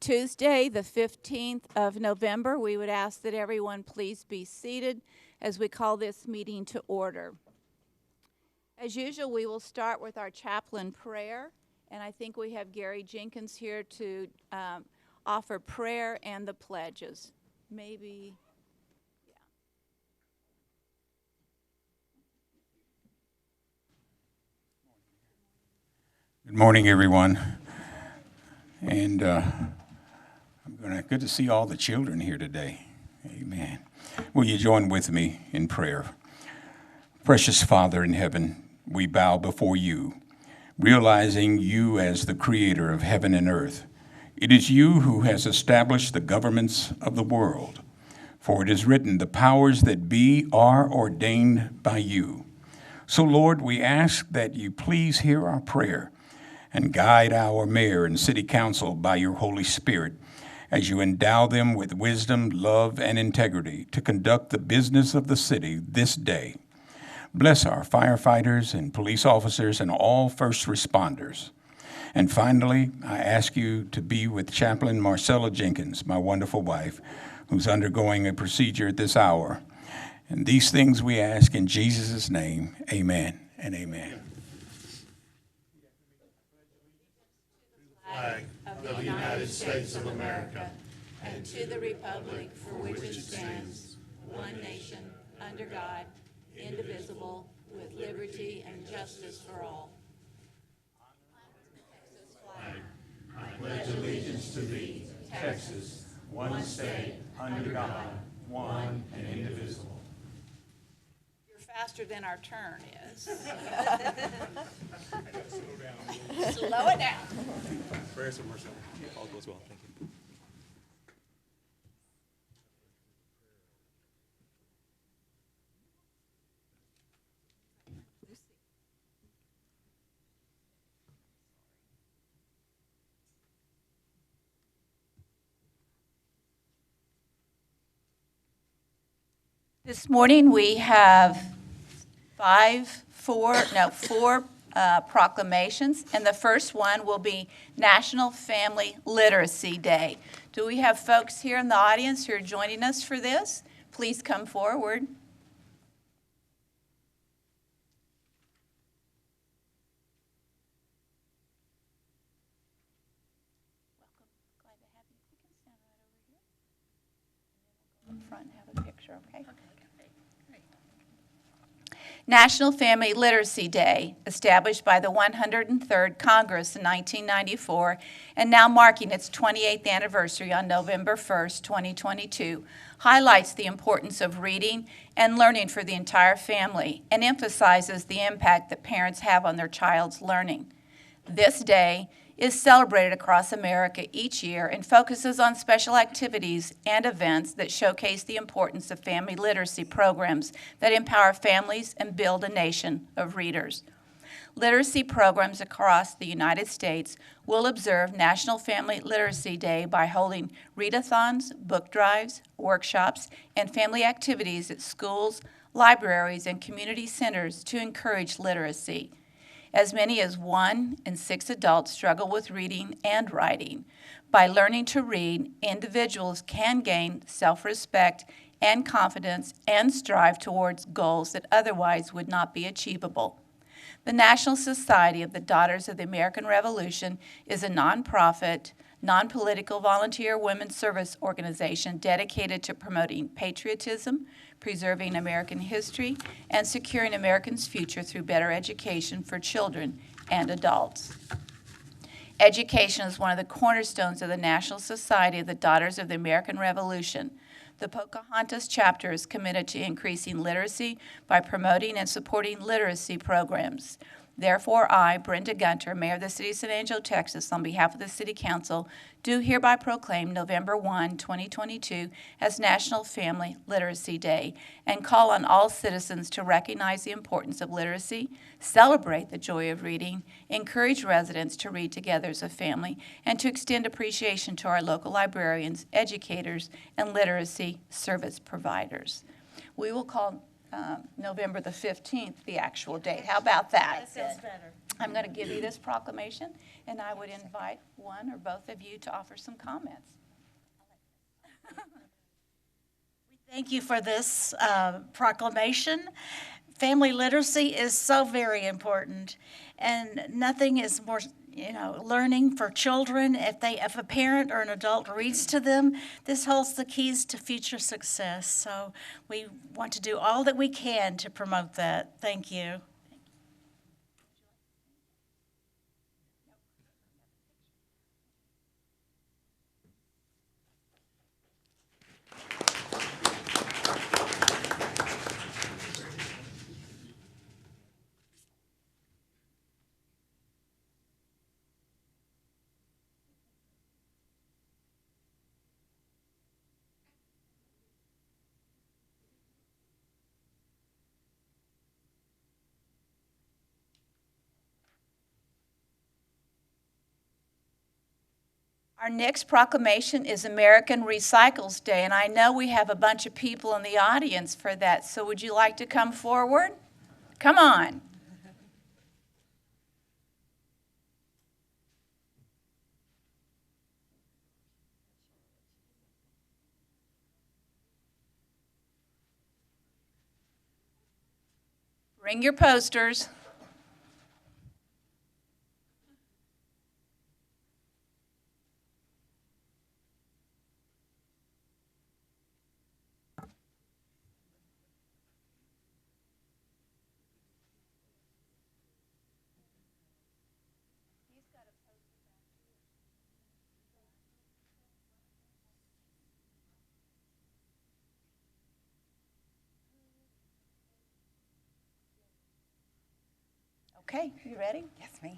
Tuesday, the 15th of November. We would ask that everyone please be seated as we call this meeting to order. As usual, we will start with our chaplain prayer, and I think we have Gary Jenkins here to offer prayer and the pledges. Maybe, yeah. Good morning, everyone. And good to see all the children here today. Amen. Will you join with me in prayer? Precious Father in heaven, we bow before you, realizing you as the creator of heaven and earth. It is you who has established the governments of the world. For it is written, the powers that be are ordained by you. So, Lord, we ask that you please hear our prayer and guide our mayor and city council by your Holy Spirit as you endow them with wisdom, love, and integrity to conduct the business of the city this day. Bless our firefighters and police officers and all first responders. And finally, I ask you to be with Chaplain Marcella Jenkins, my wonderful wife, who's undergoing a procedure at this hour. And these things we ask in Jesus' name, amen and amen. Flag of the United States of America, and to the republic for which it stands, one nation, under God, indivisible, with liberty and justice for all. I pledge allegiance to thee, Texas, one state, under God, one and indivisible. You're faster than our turn is. Slow it down. Prayers for Marcella. All goes well. Thank you. This morning we have four proclamations, and the first one will be National Family Literacy Day. Do we have folks here in the audience who are joining us for this? Please come forward. Welcome. Glad to have you. You can stand right over here. And then we'll go up front and have a picture, okay? National Family Literacy Day, established by the 103rd Congress in 1994 and now marking its 28th anniversary on November 1st, 2022, highlights the importance of reading and learning for the entire family and emphasizes the impact that parents have on their child's learning. This day is celebrated across America each year and focuses on special activities and events that showcase the importance of family literacy programs that empower families and build a nation of readers. Literacy programs across the United States will observe National Family Literacy Day by holding readathons, book drives, workshops, and family activities at schools, libraries, and community centers to encourage literacy. As many as 1 in 6 adults struggle with reading and writing. By learning to read, individuals can gain self-respect and confidence and strive towards goals that otherwise would not be achievable. The National Society of the Daughters of the American Revolution is a nonprofit, non-political volunteer women's service organization dedicated to promoting patriotism, preserving American history, and securing Americans' future through better education for children and adults. Education is one of the cornerstones of the National Society of the Daughters of the American Revolution. The Pocahontas chapter is committed to increasing literacy by promoting and supporting literacy programs. Therefore, I, Brenda Gunter, Mayor of the City of San Angelo, Texas, on behalf of the City Council, do hereby proclaim November 1, 2022 as National Family Literacy Day and call on all citizens to recognize the importance of literacy, celebrate the joy of reading, encourage residents to read together as a family, and to extend appreciation to our local librarians, educators, and literacy service providers. We will call November the 15th, the actual date. How about that? That sounds better. I'm going to give you this proclamation, and I would invite one or both of you to offer some comments. Thank you for this proclamation. Family literacy is so very important, and nothing is more, learning for children. If a parent or an adult reads to them, this holds the keys to future success. So we want to do all that we can to promote that. Thank you. Our next proclamation is American Recycles Day, and I know we have a bunch of people in the audience for that, so would you like to come forward? Come on. Bring your posters. Okay, you ready? Yes, ma'am.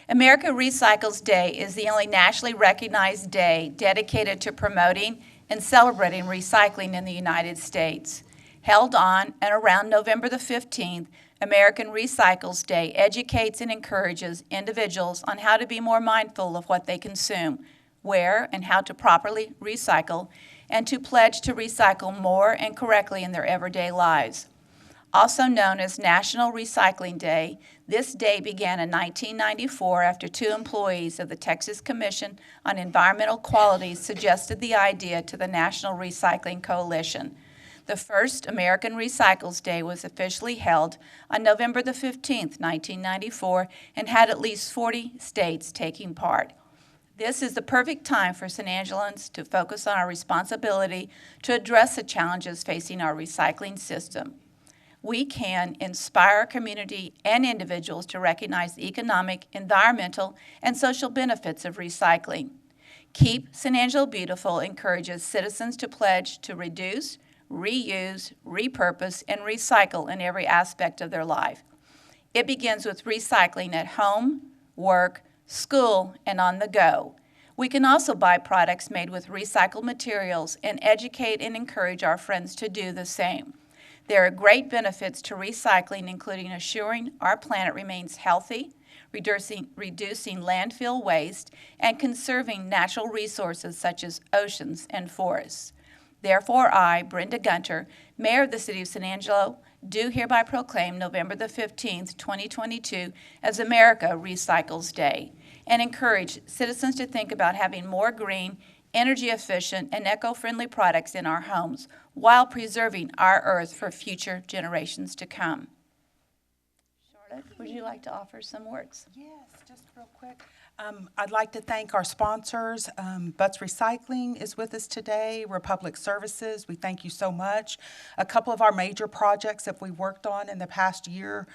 America Recycles Day is the only nationally recognized day dedicated to promoting and celebrating recycling in the United States. Held on and around November the 15th, American Recycles Day educates and encourages individuals on how to be more mindful of what they consume, where and how to properly recycle, and to pledge to recycle more and correctly in their everyday lives. Also known as National Recycling Day, this day began in 1994 after two employees of the Texas Commission on Environmental Quality suggested the idea to the National Recycling Coalition. The first American Recycles Day was officially held on November the 15th, 1994, and had at least 40 states taking part. This is the perfect time for San Angelans to focus on our responsibility to address the challenges facing our recycling system. We can inspire our community and individuals to recognize the economic, environmental, and social benefits of recycling. Keep San Angelo Beautiful encourages citizens to pledge to reduce, reuse, repurpose, and recycle in every aspect of their life. It begins with recycling at home, work, school, and on the go. We can also buy products made with recycled materials and educate and encourage our friends to do the same. There are great benefits to recycling, including assuring our planet remains healthy, reducing landfill waste, and conserving natural resources such as oceans and forests. Therefore, I, Brenda Gunter, Mayor of the City of San Angelo, do hereby proclaim November the 15th, 2022 as America Recycles Day and encourage citizens to think about having more green, energy-efficient, and eco-friendly products in our homes while preserving our earth for future generations to come. Charlotte, would you like to offer some words? Yes, just real quick. I'd like to thank our sponsors. Butts Recycling is with us today. Republic Services, we thank you so much. A couple of our major projects that we worked on in the past year,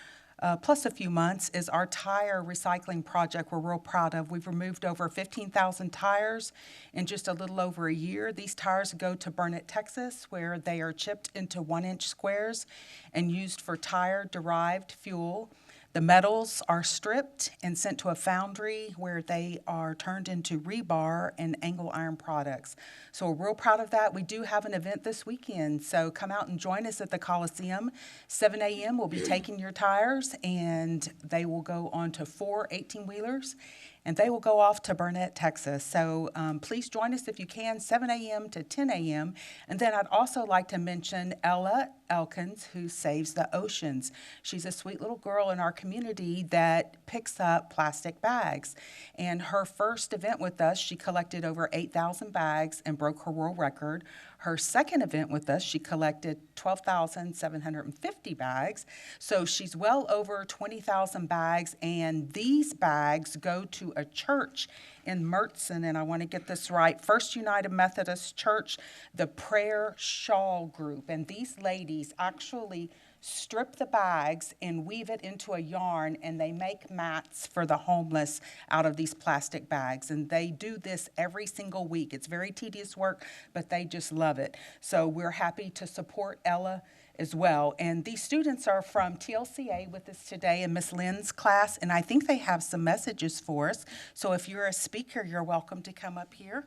plus a few months, is our tire recycling project we're real proud of. We've removed over 15,000 tires in just a little over a year. These tires go to Burnett, Texas, where they are chipped into 1-inch squares and used for tire-derived fuel. The metals are stripped and sent to a foundry where they are turned into rebar and angle iron products. So we're real proud of that. We do have an event this weekend, so come out and join us at the Coliseum. 7 a.m. we'll be taking your tires, and they will go on to 4 18-wheelers. and they will go off to Burnett, Texas. So please join us if you can, 7 a.m. to 10 a.m. And then I'd also like to mention Ella Elkins, who saves the oceans. She's a sweet little girl in our community that picks up plastic bags. And her first event with us, she collected over 8,000 bags and broke her world record. Her second event with us, she collected 12,750 bags. So she's well over 20,000 bags, and these bags go to a church in Mertzen, and I want to get this right, First United Methodist Church, the Prayer Shawl Group. And these ladies actually strip the bags and weave it into a yarn, and they make mats for the homeless out of these plastic bags. And they do this every single week. It's very tedious work, but they just love it. So we're happy to support Ella as well. And these students are from TLCA with us today in Miss Lynn's class, and I think they have some messages for us. So if you're a speaker, you're welcome to come up here.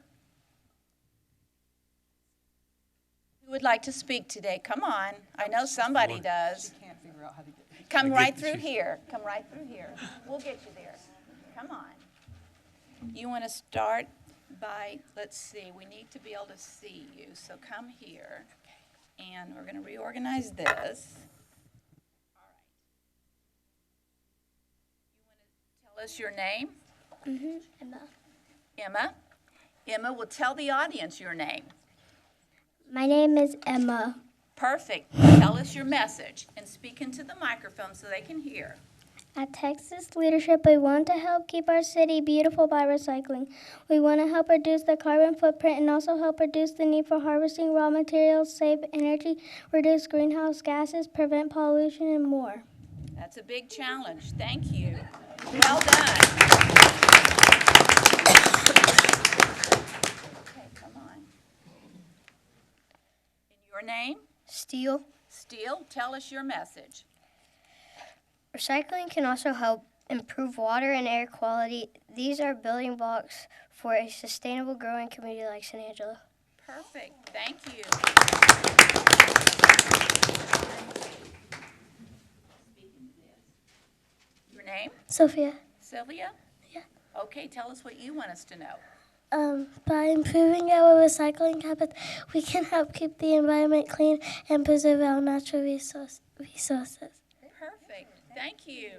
Who would like to speak today? Come on. I know somebody does. Can't figure out how to get Come right through here. Come right through here. We'll get you there. Come on. You want to start by, let's see, we need to be able to see you. So come here. And we're going to reorganize this. All right. You want to tell us your name? Emma. Emma. Emma will tell the audience your name. My name is Emma. Perfect. Tell us your message and speak into the microphone so they can hear. At Texas Leadership, we want to help keep our city beautiful by recycling. We want to help reduce the carbon footprint and also help reduce the need for harvesting raw materials, save energy, reduce greenhouse gases, prevent pollution, and more. That's a big challenge. Thank you. Well done. Okay, come on. And your name? Steel. Steele, tell us your message. Recycling can also help improve water and air quality. These are building blocks for a sustainable growing community like San Angelo. Perfect. Thank you. Your name? Sophia. Sylvia? Yeah. Okay, tell us what you want us to know. By improving our recycling habits, we can help keep the environment clean and preserve our natural resources. Perfect. Thank you.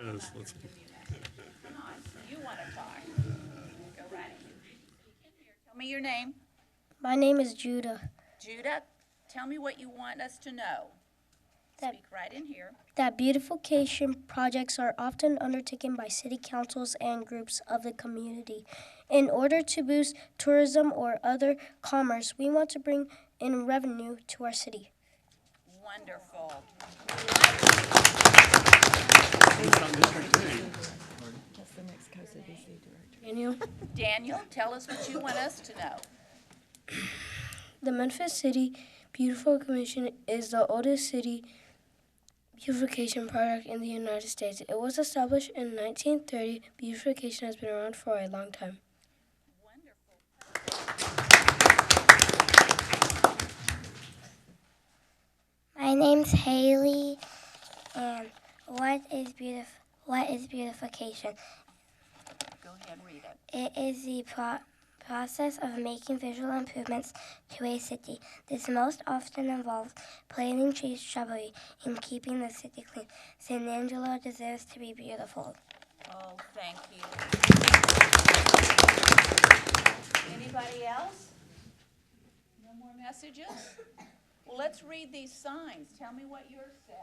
Yes, let's. Come on. You want to talk. Go right ahead. Tell me your name. My name is Judah. Judah, tell me what you want us to know. That- Speak right in here. That beautification projects are often undertaken by city councils and groups of the community. In order to boost tourism or other commerce, we want to bring in revenue to our city. Wonderful. Daniel? Daniel, tell us what you want us to know. The Memphis City Beautiful Commission is the oldest city beautification project in the United States. It was established in 1930. Beautification has been around for a long time. My name's Haley, and what is beautification? Go ahead and read it. It is the process of making visual improvements to a city. This most often involves planting trees, shrubbery, and keeping the city clean. San Angelo deserves to be beautiful. Oh, thank you. Anybody else? No more messages? Well, let's read these signs. Tell me what yours says.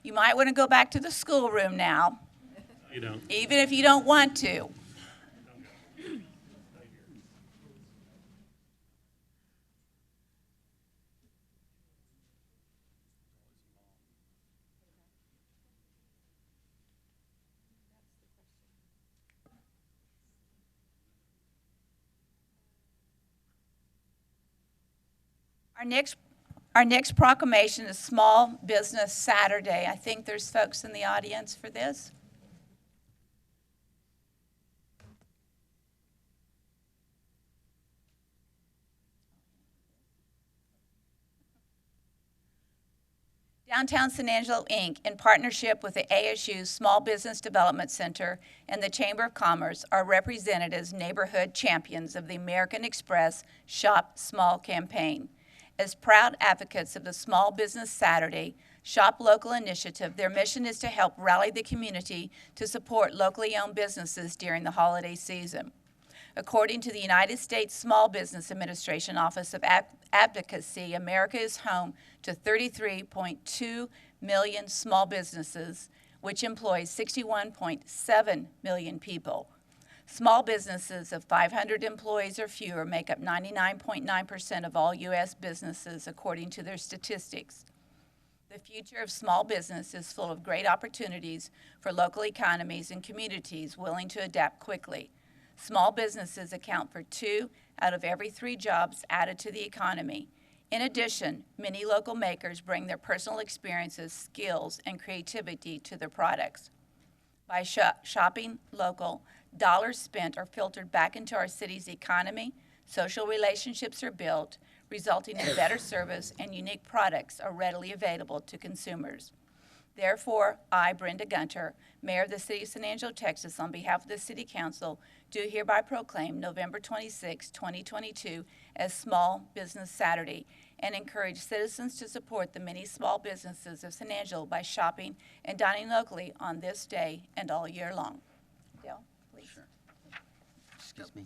You might want to go back to the schoolroom now, You don't. even if you don't want to. Our next proclamation is Small Business Saturday. I think there's folks in the audience for this. Downtown San Angelo, Inc., in partnership with the ASU Small Business Development Center and the Chamber of Commerce, are represented as neighborhood champions of the American Express Shop Small campaign. As proud advocates of the Small Business Saturday Shop Local initiative, their mission is to help rally the community to support locally owned businesses during the holiday season. According to the United States Small Business Administration Office of Advocacy, America is home to 33.2 million small businesses, which employs 61.7 million people. Small businesses of 500 employees or fewer make up 99.9% of all U.S. businesses, according to their statistics. The future of small business is full of great opportunities for local economies and communities willing to adapt quickly. Small businesses account for 2 out of every 3 jobs added to the economy. In addition, many local makers bring their personal experiences, skills, and creativity to their products. By shopping local, dollars spent are filtered back into our city's economy, social relationships are built, resulting in better service, and unique products are readily available to consumers. Therefore, I, Brenda Gunter, Mayor of the City of San Angelo, Texas, on behalf of the City Council, do hereby proclaim November 26, 2022 as Small Business Saturday and encourage citizens to support the many small businesses of San Angelo by shopping and dining locally on this day and all year long. Dale, please. Sure. Excuse me.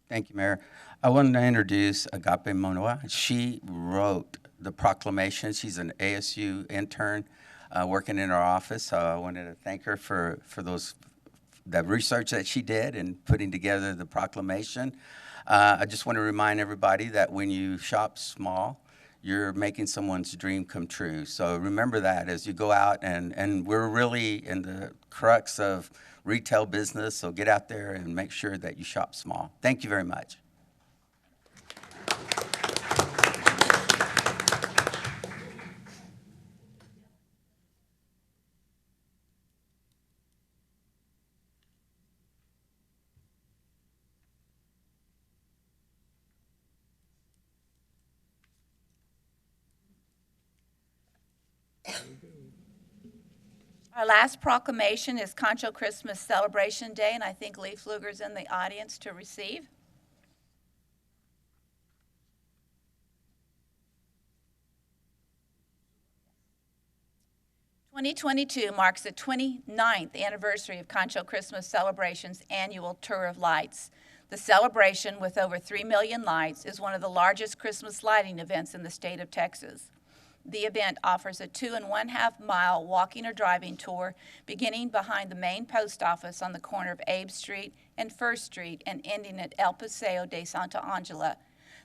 Thank you, Mayor. I wanted to introduce Agape Monoa. She wrote the proclamation. She's an ASU intern working in our office. So I wanted to thank her for the research that she did in putting together the proclamation. I just want to remind everybody that when you shop small, you're making someone's dream come true. So remember that as you go out, and we're really in the crux of retail business, so get out there and make sure that you shop small. Thank you very much. Our last proclamation is Concho Christmas Celebration Day, and I think Lee Pfluger's in the audience to receive. "2022 marks the 29th anniversary of Concho Christmas Celebration's annual Tour of Lights. The celebration, with over 3 million lights, is one of the largest Christmas lighting events in the state of Texas. The event offers a 2.5 mile walking or driving tour beginning behind the main post office on the corner of Abe Street and First Street and ending at El Paseo de Santa Angela.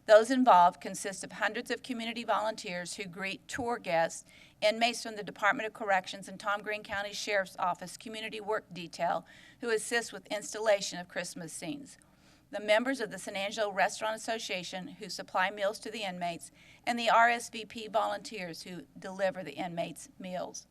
Those involved consist of hundreds of community volunteers who greet tour guests, inmates from the Department of Corrections and Tom Green County Sheriff's Office Community Work Detail who assist with installation of Christmas scenes, the members of the San Angelo Restaurant Association who supply meals to the inmates, and the RSVP volunteers who deliver the inmates' meals.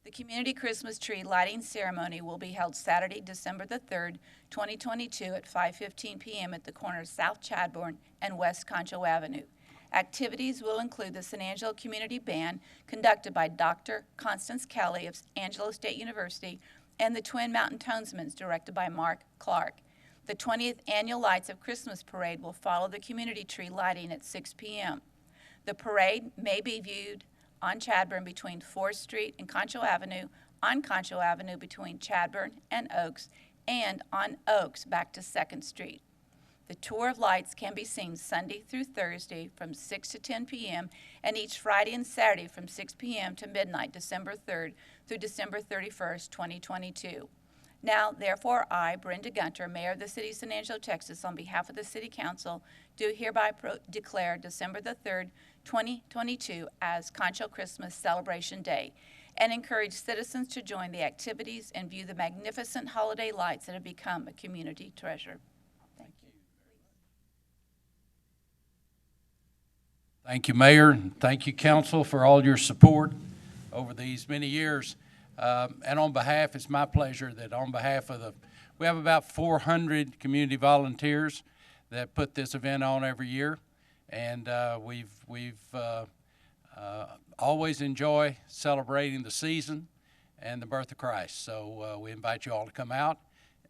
The community Christmas tree lighting ceremony will be held Saturday, December the 3rd, 2022 at 5:15 p.m. at the corner of South Chadbourne and West Concho Avenue. Activities will include the San Angelo Community Band, conducted by Dr. Constance Kelly of Angelo State University, and the Twin Mountain Tonesmans, directed by Mark Clark. The 20th Annual Lights of Christmas Parade will follow the community tree lighting at 6 p.m. The parade may be viewed on Chadbourne between 4th Street and Concho Avenue, on Concho Avenue between Chadbourne and Oaks, and on Oaks back to 2nd Street. The Tour of Lights can be seen Sunday through Thursday from 6 to 10 p.m. and each Friday and Saturday from 6 p.m. to midnight, December 3rd through December 31st, 2022. Now, therefore, I, Brenda Gunter, Mayor of the City of San Angelo, Texas, on behalf of the City Council, do hereby declare December the 3rd, 2022 as Concho Christmas Celebration Day and encourage citizens to join the activities and view the magnificent holiday lights that have become a community treasure. Thank you. Thank you, Mayor, and thank you, Council, for all your support over these many years. And on behalf, it's my pleasure that on behalf of we have about 400 community volunteers that put this event on every year, and we've always enjoy celebrating the season and the birth of Christ. So we invite you all to come out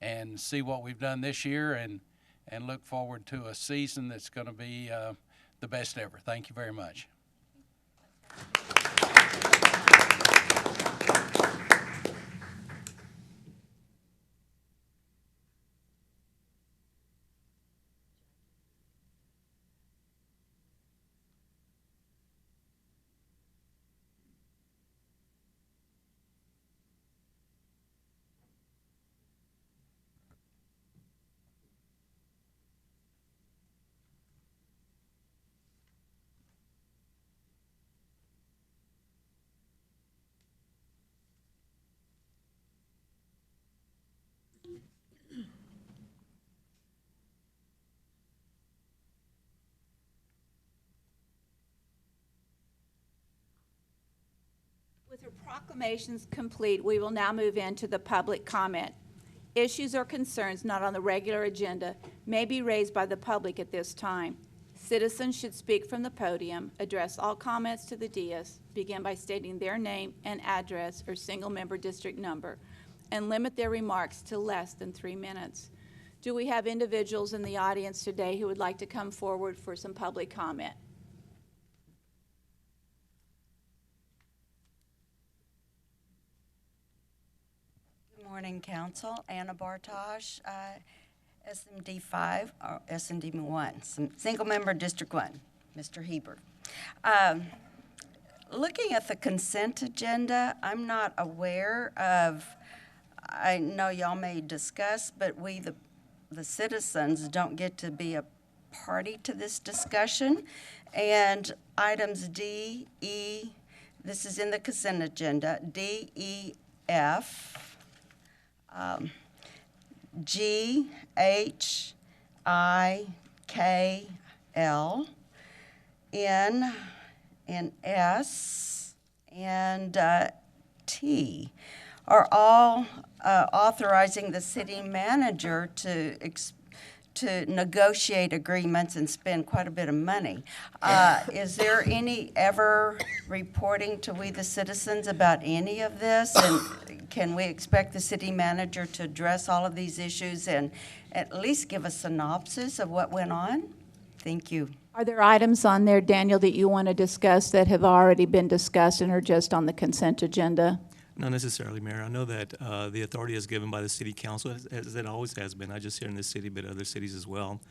and see what we've done this year, and look forward to a season that's going to be the best ever. Thank you very much. With your proclamations complete, we will now move into the public comment. Issues or concerns not on the regular agenda may be raised by the public at this time. Citizens should speak from the podium, address all comments to the dais, begin by stating their name and address or single-member district number, and limit their remarks to less than 3 minutes. Do we have individuals in the audience today who would like to come forward for some public comment? Good morning, Council. Anna Bartosh, SMD 5 or SMD 1, single member District 1, Mr. Heber. Looking at the consent agenda, I'm not aware of, I know y'all may discuss, but we, the citizens, don't get to be a party to this discussion. And items D, E, this is in the consent agenda, D, E, F, G, H, I, K, L, N, and S, and T are all authorizing the city manager to negotiate agreements and spend quite a bit of money. Is there any ever reporting to we the citizens about any of this? And can we expect the city manager to address all of these issues and at least give a synopsis of what went on? Thank you. Are there items on there, Daniel, that you want to discuss that have already been discussed and are just on the consent agenda? Not necessarily, Mayor. I know that the authority is given by the city council, as it always has been, not just here in this city, but other cities as well.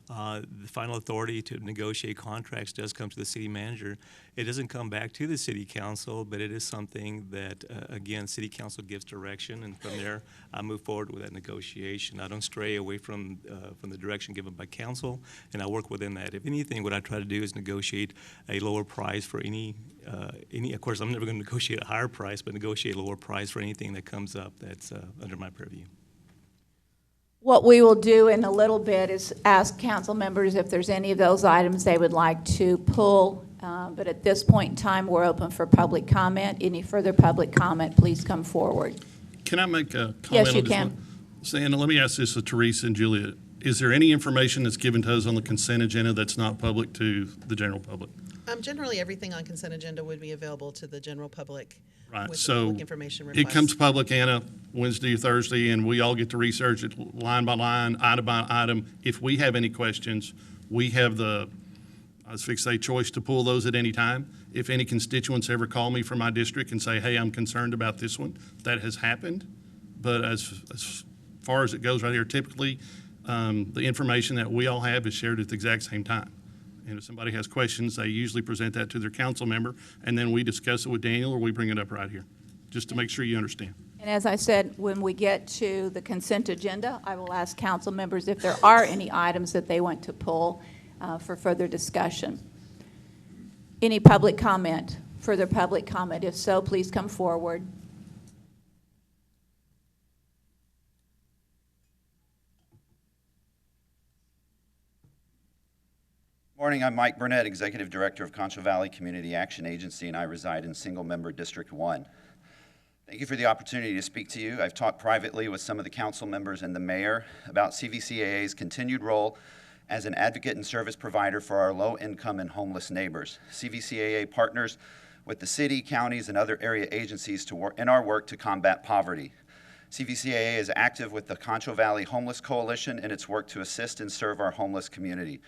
The final authority to negotiate contracts does come to the city manager. It doesn't come back to the city council, but it is something that, again, city council gives direction, and from there, I move forward with that negotiation. I don't stray away from the direction given by council, and I work within that. If anything, what I try to do is negotiate a lower price for any, of course, I'm never going to negotiate a higher price, but negotiate a lower price for anything that comes up that's under my purview. What we will do in a little bit is ask council members if there's any of those items they would like to pull. But at this point in time, we're open for public comment. Any further public comment, please come forward. Can I make a comment Yes, you on this can. one? Sandra, let me ask this to Teresa and Julia. Is there any information that's given to us on the consent agenda that's not public to the general public? Generally, everything on consent agenda would be available to the general public. Right, with the so public information it request. comes public, Anna, Wednesday or Thursday, and we all get to research it line by line, item by item. If we have any questions, we have the, I was fixing to say, choice to pull those at any time. If any constituents ever call me from my district and say, hey, I'm concerned about this one, that has happened. But as far as it goes right here, typically, the information that we all have is shared at the exact same time. And if somebody has questions, they usually present that to their council member, and then we discuss it with Daniel, or we bring it up right here, just to make sure you understand. And as I said, when we get to the consent agenda, I will ask council members if there are any items that they want to pull for further discussion. Any public comment, further public comment? If so, please come forward. Morning, I'm Mike Burnett, Executive Director of Concho Valley Community Action Agency, and I reside in single-member District 1. Thank you for the opportunity to speak to you. I've talked privately with some of the council members and the mayor about CVCAA's continued role as an advocate and service provider for our low-income and homeless neighbors. CVCAA partners with the city, counties, and other area agencies in our work to combat poverty. CVCAA is active with the Concho Valley Homeless Coalition in its work to assist and serve our homeless community.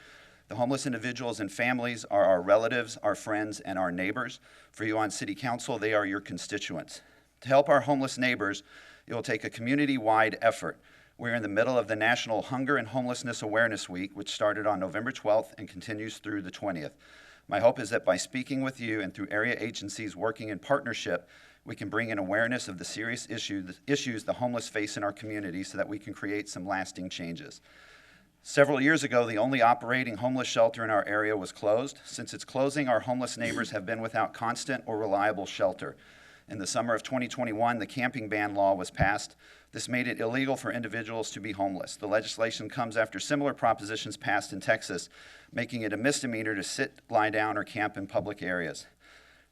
The homeless individuals and families are our relatives, our friends, and our neighbors. For you on City Council, they are your constituents. To help our homeless neighbors, it will take a community-wide effort. We're in the middle of the National Hunger and Homelessness Awareness Week, which started on November 12th and continues through the 20th. My hope is that by speaking with you and through area agencies working in partnership, we can bring an awareness of the serious issues the homeless face in our community so that we can create some lasting changes. Several years ago, the only operating homeless shelter in our area was closed. Since its closing, our homeless neighbors have been without constant or reliable shelter. In the summer of 2021, the camping ban law was passed. This made it illegal for individuals to be homeless. The legislation comes after similar propositions passed in Texas, making it a misdemeanor to sit, lie down, or camp in public areas.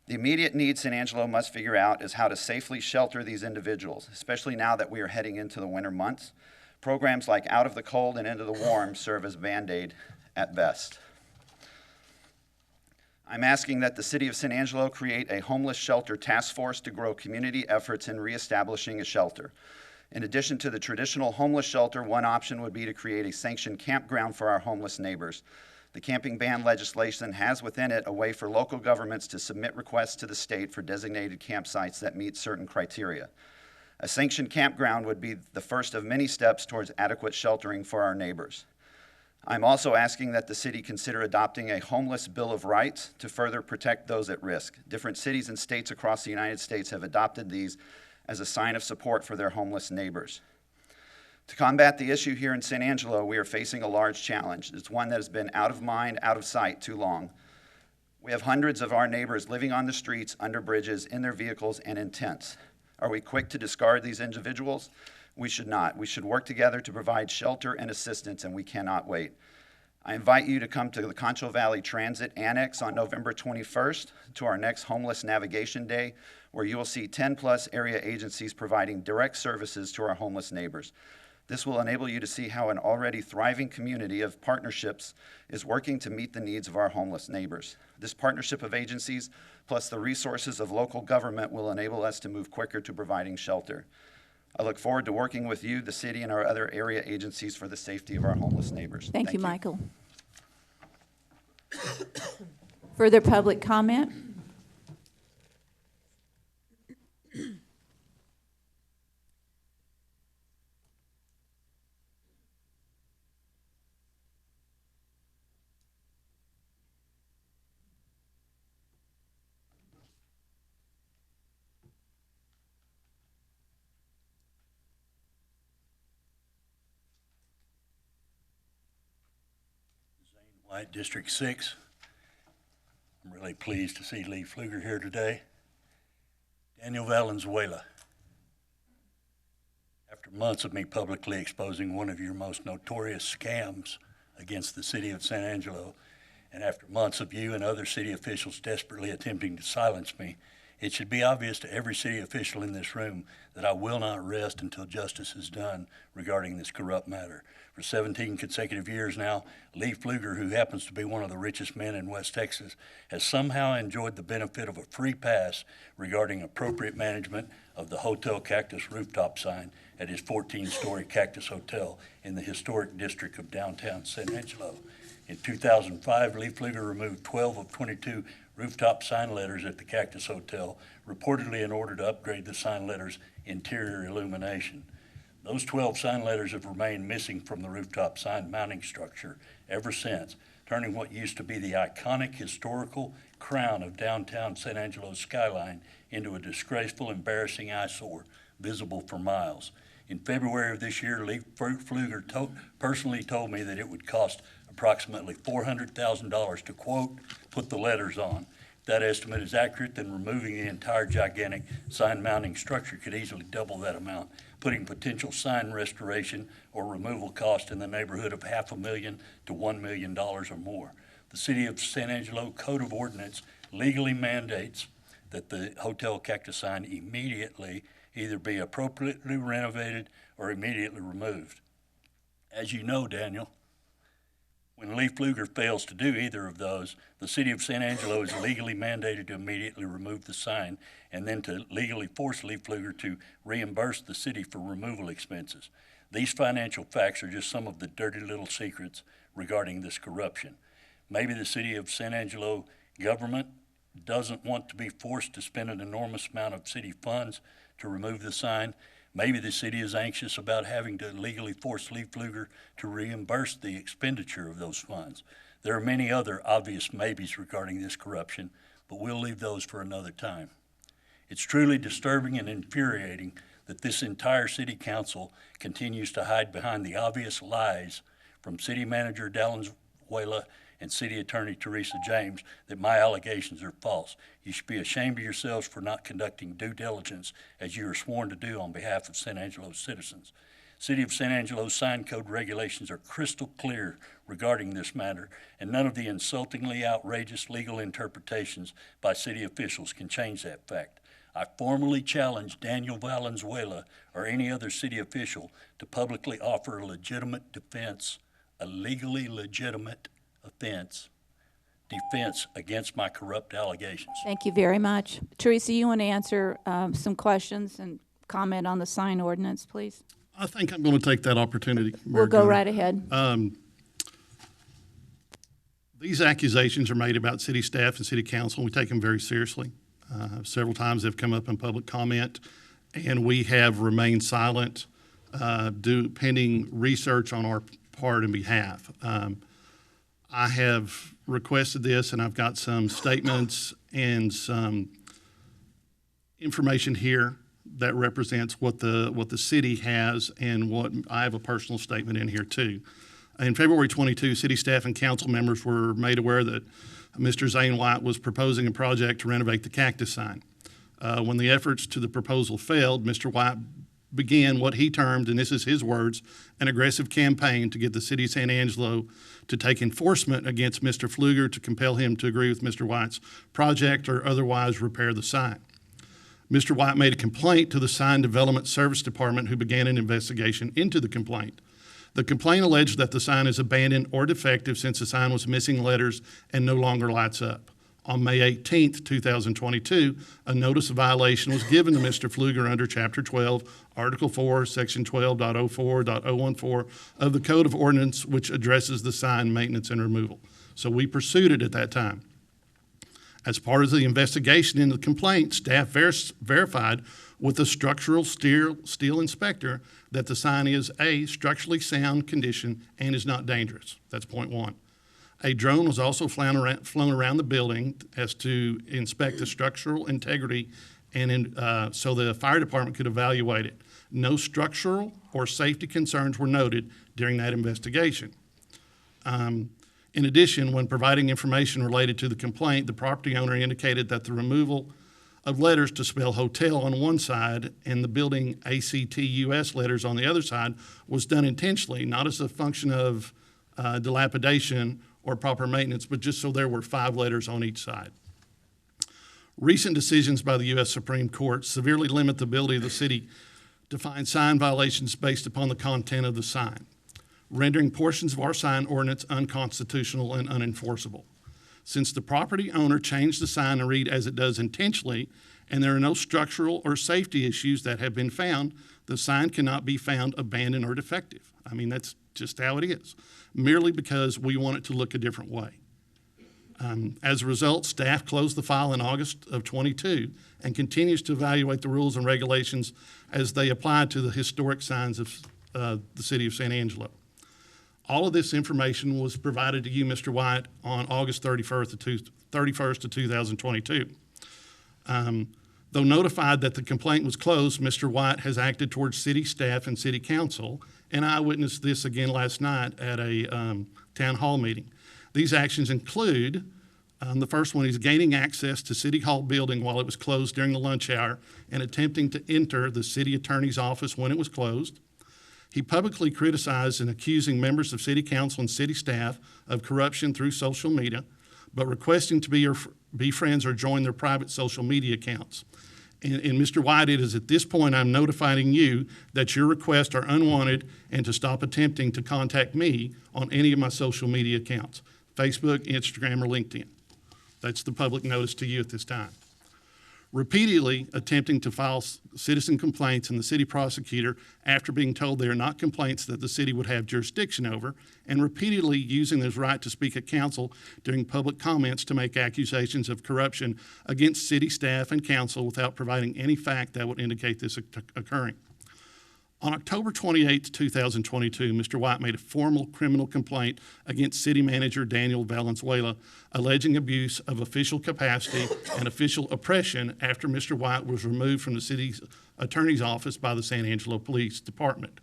The immediate need San Angelo must figure out is how to safely shelter these individuals, especially now that we are heading into the winter months. Programs like Out of the Cold and Into the Warm serve as Band-Aid at best. I'm asking that the City of San Angelo create a homeless shelter task force to grow community efforts in reestablishing a shelter. In addition to the traditional homeless shelter, one option would be to create a sanctioned campground for our homeless neighbors. The camping ban legislation has within it a way for local governments to submit requests to the state for designated campsites that meet certain criteria. A sanctioned campground would be the first of many steps towards adequate sheltering for our neighbors. I'm also asking that the city consider adopting a homeless Bill of Rights to further protect those at risk. Different cities and states across the United States have adopted these as a sign of support for their homeless neighbors. To combat the issue here in San Angelo, we are facing a large challenge. It's one that has been out of mind, out of sight too long. We have hundreds of our neighbors living on the streets, under bridges, in their vehicles, and in tents. Are we quick to discard these individuals? We should not. We should work together to provide shelter and assistance, and we cannot wait. I invite you to come to the Concho Valley Transit Annex on November 21st to our next Homeless Navigation Day, where you will see 10+ area agencies providing direct services to our homeless neighbors. This will enable you to see how an already thriving community of partnerships is working to meet the needs of our homeless neighbors. This partnership of agencies, plus the resources of local government, will enable us to move quicker to providing shelter. I look forward to working with you, the city, and our other area agencies for the safety of our homeless neighbors. Thank you, Michael. Further public comment? White, District 6. I'm really pleased to see Lee Pfluger here today. Daniel Valenzuela. After months of me publicly exposing one of your most notorious scams against the city of San Angelo, and after months of you and other city officials desperately attempting to silence me, it should be obvious to every city official in this room that I will not rest until justice is done regarding this corrupt matter. For 17 consecutive years now, Lee Pfluger, who happens to be one of the richest men in West Texas, has somehow enjoyed the benefit of a free pass regarding appropriate management of the Hotel Cactus rooftop sign at his 14-story Cactus Hotel in the historic district of downtown San Angelo. In 2005, Lee Pfluger removed 12 of 22 rooftop sign letters at the Cactus Hotel, reportedly in order to upgrade the sign letters' interior illumination. Those 12 sign letters have remained missing from the rooftop sign mounting structure ever since, turning what used to be the iconic historical crown of downtown San Angelo's skyline into a disgraceful, embarrassing eyesore visible for miles. In February of this year, Lee Pfluger personally told me that it would cost approximately $400,000 to, quote, put the letters on. If that estimate is accurate, then removing the entire gigantic sign mounting structure could easily double that amount, putting potential sign restoration or removal cost in the neighborhood of $500,000 to $1 million or more. The City of San Angelo Code of Ordinance legally mandates that the Hotel Cactus sign immediately either be appropriately renovated or immediately removed. As you know, Daniel, when Lee Pfluger fails to do either of those, the City of San Angelo is legally mandated to immediately remove the sign and then to legally force Lee Pfluger to reimburse the city for removal expenses. These financial facts are just some of the dirty little secrets regarding this corruption. Maybe the City of San Angelo government doesn't want to be forced to spend an enormous amount of city funds to remove the sign. Maybe the city is anxious about having to legally force Lee Pfluger to reimburse the expenditure of those funds. There are many other obvious maybes regarding this corruption, but we'll leave those for another time. It's truly disturbing and infuriating that this entire city council continues to hide behind the obvious lies from City Manager Valenzuela and City Attorney Teresa James that my allegations are false. You should be ashamed of yourselves for not conducting due diligence as you are sworn to do on behalf of San Angelo's citizens. City of San Angelo's sign code regulations are crystal clear regarding this matter, and none of the insultingly outrageous legal interpretations by city officials can change that fact. I formally challenge Daniel Valenzuela or any other city official to publicly offer a legitimate defense, a legally legitimate defense against my corrupt allegations. Thank you very much. Teresa, you want to answer some questions and comment on the sign ordinance, please? I think I'm going to take that opportunity. We'll go right ahead. These accusations are made about city staff and city council, and we take them very seriously. Several times they've come up in public comment, and we have remained silent pending research on our part and behalf. I have requested this, and I've got some statements and some information here that represents what the city has, and what I have a personal statement in here too. In February 22, city staff and council members were made aware that Mr. Zane White was proposing a project to renovate the cactus sign. When the efforts to the proposal failed, Mr. White began what he termed, and this is his words, an aggressive campaign to get the city of San Angelo to take enforcement against Mr. Pfluger to compel him to agree with Mr. White's project or otherwise repair the sign. Mr. White made a complaint to the Sign Development Service Department, who began an investigation into the complaint. The complaint alleged that the sign is abandoned or defective since the sign was missing letters and no longer lights up. On May 18, 2022, a notice of violation was given to Mr. Pfluger under Chapter 12, Article 4, Section 12.04.014 of the Code of Ordinance, which addresses the sign maintenance and removal. So we pursued it at that time. As part of the investigation into the complaint, staff verified with a structural steel inspector that the sign is A, structurally sound condition and is not dangerous. That's point one. A drone was also flown around the building as to inspect the structural integrity and so the fire department could evaluate it. No structural or safety concerns were noted during that investigation. In addition, when providing information related to the complaint, the property owner indicated that the removal of letters to spell hotel on one side and the building ACTUS letters on the other side was done intentionally, not as a function of dilapidation or proper maintenance, but just so there were 5 letters on each side. Recent decisions by the U.S. Supreme Court severely limit the ability of the city to find sign violations based upon the content of the sign, rendering portions of our sign ordinance unconstitutional and unenforceable. Since the property owner changed the sign to read as it does intentionally, and there are no structural or safety issues that have been found, the sign cannot be found abandoned or defective. I mean, that's just how it is, merely because we want it to look a different way. As a result, staff closed the file in August of '22 and continues to evaluate the rules and regulations as they apply to the historic signs of the city of San Angelo. All of this information was provided to you, Mr. White, on August 31st of 2022. Though notified that the complaint was closed, Mr. White has acted towards city staff and city council, and I witnessed this again last night at a town hall meeting. These actions include, the first one is gaining access to City Hall building while it was closed during the lunch hour and attempting to enter the city attorney's office when it was closed. He publicly criticized and accusing members of city council and city staff of corruption through social media, but requesting to be friends or join their private social media accounts. And Mr. White, it is at this point I'm notifying you that your requests are unwanted and to stop attempting to contact me on any of my social media accounts, Facebook, Instagram, or LinkedIn. That's the public notice to you at this time. Repeatedly attempting to file citizen complaints in the city prosecutor after being told they are not complaints that the city would have jurisdiction over, and repeatedly using his right to speak at council during public comments to make accusations of corruption against city staff and council without providing any fact that would indicate this occurring. On October 28, 2022, Mr. White made a formal criminal complaint against City Manager Daniel Valenzuela, alleging abuse of official capacity and official oppression after Mr. White was removed from the city's attorney's office by the San Angelo Police Department.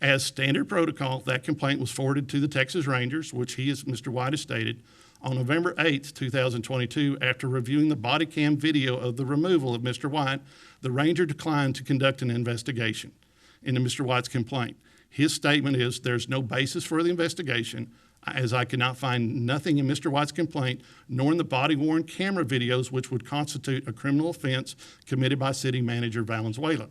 As standard protocol, that complaint was forwarded to the Texas Rangers, which Mr. White has stated, on November 8, 2022, after reviewing the body cam video of the removal of Mr. White, the Ranger declined to conduct an investigation into Mr. White's complaint. His statement is, there's no basis for the investigation, as I could not find nothing in Mr. White's complaint, nor in the body-worn camera videos which would constitute a criminal offense committed by City Manager Valenzuela.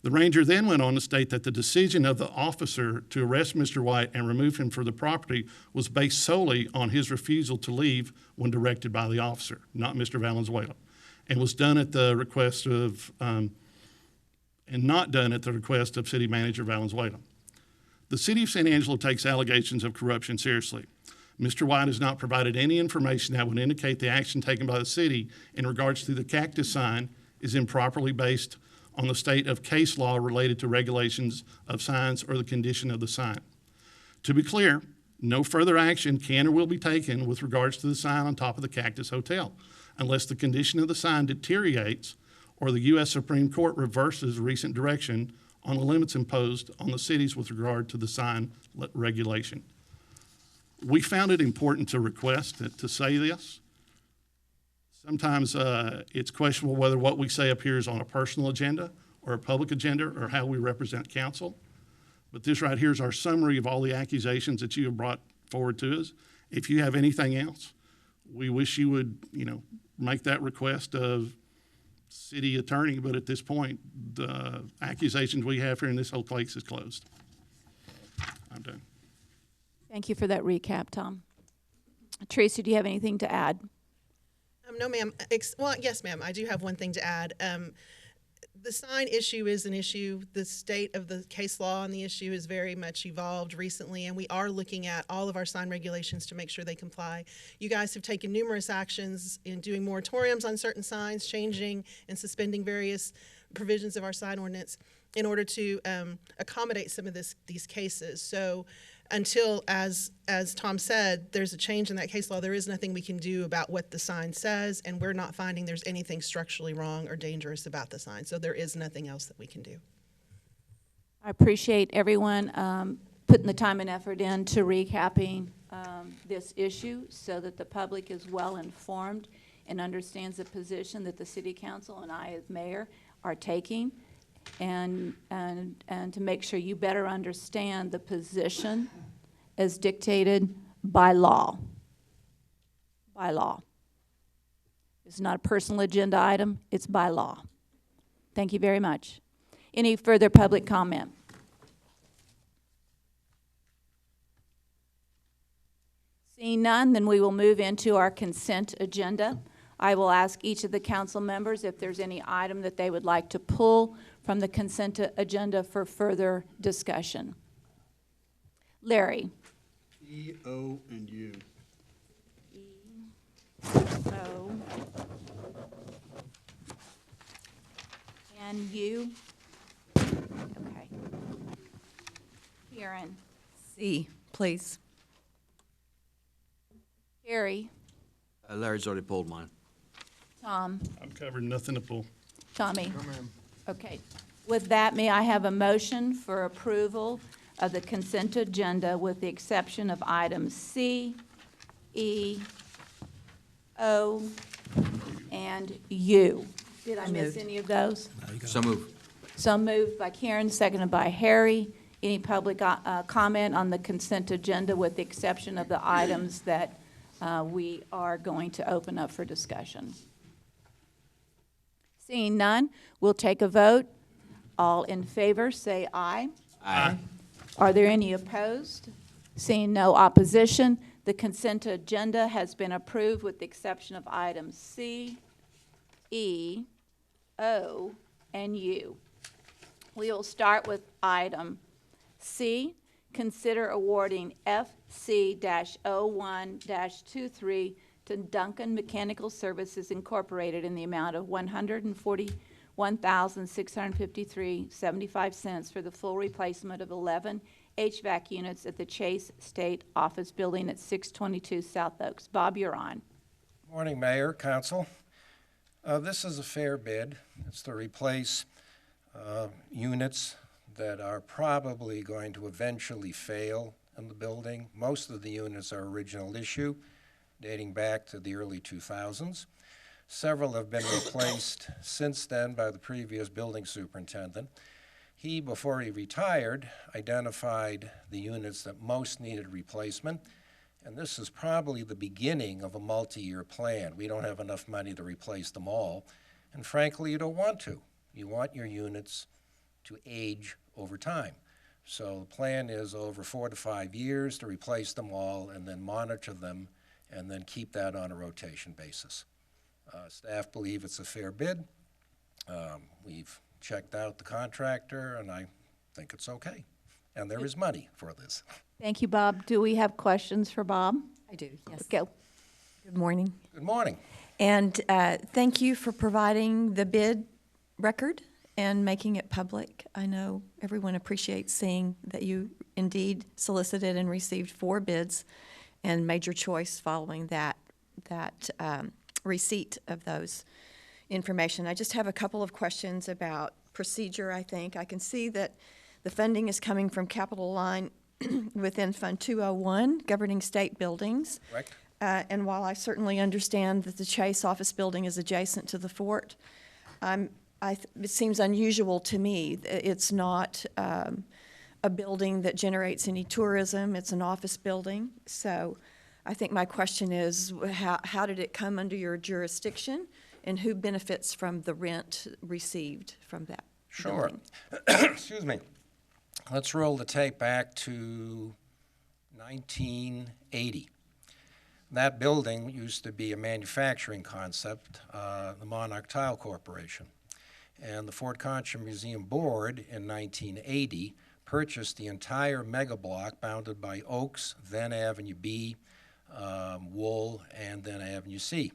The Ranger then went on to state that the decision of the officer to arrest Mr. White and remove him from the property was based solely on his refusal to leave when directed by the officer, not Mr. Valenzuela, and was done at the request of and not done at the request of City Manager Valenzuela. The City of San Angelo takes allegations of corruption seriously. Mr. White has not provided any information that would indicate the action taken by the city in regards to the cactus sign is improperly based on the state of case law related to regulations of signs or the condition of the sign. To be clear, no further action can or will be taken with regards to the sign on top of the Cactus Hotel unless the condition of the sign deteriorates or the U.S. Supreme Court reverses recent direction on the limits imposed on the cities with regard to the sign regulation. We found it important to request to say this. Sometimes it's questionable whether what we say appears on a personal agenda or a public agenda or how we represent council. But this right here is our summary of all the accusations that you have brought forward to us. If you have anything else, we wish you would, make that request of city attorney, but at this point, the accusations we have here in this whole place is closed. I'm done. Thank you for that recap, Tom. Tracy, do you have anything to add? No, ma'am. Well, yes, ma'am. I do have one thing to add. The sign issue is an issue. The state of the case law on the issue is very much evolved recently, and we are looking at all of our sign regulations to make sure they comply. You guys have taken numerous actions in doing moratoriums on certain signs, changing and suspending various provisions of our sign ordinance in order to accommodate some of these cases. So until, as Tom said, there's a change in that case law, there is nothing we can do about what the sign says, and we're not finding there's anything structurally wrong or dangerous about the sign. So there is nothing else that we can do. I appreciate everyone putting the time and effort into recapping this issue so that the public is well informed and understands the position that the City Council and I as mayor are taking, and to make sure you better understand the position as dictated by law. By law. It's not a personal agenda item, it's by law. Thank you very much. Any further public comment? Seeing none, then we will move into our consent agenda. I will ask each of the council members if there's any item that they would like to pull from the consent agenda for further discussion. Larry. E, O, and U. E, O. And U. Okay. Karen. C, please. Carrie. Larry's already pulled mine. Tom. I'm covered, nothing to pull. Tommy. Okay. With that, may I have a motion for approval of the consent agenda with the exception of items C, E, O, and U? Did I miss Moved. any of those? So move. So moved by Karen, seconded by Harry. Any public comment on the consent agenda with the exception of the items that we are going to open up for discussion? Seeing none, we'll take a vote. All in favor, say aye. Aye. Are there any opposed? Seeing no opposition, the consent agenda has been approved with the exception of items C, E, O, and U. We will start with item C, consider awarding FC-01-23 to Duncan Mechanical Services Incorporated in the amount of $141,653.75 for the full replacement of 11 HVAC units at the Chase State Office Building at 622 South Oaks. Bob, you're on. Morning, Mayor, Council. This is a fair bid. It's to replace units that are probably going to eventually fail in the building. Most of the units are original issue, dating back to the early 2000s. Several have been replaced since then by the previous building superintendent. He, before he retired, identified the units that most needed replacement, and this is probably the beginning of a multi-year plan. We don't have enough money to replace them all, and frankly, you don't want to. You want your units to age over time. So the plan is over 4 to 5 years to replace them all and then monitor them and then keep that on a rotation basis. Staff believe it's a fair bid. We've checked out the contractor and I think it's okay. And there is money for this. Thank you, Bob. Do we have questions for Bob? I do, yes. Go. Good morning. Good morning. And thank you for providing the bid record and making it public. I know everyone appreciates seeing that you indeed solicited and received 4 bids and made your choice following that receipt of those information. I just have a couple of questions about procedure, I think. I can see that the funding is coming from capital line within Fund 201, governing state buildings. Correct. And while I certainly understand that the Chase office building is adjacent to the fort, it seems unusual to me. It's not a building that generates any tourism. It's an office building. So I think my question is, how did it come under your jurisdiction, and who benefits from the rent received from that Sure. building? Excuse me. Let's roll the tape back to 1980. That building used to be a manufacturing concept, the Monarch Tile Corporation. And the Fort Concha Museum Board in 1980 purchased the entire mega block bounded by Oaks, then Avenue B, Wool, and then Avenue C.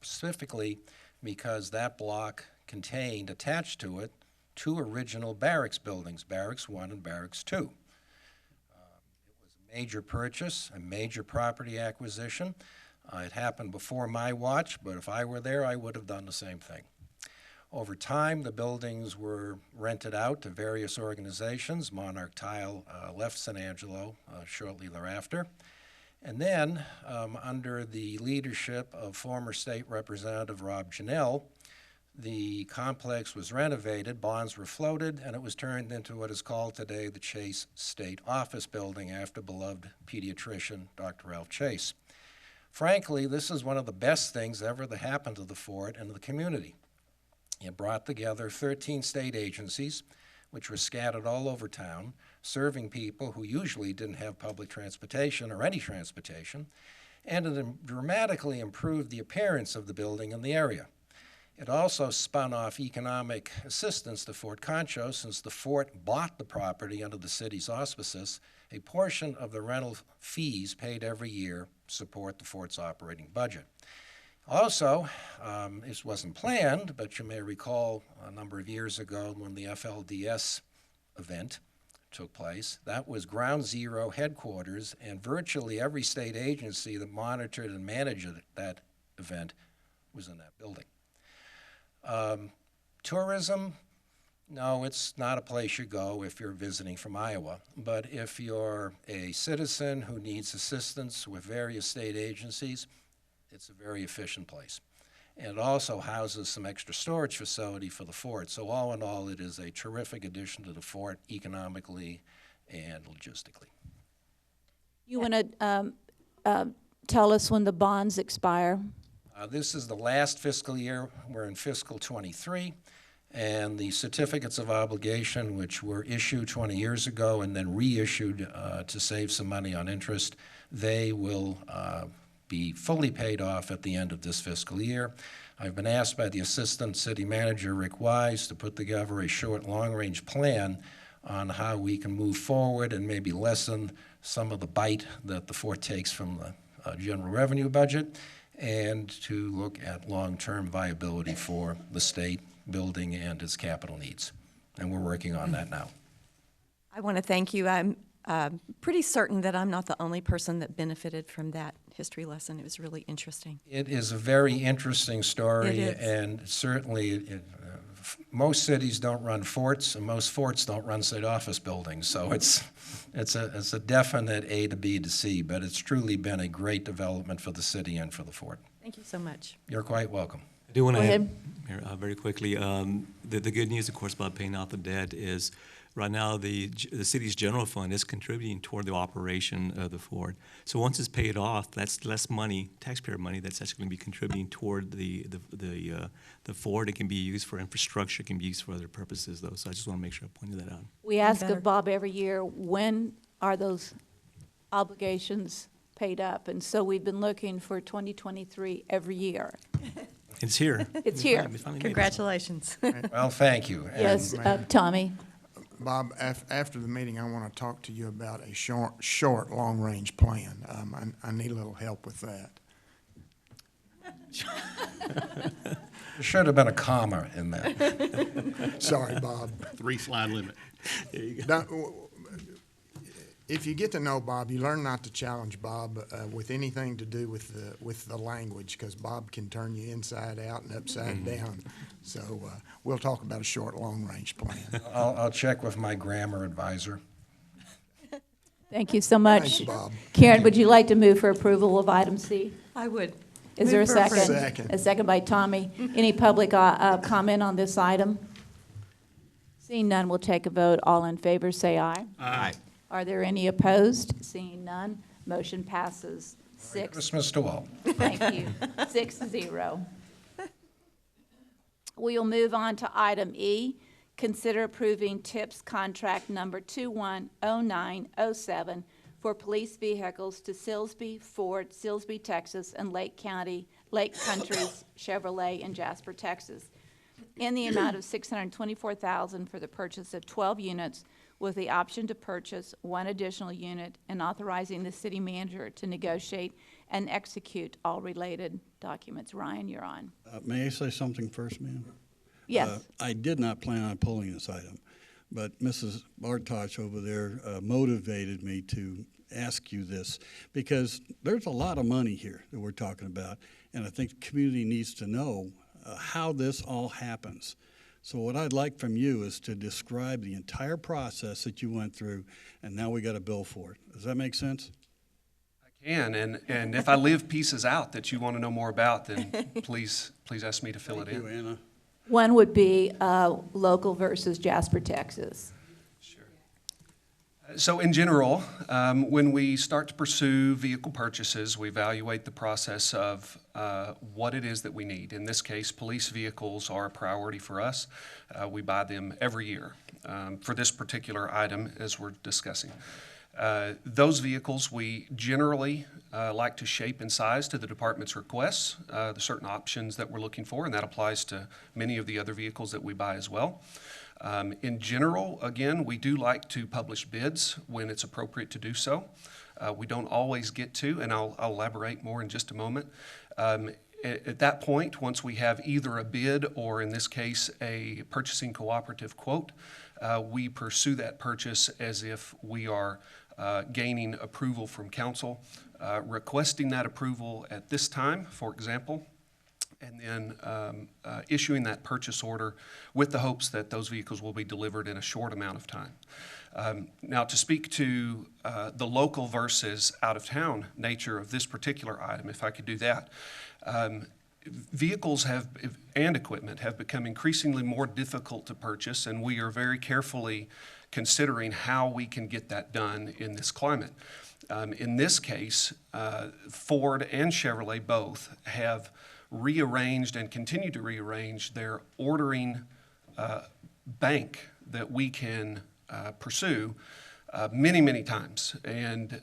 Specifically because that block contained, attached to it, 2 original barracks buildings, Barracks 1 and Barracks 2. It was a major purchase, a major property acquisition. It happened before my watch, but if I were there, I would have done the same thing. Over time, the buildings were rented out to various organizations. Monarch Tile left San Angelo shortly thereafter. And then, under the leadership of former State Representative Rob Janelle, the complex was renovated, bonds were floated, and it was turned into what is called today the Chase State Office Building after beloved pediatrician Dr. Ralph Chase. Frankly, this is one of the best things ever that happened to the fort and to the community. It brought together 13 state agencies, which were scattered all over town, serving people who usually didn't have public transportation or any transportation, and it dramatically improved the appearance of the building in the area. It also spun off economic assistance to Fort Concho since the fort bought the property under the city's auspices. A portion of the rental fees paid every year support the fort's operating budget. Also, this wasn't planned, but you may recall a number of years ago when the FLDS event took place, that was ground zero headquarters, and virtually every state agency that monitored and managed that event was in that building. Tourism, no, it's not a place you go if you're visiting from Iowa. But if you're a citizen who needs assistance with various state agencies, it's a very efficient place. And it also houses some extra storage facility for the fort. So all in all, it is a terrific addition to the fort economically and logistically. You want to tell us when the bonds expire? This is the last fiscal year. We're in fiscal 23. And the certificates of obligation, which were issued 20 years ago and then reissued to save some money on interest, they will be fully paid off at the end of this fiscal year. I've been asked by the Assistant City Manager, Rick Wise, to put together a short, long-range plan on how we can move forward and maybe lessen some of the bite that the fort takes from the general revenue budget, and to look at long-term viability for the state building and its capital needs. And we're working on that now. I want to thank you. I'm pretty certain that I'm not the only person that benefited from that history lesson. It was really interesting. It is a very interesting story, It is. and certainly most cities don't run forts, and most forts don't run state office buildings. So it's a definite A to B to C, but it's truly been a great development for the city and for the fort. Thank you so much. You're quite welcome. I do want to Go add, Mayor, very quickly, the good news, of course, about paying off the debt is right now the city's general fund is contributing toward the operation of the fort. So once it's paid off, that's less money, taxpayer money, that's actually going to be contributing toward the fort. It can be used for infrastructure, it can be used for other purposes, though. So I just want to make sure I pointed that out. We ask of Bob every year, when are those obligations paid up? And so we've been looking for 2023 every year. It's here. It's here. We finally made it. Congratulations. Well, thank you. Yes, Tommy? Bob, after the meeting, I want to talk to you about a short, long-range plan. I need a little help with that. There should have been a comma in there. Sorry, Bob. 3-slide limit. There you go. If you get to know Bob, you learn not to challenge Bob with anything to do with the language, because Bob can turn you inside out and upside down. So we'll talk about a short, long-range plan. I'll check with my grammar advisor. Thank you so much. Thanks, Bob. Karen, would you like to move for approval of item C? I would. Is there a Move for approval. second? Second. A second by Tommy. Any public comment on this item? Seeing none, we'll take a vote. All in favor, say aye. Aye. Are there any opposed? Seeing none, motion passes Merry 6. Christmas to all. Thank you. 6-0. We'll move on to item E. Consider approving TIPS contract number 210907 for police vehicles to Silsbee, Ford, Silsbee, Texas, and Lake Countries Chevrolet in Jasper, Texas, in the amount of $624,000 for the purchase of 12 units, with the option to purchase one additional unit, and authorizing the city manager to negotiate and execute all related documents. Ryan, you're on. May I say something first, ma'am? Yes. I did not plan on pulling this item, but Mrs. Bartosh over there motivated me to ask you this, because there's a lot of money here that we're talking about, and I think the community needs to know how this all happens. So what I'd like from you is to describe the entire process that you went through, and now we got a bill for it. Does that make sense? I can, and if I leave pieces out that you want to know more about, then please ask me to fill it in. Thank you, Anna. One would be local versus Jasper, Texas. So in general, when we start to pursue vehicle purchases, we evaluate the process of what it is that we need. In this case, police vehicles are a priority for us. We buy them every year for this particular item as we're discussing. Those vehicles we generally like to shape and size to the department's requests, the certain options that we're looking for, and that applies to many of the other vehicles that we buy as well. In general, again, we do like to publish bids when it's appropriate to do so. We don't always get to, and I'll elaborate more in just a moment. At that point, once we have either a bid or, in this case, a purchasing cooperative quote, we pursue that purchase as if we are gaining approval from council, requesting that approval at this time, for example, and then issuing that purchase order with the hopes that those vehicles will be delivered in a short amount of time. Now, to speak to the local versus out-of-town nature of this particular item, if I could do that, vehicles and equipment have become increasingly more difficult to purchase, and we are very carefully considering how we can get that done in this climate. In this case, Ford and Chevrolet both have rearranged and continue to rearrange their ordering bank that we can pursue many, many times. And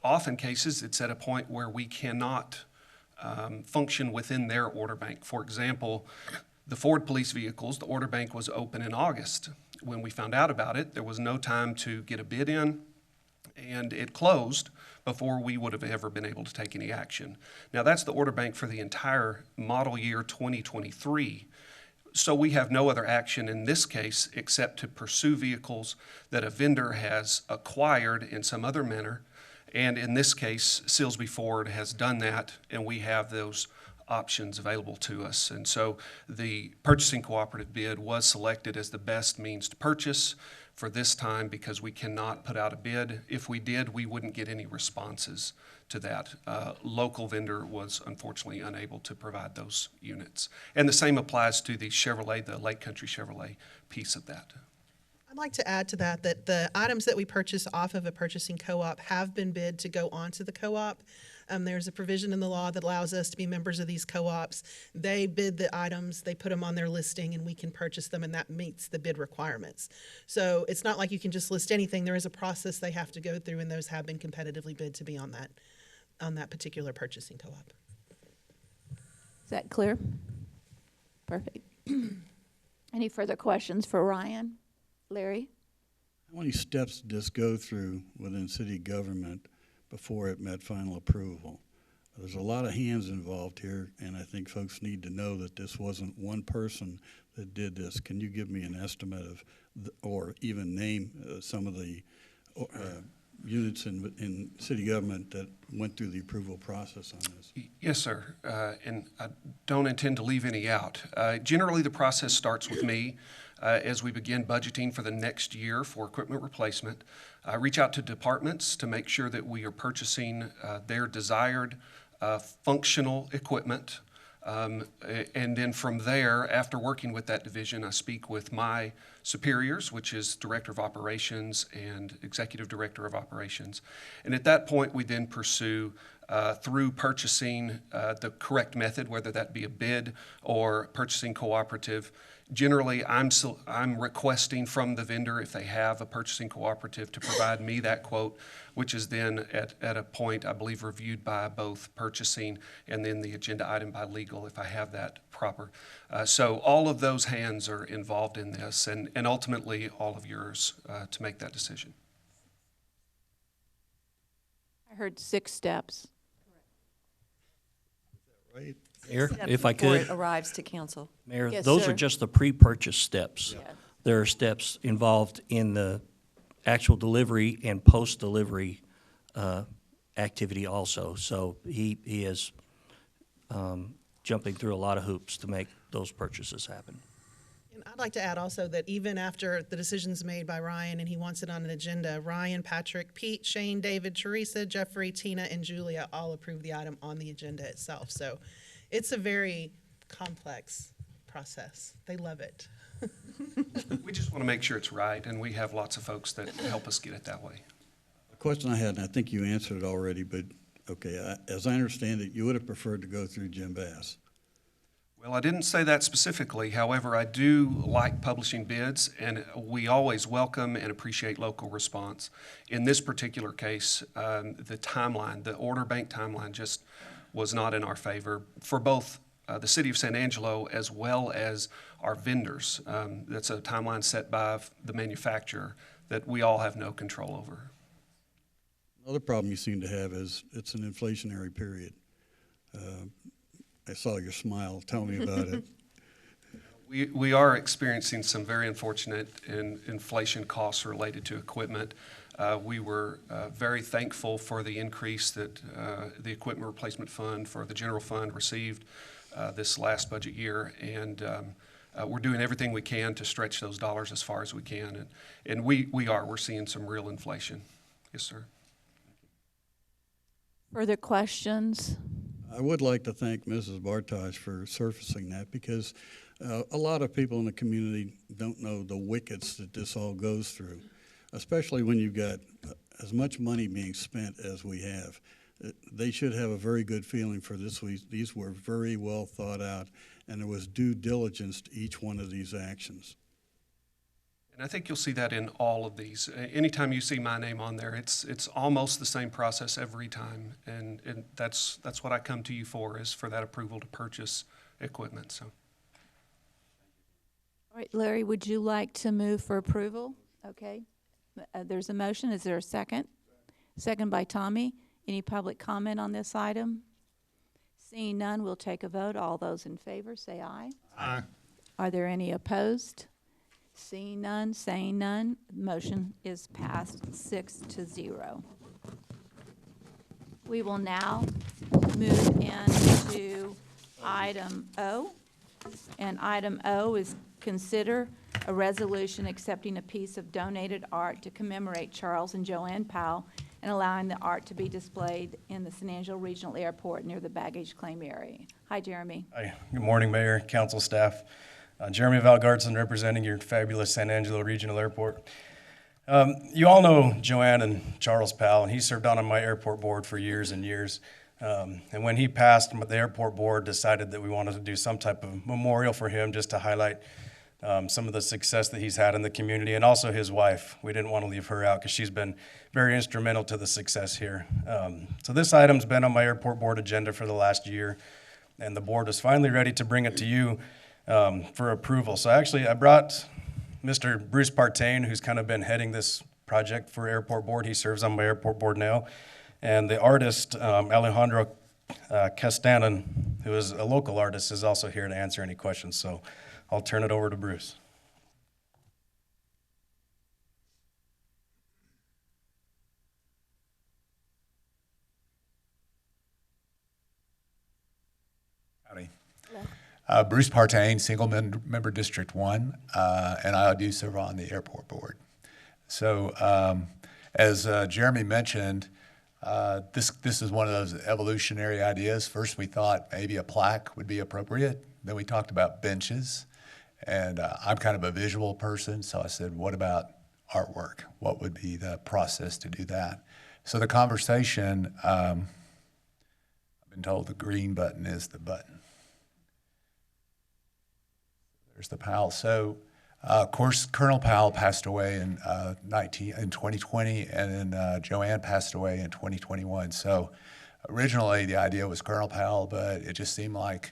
often cases, it's at a point where we cannot function within their order bank. For example, the Ford police vehicles, the order bank was open in August. When we found out about it, there was no time to get a bid in, and it closed before we would have ever been able to take any action. Now, that's the order bank for the entire model year 2023. So we have no other action in this case except to pursue vehicles that a vendor has acquired in some other manner. And in this case, Silsby Ford has done that, and we have those options available to us. And so the purchasing cooperative bid was selected as the best means to purchase for this time because we cannot put out a bid. If we did, we wouldn't get any responses to that. Local vendor was unfortunately unable to provide those units. And the same applies to the Chevrolet, the Lake Country Chevrolet piece of that. I'd like to add to that the items that we purchase off of a purchasing co-op have been bid to go onto the co-op. There's a provision in the law that allows us to be members of these co-ops. They bid the items, they put them on their listing, and we can purchase them, and that meets the bid requirements. So it's not like you can just list anything. There is a process they have to go through, and those have been competitively bid to be on that particular purchasing co-op. Is that clear? Perfect. Any further questions for Ryan? Larry? How many steps did this go through within city government before it met final approval? There's a lot of hands involved here, and I think folks need to know that this wasn't one person that did this. Can you give me an estimate of, or even name some of the units in city government that went through the approval process on this? Yes, sir, and I don't intend to leave any out. Generally, the process starts with me. As we begin budgeting for the next year for equipment replacement, I reach out to departments to make sure that we are purchasing their desired functional equipment. And then from there, after working with that division, I speak with my superiors, which is Director of Operations and Executive Director of Operations. And at that point, we then pursue through purchasing the correct method, whether that be a bid or purchasing cooperative. Generally, I'm requesting from the vendor, if they have a purchasing cooperative, to provide me that quote, which is then at a point, I believe, reviewed by both purchasing and then the agenda item by legal, if I have that proper. So all of those hands are involved in this, and ultimately all of yours to make that decision. I heard 6 steps. Right. Mayor, if I could. Before it arrives to council. Mayor, Yes, those sir. are just the pre-purchase steps. Yeah. There are steps involved in the actual delivery and post-delivery activity also. So he is jumping through a lot of hoops to make those purchases happen. And I'd like to add also that even after the decision's made by Ryan and he wants it on an agenda, Ryan, Patrick, Pete, Shane, David, Teresa, Jeffrey, Tina, and Julia all approve the item on the agenda itself. So it's a very complex process. They love it. We just want to make sure it's right, and we have lots of folks that help us get it that way. The question I had, and I think you answered it already, but okay, as I understand it, you would have preferred to go through Jim Bass. Well, I didn't say that specifically. However, I do like publishing bids, and we always welcome and appreciate local response. In this particular case, the timeline, the order bank timeline just was not in our favor for both the city of San Angelo as well as our vendors. That's a timeline set by the manufacturer that we all have no control over. Another problem you seem to have is it's an inflationary period. I saw your smile. Tell me about it. We are experiencing some very unfortunate inflation costs related to equipment. We were very thankful for the increase that the Equipment Replacement Fund for the General Fund received this last budget year, and we're doing everything we can to stretch those dollars as far as we can, and we're seeing some real inflation. Yes, sir. Further questions? I would like to thank Mrs. Bartosh for surfacing that, because a lot of people in the community don't know the wickets that this all goes through, especially when you've got as much money being spent as we have. They should have a very good feeling for this. These were very well thought out, and there was due diligence to each one of these actions. And I think you'll see that in all of these. Anytime you see my name on there, it's almost the same process every time, and that's what I come to you for, is for that approval to purchase equipment. So. All right, Larry, would you like to move for approval? Okay. There's a motion. Is there a second? Second by Tommy. Any public comment on this item? Seeing none, we'll take a vote. All those in favor, say aye. Aye. Are there any opposed? Seeing none, saying none, motion is passed 6-0. We will now move into item O. And item O is consider a resolution accepting a piece of donated art to commemorate Charles and Joanne Powell and allowing the art to be displayed in the San Angelo Regional Airport near the baggage claim area. Hi, Jeremy. Hi. Good morning, Mayor, council staff. Jeremy Valgaardson, representing your fabulous San Angelo Regional Airport. You all know Joanne and Charles Powell, and he served on my airport board for years and years. And when he passed, the airport board decided that we wanted to do some type of memorial for him, just to highlight some of the success that he's had in the community, and also his wife. We didn't want to leave her out because she's been very instrumental to the success here. So this item's been on my airport board agenda for the last year, and the board is finally ready to bring it to you for approval. So actually, I brought Mr. Bruce Partain, who's kind of been heading this project for airport board. He serves on my airport board now. And the artist, Alejandro Castanon, who is a local artist, is also here to answer any questions. So I'll turn it over to Bruce. Howdy. Bruce Partain, single member District 1, and I do serve on the airport board. So as Jeremy mentioned, this is one of those evolutionary ideas. First we thought maybe a plaque would be appropriate. Then we talked about benches. And I'm kind of a visual person, so I said, what about artwork? What would be the process to do that? So the conversation, I've been told the green button is the button. There's the Powell. So, of course, Colonel Powell passed away in 2020, and then Joanne passed away in 2021. So originally the idea was Colonel Powell, but it just seemed like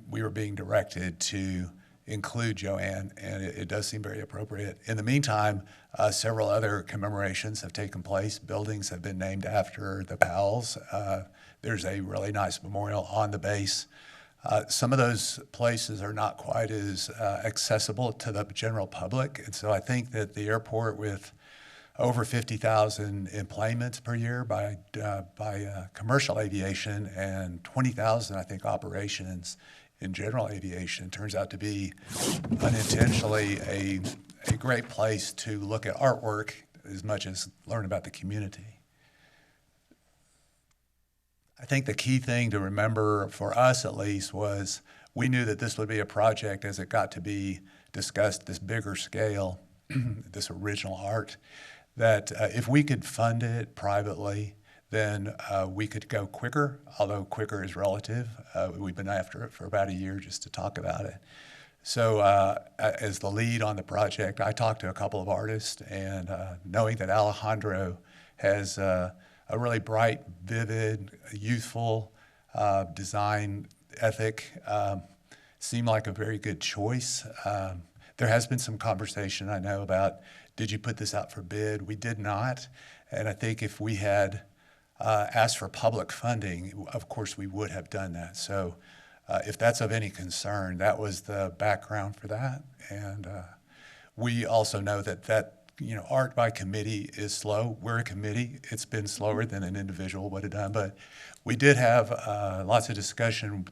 we were being directed to include Joanne, and it does seem very appropriate. In the meantime, several other commemorations have taken place. Buildings have been named after the Powells. There's a really nice memorial on the base. Some of those places are not quite as accessible to the general public, and so I think that the airport, with over 50,000 employments per year by commercial aviation and 20,000, I think, operations in general aviation, turns out to be unintentionally a great place to look at artwork as much as learn about the community. I think the key thing to remember, for us at least, was we knew that this would be a project as it got to be discussed, this bigger scale, this original art, that if we could fund it privately, then we could go quicker, although quicker is relative. We've been after it for about a year just to talk about it. So as the lead on the project, I talked to a couple of artists, and knowing that Alejandro has a really bright, vivid, youthful design ethic, seemed like a very good choice. There has been some conversation, I know, about did you put this out for bid? We did not. And I think if we had asked for public funding, of course we would have done that. So if that's of any concern, that was the background for that. And we also know that art by committee is slow. We're a committee. It's been slower than an individual would have done. But we did have lots of discussion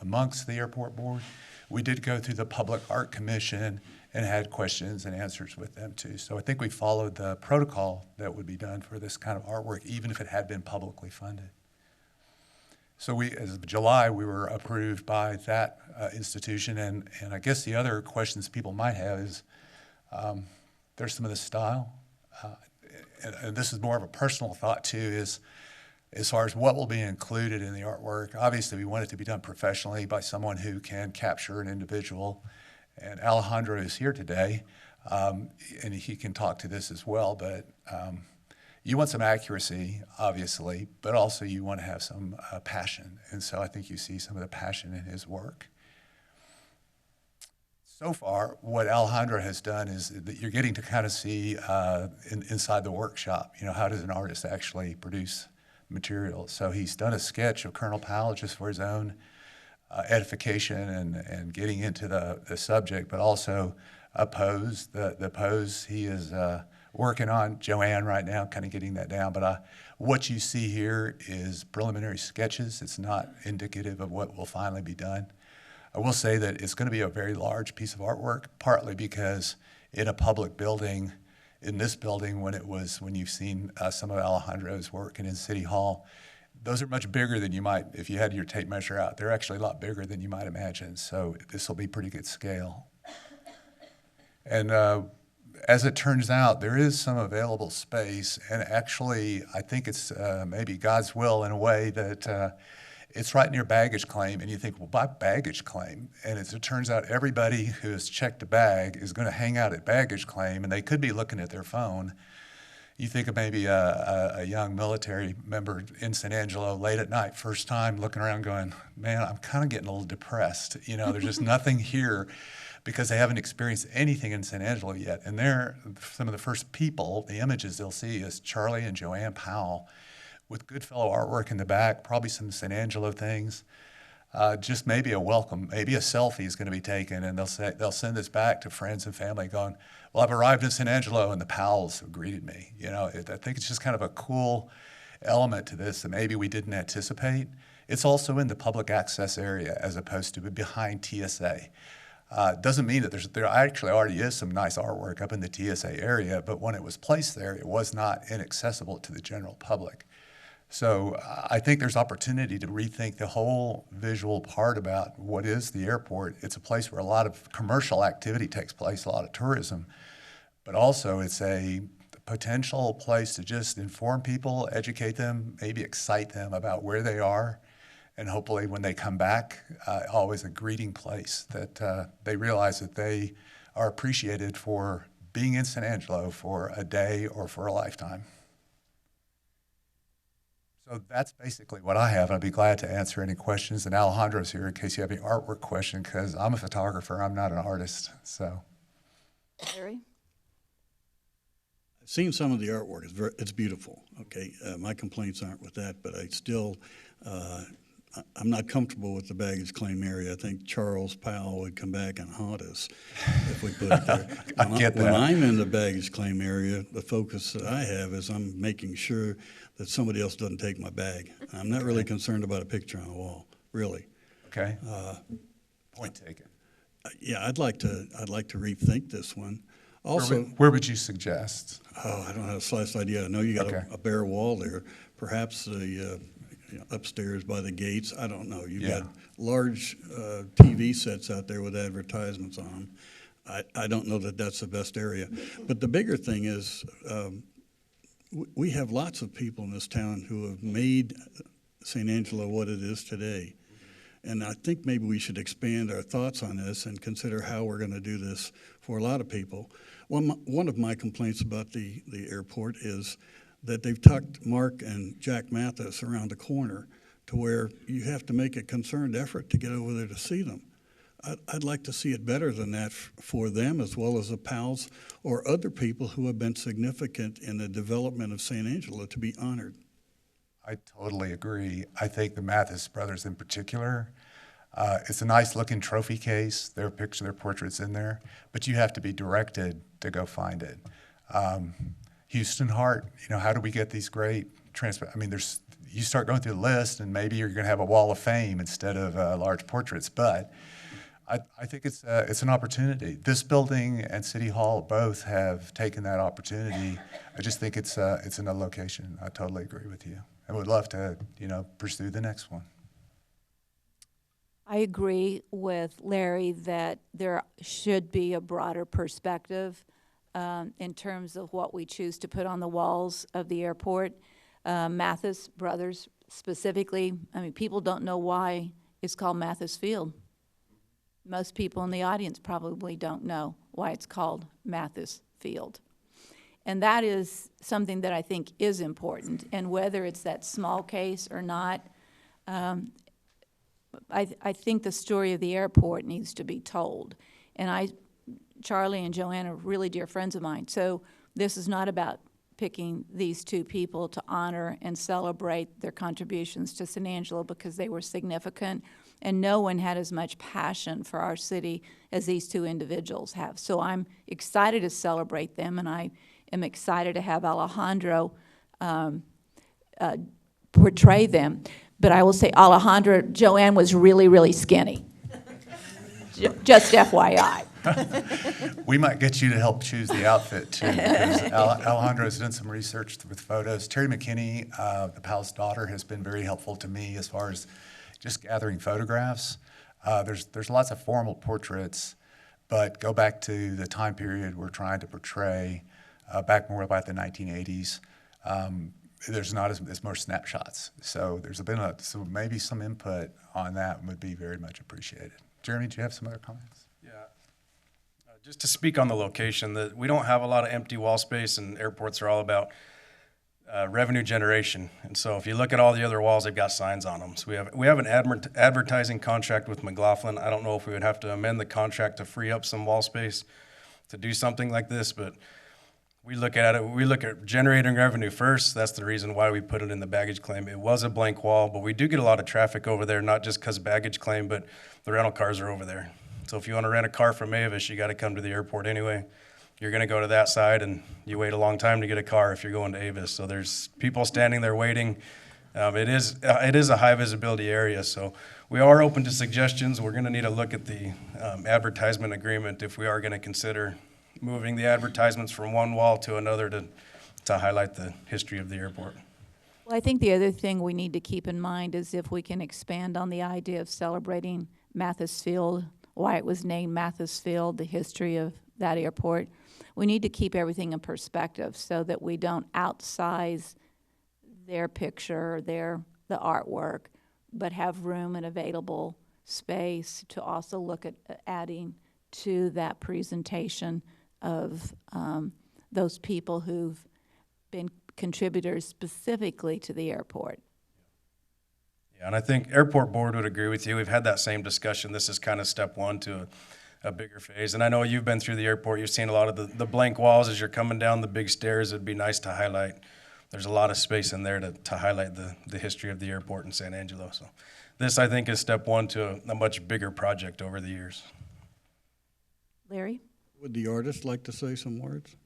amongst the airport board. We did go through the Public Art Commission and had questions and answers with them too. So I think we followed the protocol that would be done for this kind of artwork, even if it had been publicly funded. So as of July, we were approved by that institution. And I guess the other questions people might have is, there's some of the style. And this is more of a personal thought too, is as far as what will be included in the artwork. Obviously, we want it to be done professionally by someone who can capture an individual. And Alejandro is here today, and he can talk to this as well. But you want some accuracy, obviously, but also you want to have some passion. And so I think you see some of the passion in his work. So far, what Alejandro has done is that you're getting to kind of see inside the workshop, how does an artist actually produce material. So he's done a sketch of Colonel Powell just for his own edification and getting into the subject, but also a pose. The pose he is working on, Joanne right now, kind of getting that down. But what you see here is preliminary sketches. It's not indicative of what will finally be done. I will say that it's going to be a very large piece of artwork, partly because in a public building, in this building, when you've seen some of Alejandro's work and in City Hall, those are much bigger than you might, if you had your tape measure out, they're actually a lot bigger than you might imagine. So this will be pretty good scale. And as it turns out, there is some available space. And actually, I think it's maybe God's will in a way that it's right near baggage claim, and you think, well, by baggage claim? And as it turns out, everybody who has checked a bag is going to hang out at baggage claim, and they could be looking at their phone. You think of maybe a young military member in San Angelo late at night, first time looking around going, man, I'm kind of getting a little depressed. There's just nothing here because they haven't experienced anything in San Angelo yet. And they're some of the first people, the images they'll see is Charlie and Joanne Powell, with Goodfellow artwork in the back, probably some San Angelo things, just maybe a welcome, maybe a selfie is going to be taken, and they'll send this back to friends and family going, well, I've arrived in San Angelo, and the Powells have greeted me. I think it's just kind of a cool element to this that maybe we didn't anticipate. It's also in the public access area as opposed to behind TSA. Doesn't mean that there actually already is some nice artwork up in the TSA area, but when it was placed there, it was not inaccessible to the general public. So I think there's opportunity to rethink the whole visual part about what is the airport. It's a place where a lot of commercial activity takes place, a lot of tourism, but also it's a potential place to just inform people, educate them, maybe excite them about where they are, and hopefully when they come back, always a greeting place that they realize that they are appreciated for being in San Angelo for a day or for a lifetime. So that's basically what I have. I'd be glad to answer any questions. And Alejandro's here in case you have any artwork question, because I'm a photographer. I'm not an artist. So, Larry? I've seen some of the artwork. It's beautiful. Okay, my complaints aren't with that, but I still, I'm not comfortable with the baggage claim area. I think Charles Powell would come back and haunt us if we put it there. When I'm in the baggage claim area, the focus that I have is I'm making sure that somebody else doesn't take my bag. I'm not really concerned about a picture on a wall, really. Okay. Point taken. Yeah, I'd like to rethink this one. Also, where would you suggest? Oh, I don't have the slightest idea. I know you got a bare wall there. Perhaps the upstairs by the gates. I don't know. You've got large TV sets out there with advertisements on them. I don't know that that's the best area. But the bigger thing is we have lots of people in this town who have made St. Angelo what it is today. And I think maybe we should expand our thoughts on this and consider how we're going to do this for a lot of people. One of my complaints about the airport is that they've tucked Mark and Jack Mathis around the corner to where you have to make a concerted effort to get over there to see them. I'd like to see it better than that for them, as well as the pals or other people who have been significant in the development of St. Angelo to be honored. I totally agree. I think the Mathis brothers in particular, it's a nice looking trophy case. Their picture, their portrait's in there, but you have to be directed to go find it. Houston Hart, how do we get these great you start going through the list and maybe you're gonna have a wall of fame instead of large portraits, but I think it's an opportunity. This building and City Hall both have taken that opportunity. I just think it's in a location. I totally agree with you. I would love to, pursue the next one. I agree with Larry that there should be a broader perspective in terms of what we choose to put on the walls of the airport. Mathis brothers specifically, people don't know why it's called Mathis Field. Most people in the audience probably don't know why it's called Mathis Field. And that is something that I think is important. And whether it's that small case or not, I think the story of the airport needs to be told. And Charlie and Joanne are really dear friends of mine. So this is not about picking these two people to honor and celebrate their contributions to San Angelo because they were significant. And no one had as much passion for our city as these two individuals have. So I'm excited to celebrate them, and I am excited to have Alejandro portray them. But I will say, Joanne was really, really skinny. Just FYI. We might get you to help choose the outfit too, because Alejandro's done some research with photos. Terry McKinney, the pal's daughter, has been very helpful to me as far as just gathering photographs. There's lots of formal portraits, but go back to the time period we're trying to portray, back more about the 1980s. There's not as more snapshots. So there's been so maybe some input on that would be very much appreciated. Jeremy, do you have some other comments? Yeah. Just to speak on the location, that we don't have a lot of empty wall space, and airports are all about revenue generation. And so if you look at all the other walls, they've got signs on them. So we have an advertising contract with McLaughlin. I don't know if we would have to amend the contract to free up some wall space to do something like this, but we look at it, we look at generating revenue first. That's the reason why we put it in the baggage claim. It was a blank wall, but we do get a lot of traffic over there, not just because baggage claim, but the rental cars are over there. So if you want to rent a car from Avis, you got to come to the airport anyway. You're going to go to that side, and you wait a long time to get a car if you're going to Avis. So there's people standing there waiting. It is a high visibility area, so we are open to suggestions. We're going to need to look at the advertisement agreement if we are going to consider moving the advertisements from one wall to another to highlight the history of the airport. Well, I think the other thing we need to keep in mind is if we can expand on the idea of celebrating Mathis Field, why it was named Mathis Field, the history of that airport. We need to keep everything in perspective so that we don't outsize their picture, the artwork, but have room and available space to also look at adding to that presentation of those people who've been contributors specifically to the airport. Yeah, and I think Airport Board would agree with you. We've had that same discussion. This is kind of step one to a bigger phase. And I know you've been through the airport. You've seen a lot of the blank walls as you're coming down the big stairs. It'd be nice to highlight. There's a lot of space in there to highlight the history of the airport in San Angelo. So this, I think, is step one to a much bigger project over the years. Larry? Would the artist like to say some words?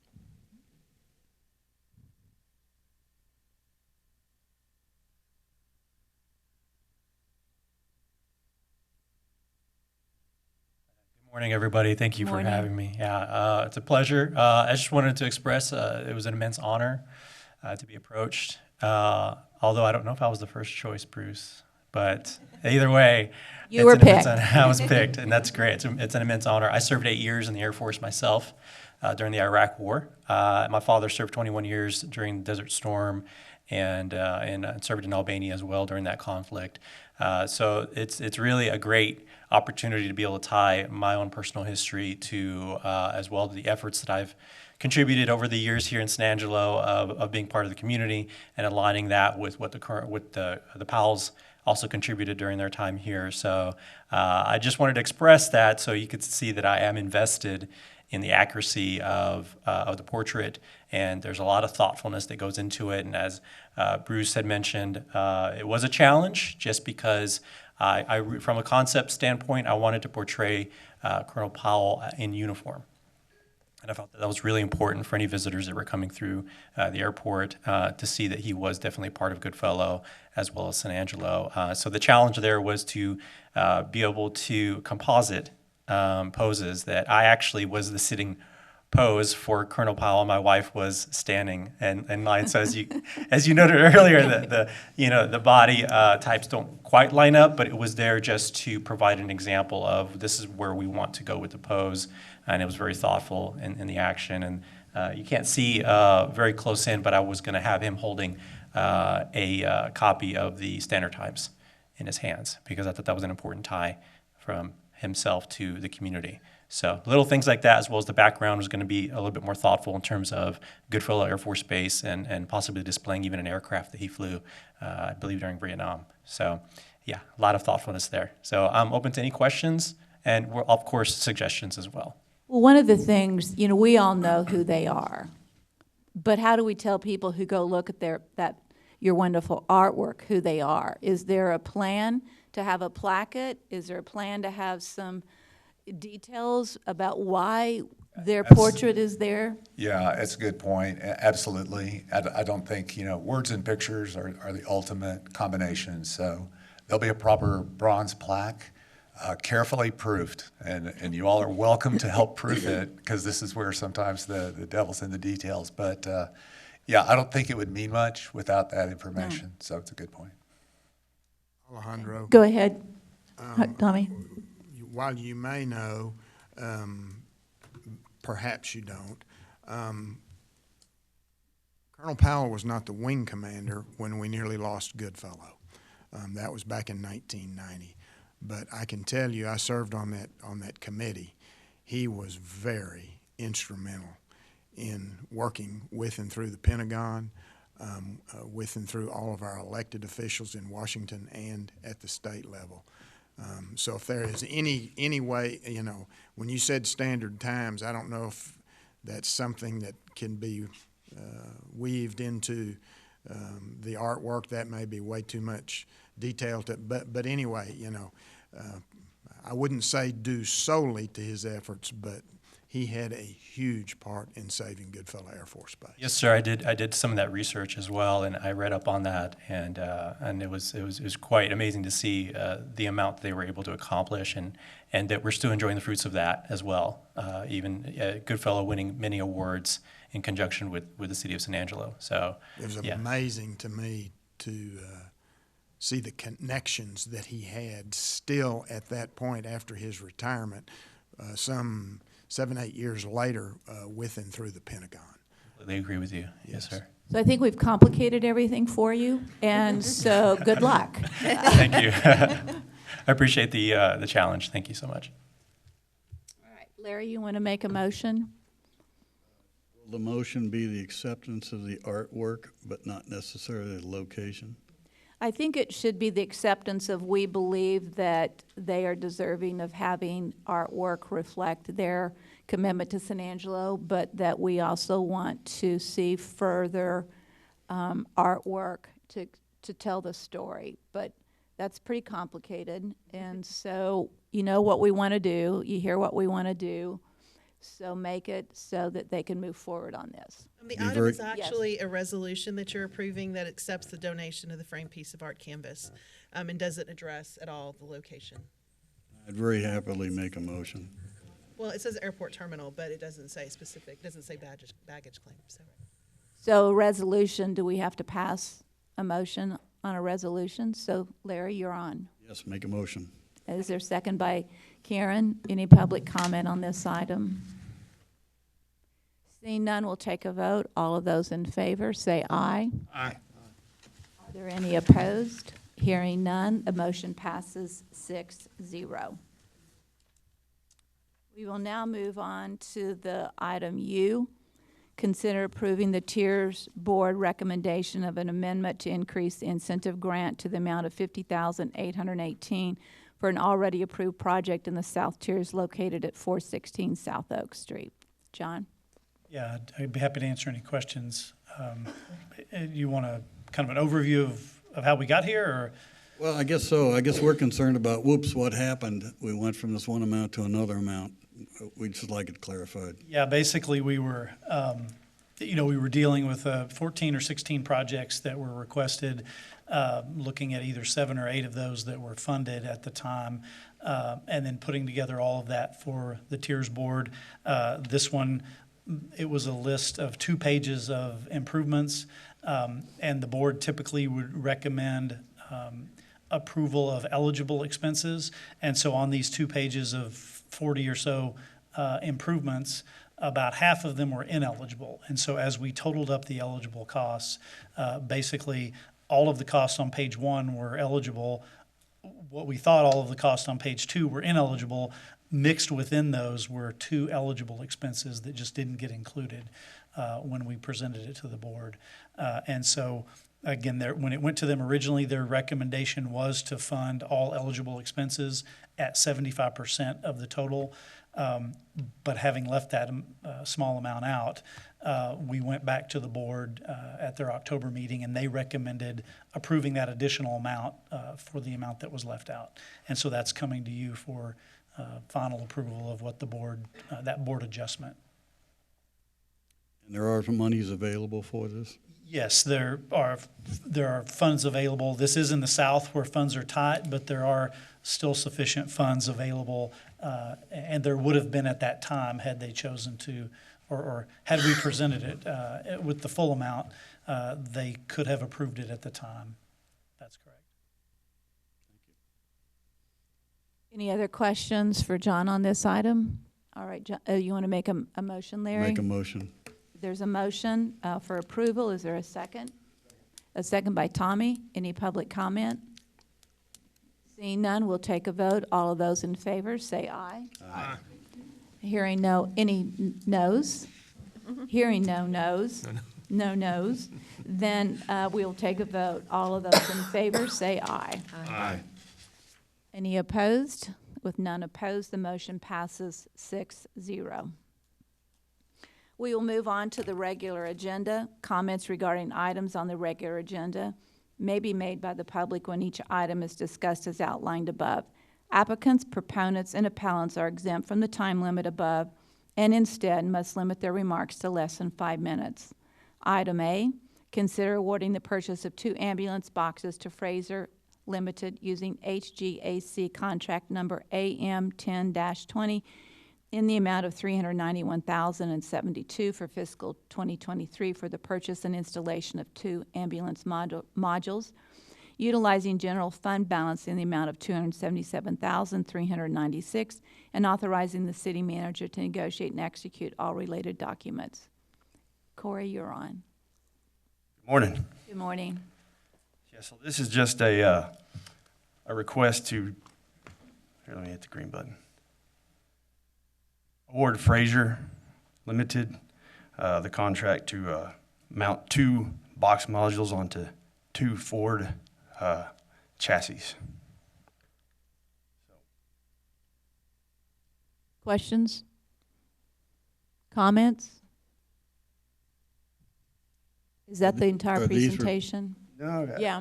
Morning, everybody. Thank you for having me. Yeah, it's a pleasure. I just wanted to express it was an immense honor to be approached. Although I don't know if I was the first choice, Bruce, but either way, I was picked, and that's great. It's an immense honor. I served 8 years in the Air Force myself. during the Iraq War. My father served 21 years during the Desert Storm and served in Albania as well during that conflict. So it's really a great opportunity to be able to tie my own personal history to as well the efforts that I've contributed over the years here in San Angelo of being part of the community and aligning that with what the Powells also contributed during their time here. So I just wanted to express that so you could see that I am invested in the accuracy of the portrait, and there's a lot of thoughtfulness that goes into it. And as Bruce had mentioned, it was a challenge just because from a concept standpoint, I wanted to portray Colonel Powell in uniform. And I felt that was really important for any visitors that were coming through the airport to see that he was definitely part of Goodfellow as well as San Angelo. So the challenge there was to be able to composite poses that I actually was the sitting pose for Colonel Powell. My wife was standing in line. So as you noted earlier, the body types don't quite line up, but it was there just to provide an example of this is where we want to go with the pose. And it was very thoughtful in the action. And you can't see very close in, but I was going to have him holding a copy of the Standard Times in his hands because I thought that was an important tie from himself to the community. So little things like that, as well as the background, was going to be a little bit more thoughtful in terms of Goodfellow Air Force Base and possibly displaying even an aircraft that he flew, I believe, during Vietnam. So yeah, a lot of thoughtfulness there. So I'm open to any questions and, of course, suggestions as well. Well, one of the things, we all know who they are, but how do we tell people who go look at your wonderful artwork who they are? Is there a plan to have a plaque? Is there a plan to have some details about why their portrait is there? Yeah, it's a good point. Absolutely. I don't think, words and pictures are the ultimate combination. So there'll be a proper bronze plaque. Carefully proofed, and you all are welcome to help proof it because this is where sometimes the devil's in the details. But yeah, I don't think it would mean much without that information. So it's a good point. Alejandro. Go ahead, Tommy. While you may know, perhaps you don't, Colonel Powell was not the wing commander when we nearly lost Goodfellow. That was back in 1990. But I can tell you, I served on that committee. He was very instrumental in working with and through the Pentagon, with and through all of our elected officials in Washington and at the state level. So if there is any way, when you said Standard Times, I don't know if that's something that can be weaved into the artwork. That may be way too much detail but anyway, I wouldn't say due solely to his efforts, but he had a huge part in saving Goodfellow Air Force Base. Yes, sir. I did some of that research as well, and I read up on that, and it was quite amazing to see the amount they were able to accomplish, and that we're still enjoying the fruits of that as well. Even Goodfellow winning many awards in conjunction with the city of San Angelo. So it was amazing to me to see the connections that he had still at that point after his retirement, some 7-8 years later, with and through the Pentagon. They agree with you. Yes, sir. So I think we've complicated everything for you, and so good luck. Thank you. I appreciate the challenge. Thank you so much. All right, Larry, you want to make a motion? Will the motion be the acceptance of the artwork, but not necessarily the location? I think it should be the acceptance of we believe that they are deserving of having artwork reflect their commitment to San Angelo, but that we also want to see further artwork to tell the story. But that's pretty complicated, and so you know what we want to do, you hear what we want to do, so make it so that they can move forward on this. The item is actually a resolution that you're approving that accepts the donation of the framed piece of art canvas and doesn't address at all the location. I'd very happily make a motion. Well, it says airport terminal, but it doesn't say specific, it doesn't say baggage claim. So a resolution, do we have to pass a motion on a resolution? So Larry, you're on. Yes, make a motion. Is there a second by Karen? Any public comment on this item? Seeing none, we'll take a vote. All of those in favor, say aye. Aye. Are there any opposed? Hearing none, the motion passes 6-0. We will now move on to the item U. Consider approving the Tiers Board recommendation of an amendment to increase the incentive grant to the amount of $50,818 for an already approved project in the South Tiers located at 416 South Oak Street. John? Yeah, I'd be happy to answer any questions. You want a kind of an overview of how we got here, or? Well, I guess so. I guess we're concerned about, whoops, what happened? We went from this one amount to another amount. We'd just like it clarified. Yeah, basically, we were dealing with 14 or 16 projects that were requested, looking at either 7 or 8 of those that were funded at the time, and then putting together all of that for the Tiers Board. This one, it was a list of 2 pages of improvements, and the board typically would recommend approval of eligible expenses. And so on these 2 pages of 40 or so improvements, about half of them were ineligible. And so as we totaled up the eligible costs, basically all of the costs on page 1 were eligible. What we thought all of the costs on page 2 were ineligible. Mixed within those were 2 eligible expenses that just didn't get included when we presented it to the board. And so again, when it went to them originally, their recommendation was to fund all eligible expenses at 75% of the total. But having left that small amount out, we went back to the board at their October meeting, and they recommended approving that additional amount for the amount that was left out. And so that's coming to you for final approval of what the board, that board adjustment. And there are monies available for this? Yes, there are funds available. This is in the South where funds are tight, but there are still sufficient funds available, and there would have been at that time had they chosen to, or had we presented it with the full amount, they could have approved it at the time. That's correct. Any other questions for John on this item? All right, John, you want to make a motion, Larry? Make a motion. There's a motion for approval. Is there a second? A second by Tommy. Any public comment? Seeing none, we'll take a vote. All of those in favor, say aye. Aye. Hearing no, any noes? Hearing no noes? No noes. Then we'll take a vote. All of those in favor, say aye. Aye. Any opposed? With none opposed, the motion passes 6-0. We will move on to the regular agenda. Comments regarding items on the regular agenda may be made by the public when each item is discussed as outlined above. Applicants, proponents, and appellants are exempt from the time limit above and instead must limit their remarks to less than 5 minutes. Item A, consider awarding the purchase of 2 ambulance boxes to Fraser Limited using HGAC contract number AM10-20 in the amount of $391,072 for fiscal 2023 for the purchase and installation of 2 ambulance modules, utilizing general fund balance in the amount of $277,396, and authorizing the city manager to negotiate and execute all related documents. Corey, you're on. Good morning. Good morning. Yeah, so this is just a request to, here, let me hit the green button. Award Fraser Limited the contract to mount 2 box modules onto 2 Ford chassis. Questions? Comments? Is that the entire presentation? No. Yeah.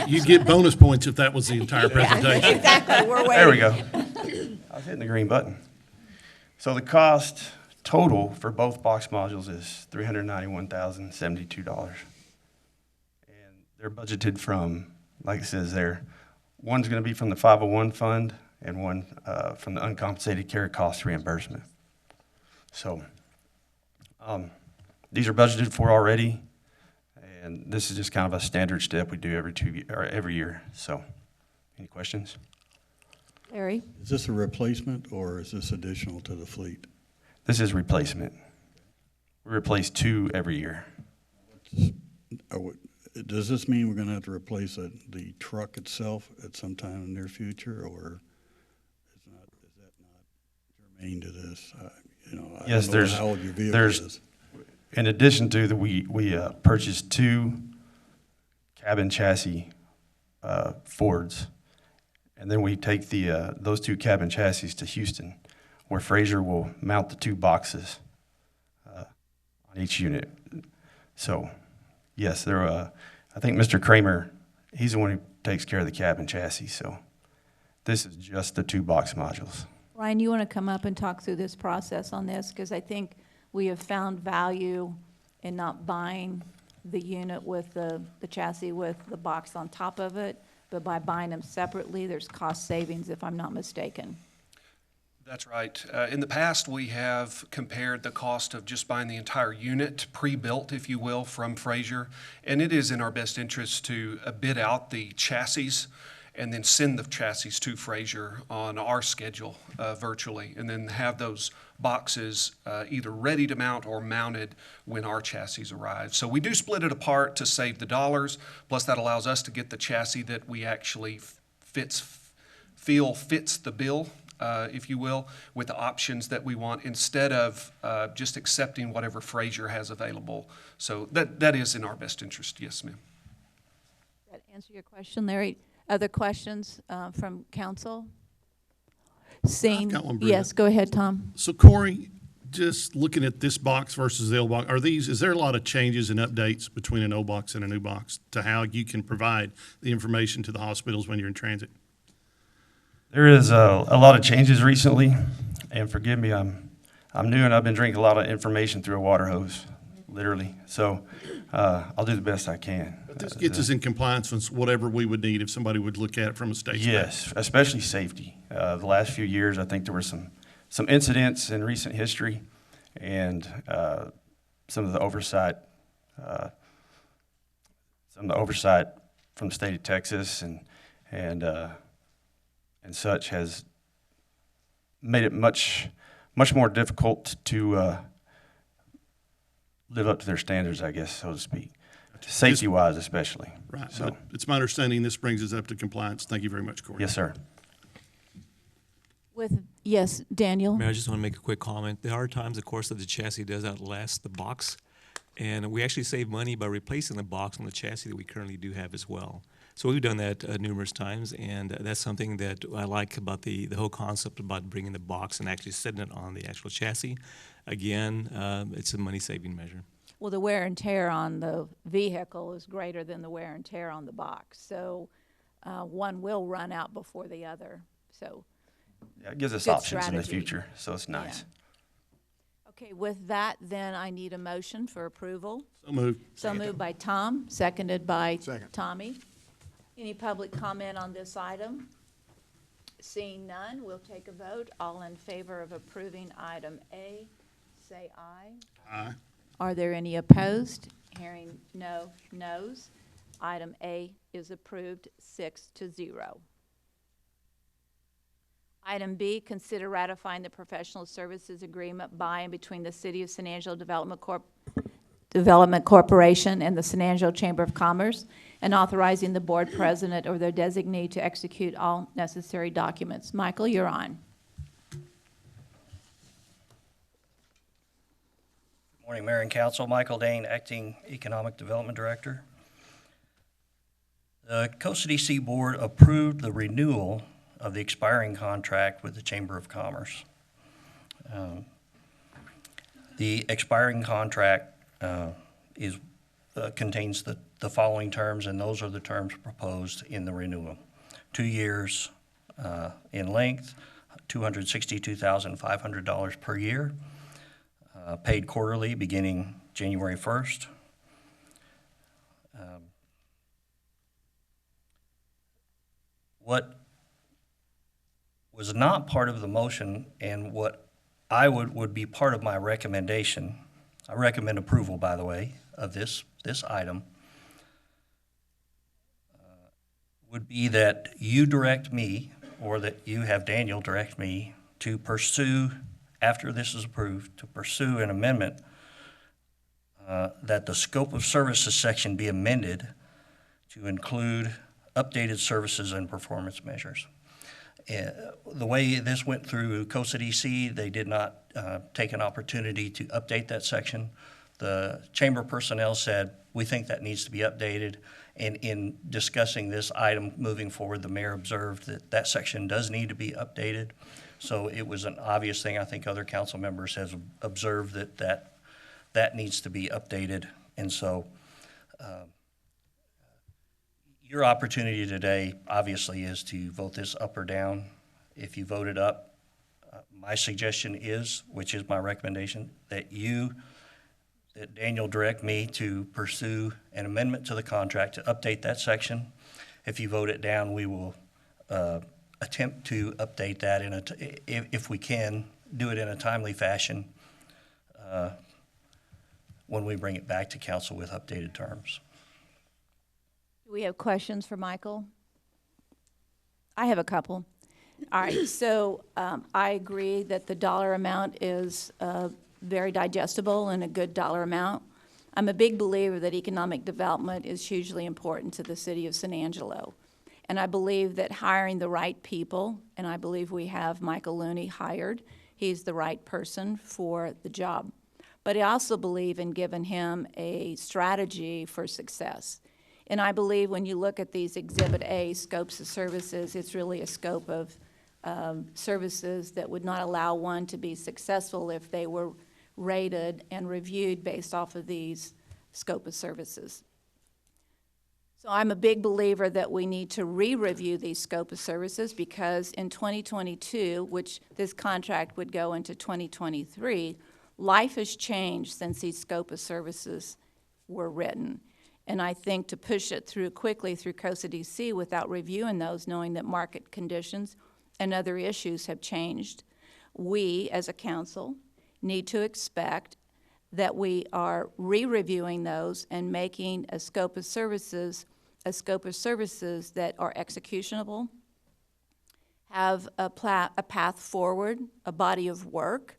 You get bonus points if that was the entire presentation. Exactly, we're waiting. There we go. I was hitting the green button. So the cost total for both box modules is $391,072. And they're budgeted from, like it says there, one's going to be from the 501 fund and one from the uncompensated carry cost reimbursement. So these are budgeted for already, and this is just kind of a standard step we do every year. So, any questions? Larry? Is this a replacement or is this additional to the fleet? This is replacement. We replace 2 every year. Does this mean we're gonna have to replace the truck itself at some time in the near future, or is that not germane to this? You know, I Yes, don't know how old your vehicle is. In addition to that, we purchased 2 cabin chassis Fords, and then we take those 2 cabin chassis to Houston, where Fraser will mount the 2 boxes on each unit. So, yes, I think Mr. Kramer, he's the one who takes care of the cabin chassis. So, this is just the 2 box modules. Ryan, you want to come up and talk through this process on this? Because I think we have found value in not buying the unit with the chassis with the box on top of it, but by buying them separately, there's cost savings, if I'm not mistaken. That's right. In the past, we have compared the cost of just buying the entire unit, pre-built, if you will, from Fraser, and it is in our best interest to bid out the chassis and then send the chassis to Fraser on our schedule virtually, and then have those boxes either ready to mount or mounted when our chassis arrive. So we do split it apart to save the dollars, plus that allows us to get the chassis that we actually feel fits the bill, if you will, with the options that we want, instead of just accepting whatever Fraser has available. So that is in our best interest, yes, ma'am. Does that answer your question, Larry? Other questions from council? Seeing, I've got one, Brenda. yes, go ahead, Tom. So Corey, just looking at this box versus the old box, is there a lot of changes and updates between an old box and a new box to how you can provide the information to the hospitals when you're in transit? There is a lot of changes recently, and forgive me, I'm new and I've been drinking a lot of information through a water hose, literally. So I'll do the best I can. But this gets us in compliance with whatever we would need if somebody would look at it from a state Yes, especially safety. The last few years, I think there were some incidents in recent history, and some of the oversight from the state of Texas and such has made it much more difficult to live up to their standards, I guess, so to speak, safety-wise especially. Right. So, But it's my understanding this brings us up to compliance. Thank you very much, Corey. yes, sir. Yes, Daniel? Mayor, I just want to make a quick comment. There are times, of course, that the chassis does outlast the box, and we actually save money by replacing the box on the chassis that we currently do have as well. So we've done that numerous times, and that's something that I like about the whole concept about bringing the box and actually setting it on the actual chassis. Again, it's a money-saving measure. Well, the wear and tear on the vehicle is greater than the wear and tear on the box. So one will run out before the other. So Yeah, it gives us good options in the strategy. future, so it's nice. Yeah. Okay, with that, then I need a motion for approval. So moved. So moved by Tom, seconded by Second. Tommy. Any public comment on this item? Seeing none, we'll take a vote. All in favor of approving item A, say aye. Aye. Are there any opposed? Hearing no noes. Item A is approved 6-0. Item B, consider ratifying the professional services agreement by and between the City of San Angelo Development Corporation and the San Angelo Chamber of Commerce, and authorizing the board president or their designee to execute all necessary documents. Michael, you're on. Good morning, Mayor and Council. Michael Dane, Acting Economic Development Director. The Coast City Seaboard approved the renewal of the expiring contract with the Chamber of Commerce. The expiring contract contains the following terms, and those are the terms proposed in the renewal. 2 years in length, $262,500 per year, paid quarterly beginning January 1st. What was not part of the motion, and what I would be part of my recommendation, I recommend approval, by the way, of this item, would be that you direct me, or that you have Daniel direct me to pursue, after this is approved, to pursue an amendment that the scope of services section be amended to include updated services and performance measures. The way this went through COSA DC, they did not take an opportunity to update that section. The chamber personnel said, we think that needs to be updated. And in discussing this item moving forward, the mayor observed that that section does need to be updated. So it was an obvious thing. I think other council members have observed that needs to be updated. And so your opportunity today, obviously, is to vote this up or down. If you vote it up, my suggestion is, which is my recommendation, that Daniel direct me to pursue an amendment to the contract to update that section. If you vote it down, we will attempt to update that if we can, do it in a timely fashion when we bring it back to council with updated terms. Do we have questions for Michael? I have a couple. All right, so I agree that the dollar amount is very digestible and a good dollar amount. I'm a big believer that economic development is hugely important to the city of San Angelo. And I believe that hiring the right people, and I believe we have Michael Looney hired, he's the right person for the job. But I also believe in giving him a strategy for success. And I believe when you look at these Exhibit A scopes of services, it's really a scope of services that would not allow one to be successful if they were rated and reviewed based off of these scope of services. So I'm a big believer that we need to re-review these scope of services because in 2022, which this contract would go into 2023, life has changed since these scope of services were written. And I think to push it through quickly through COSA DC without reviewing those, knowing that market conditions and other issues have changed, we as a council need to expect that we are re-reviewing those and making a scope of services that are executionable, have a path forward, a body of work,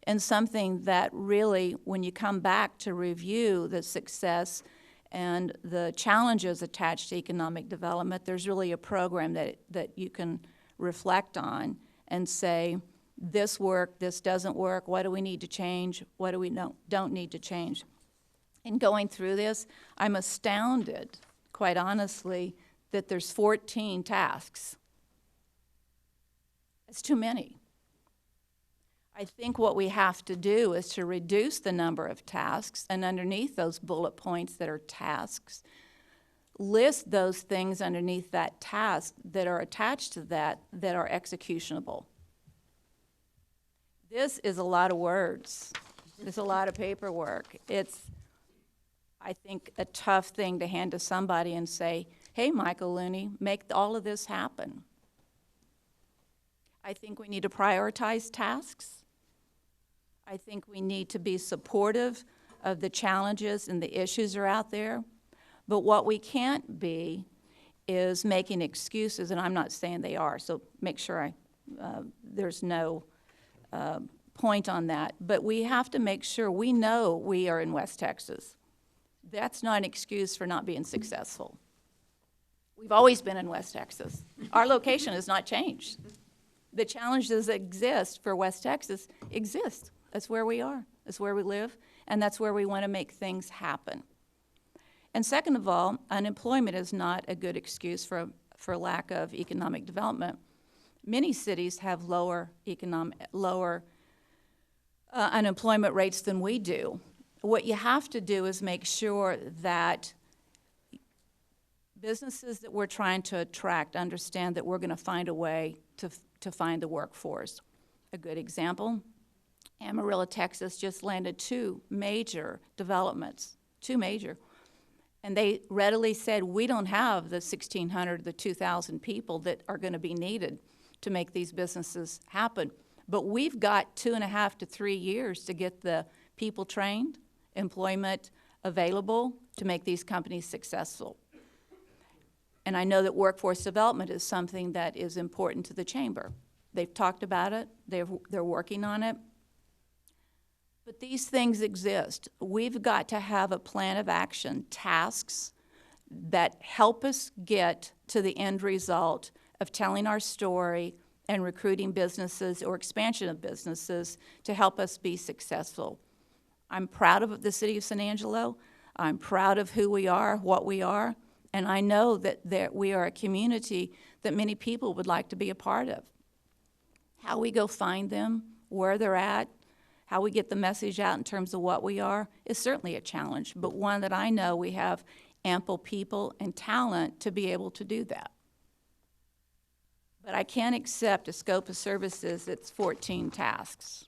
and something that really, when you come back to review the success and the challenges attached to economic development, there's really a program that you can reflect on and say, this worked, this doesn't work, what do we need to change, what do we don't need to change. In going through this, I'm astounded, quite honestly, that there's 14 tasks. It's too many. I think what we have to do is to reduce the number of tasks, and underneath those bullet points that are tasks, list those things underneath that task that are attached to that are executionable. This is a lot of words. It's a lot of paperwork. It's, I think, a tough thing to hand to somebody and say, hey, Michael Looney, make all of this happen. I think we need to prioritize tasks. I think we need to be supportive of the challenges and the issues that are out there. But what we can't be is making excuses, and I'm not saying they are, so make sure there's no point on that. But we have to make sure we know we are in West Texas. That's not an excuse for not being successful. We've always been in West Texas. Our location has not changed. The challenges that exist for West Texas exist. That's where we are. That's where we live, and that's where we want to make things happen. And second of all, unemployment is not a good excuse for lack of economic development. Many cities have lower unemployment rates than we do. What you have to do is make sure that businesses that we're trying to attract understand that we're going to find a way to find the workforce. A good example, Amarillo, Texas just landed two major developments, and they readily said, we don't have the 1,600, the 2,000 people that are going to be needed to make these businesses happen. But we've got 2.5 to 3 years to get the people trained, employment available to make these companies successful. And I know that workforce development is something that is important to the chamber. They've talked about it, they're working on it. But these things exist. We've got to have a plan of action, tasks that help us get to the end result of telling our story and recruiting businesses or expansion of businesses to help us be successful. I'm proud of the city of San Angelo. I'm proud of who we are, what we are, and I know that we are a community that many people would like to be a part of. How we go find them, where they're at, how we get the message out in terms of what we are is certainly a challenge, but one that I know we have ample people and talent to be able to do that. But I can't accept a scope of services that's 14 tasks.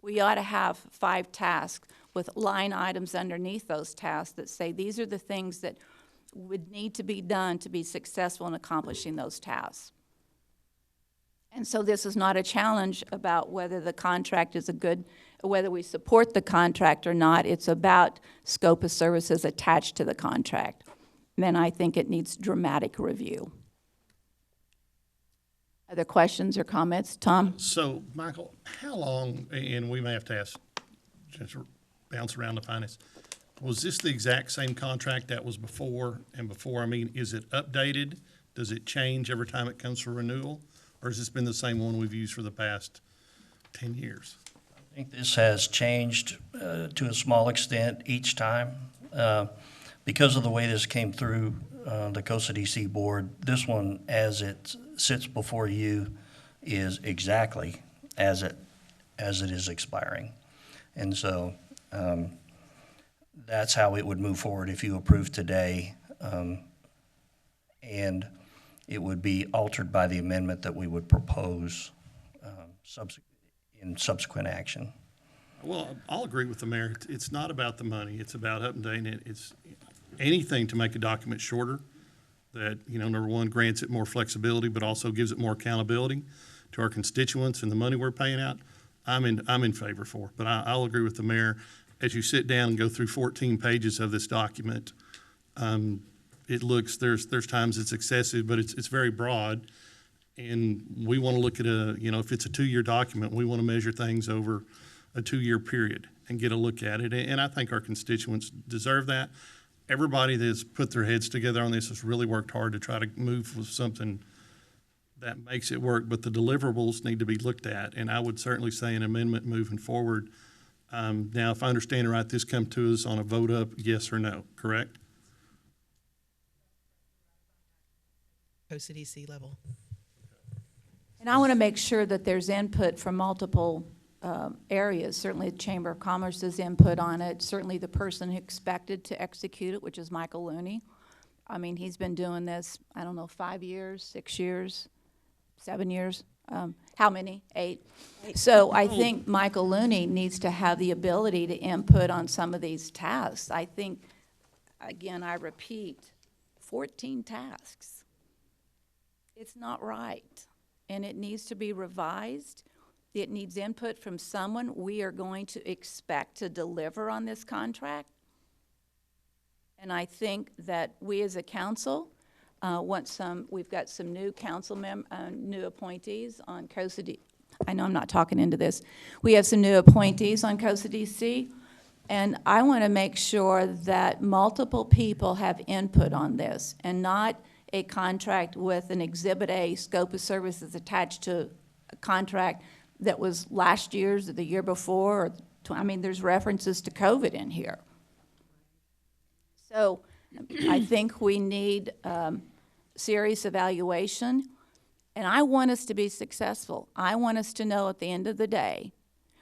We ought to have 5 tasks with line items underneath those tasks that say these are the things that would need to be done to be successful in accomplishing those tasks. And so this is not a challenge about whether the contract is whether we support the contract or not. It's about scope of services attached to the contract. And I think it needs dramatic review. Other questions or comments? Tom? So, Michael, how long, and we may have to ask, just bounce around the finance, was this the exact same contract that was before and before? I mean, is it updated? Does it change every time it comes for renewal? Or has this been the same one we've used for the past 10 years? I think this has changed to a small extent each time. Because of the way this came through the COSA DC board, this one, as it sits before you, is exactly as it is expiring. And so that's how it would move forward if you approve today. And it would be altered by the amendment that we would propose in subsequent action. Well, I'll agree with the mayor. It's not about the money. It's about updating it. It's anything to make a document shorter that, number one, grants it more flexibility, but also gives it more accountability to our constituents and the money we're paying out. I'm in favor for. But I'll agree with the mayor. As you sit down and go through 14 pages of this document, it looks, there's times it's excessive, but it's very broad. And we want to look at if it's a 2-year document, we want to measure things over a 2-year period and get a look at it. And I think our constituents deserve that. Everybody that's put their heads together on this has really worked hard to try to move with something that makes it work, but the deliverables need to be looked at. And I would certainly say an amendment moving forward. Now, if I understand it right, this come to us on a vote up, yes or no, correct? Post-CDC level. And I want to make sure that there's input from multiple areas. Certainly the Chamber of Commerce's input on it, certainly the person who expected to execute it, which is Michael Looney. I mean, he's been doing this, 5 years, 6 years, 7 years. How many? 8. So I think Michael Looney needs to have the ability to input on some of these tasks. I think, again, I repeat, 14 tasks. It's not right, and it needs to be revised. It needs input from someone we are going to expect to deliver on this contract. And I think that we as a council we've got some new new appointees on COSA DC. I know I'm not talking into this. We have some new appointees on COSA DC, and I want to make sure that multiple people have input on this and not a contract with an Exhibit A scope of services attached to a contract that was last year's or the year before. There's references to COVID in here. So I think we need serious evaluation, and I want us to be successful. I want us to know at the end of the day,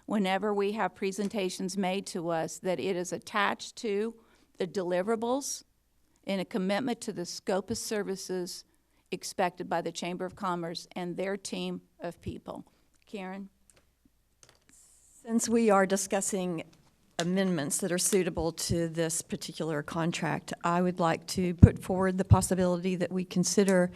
whenever we have presentations made to us, that it is attached to the deliverables and a commitment to the scope of services expected by the Chamber of Commerce and their team of people. Karen? Since we are discussing amendments that are suitable to this particular contract, I would like to put forward the possibility that we consider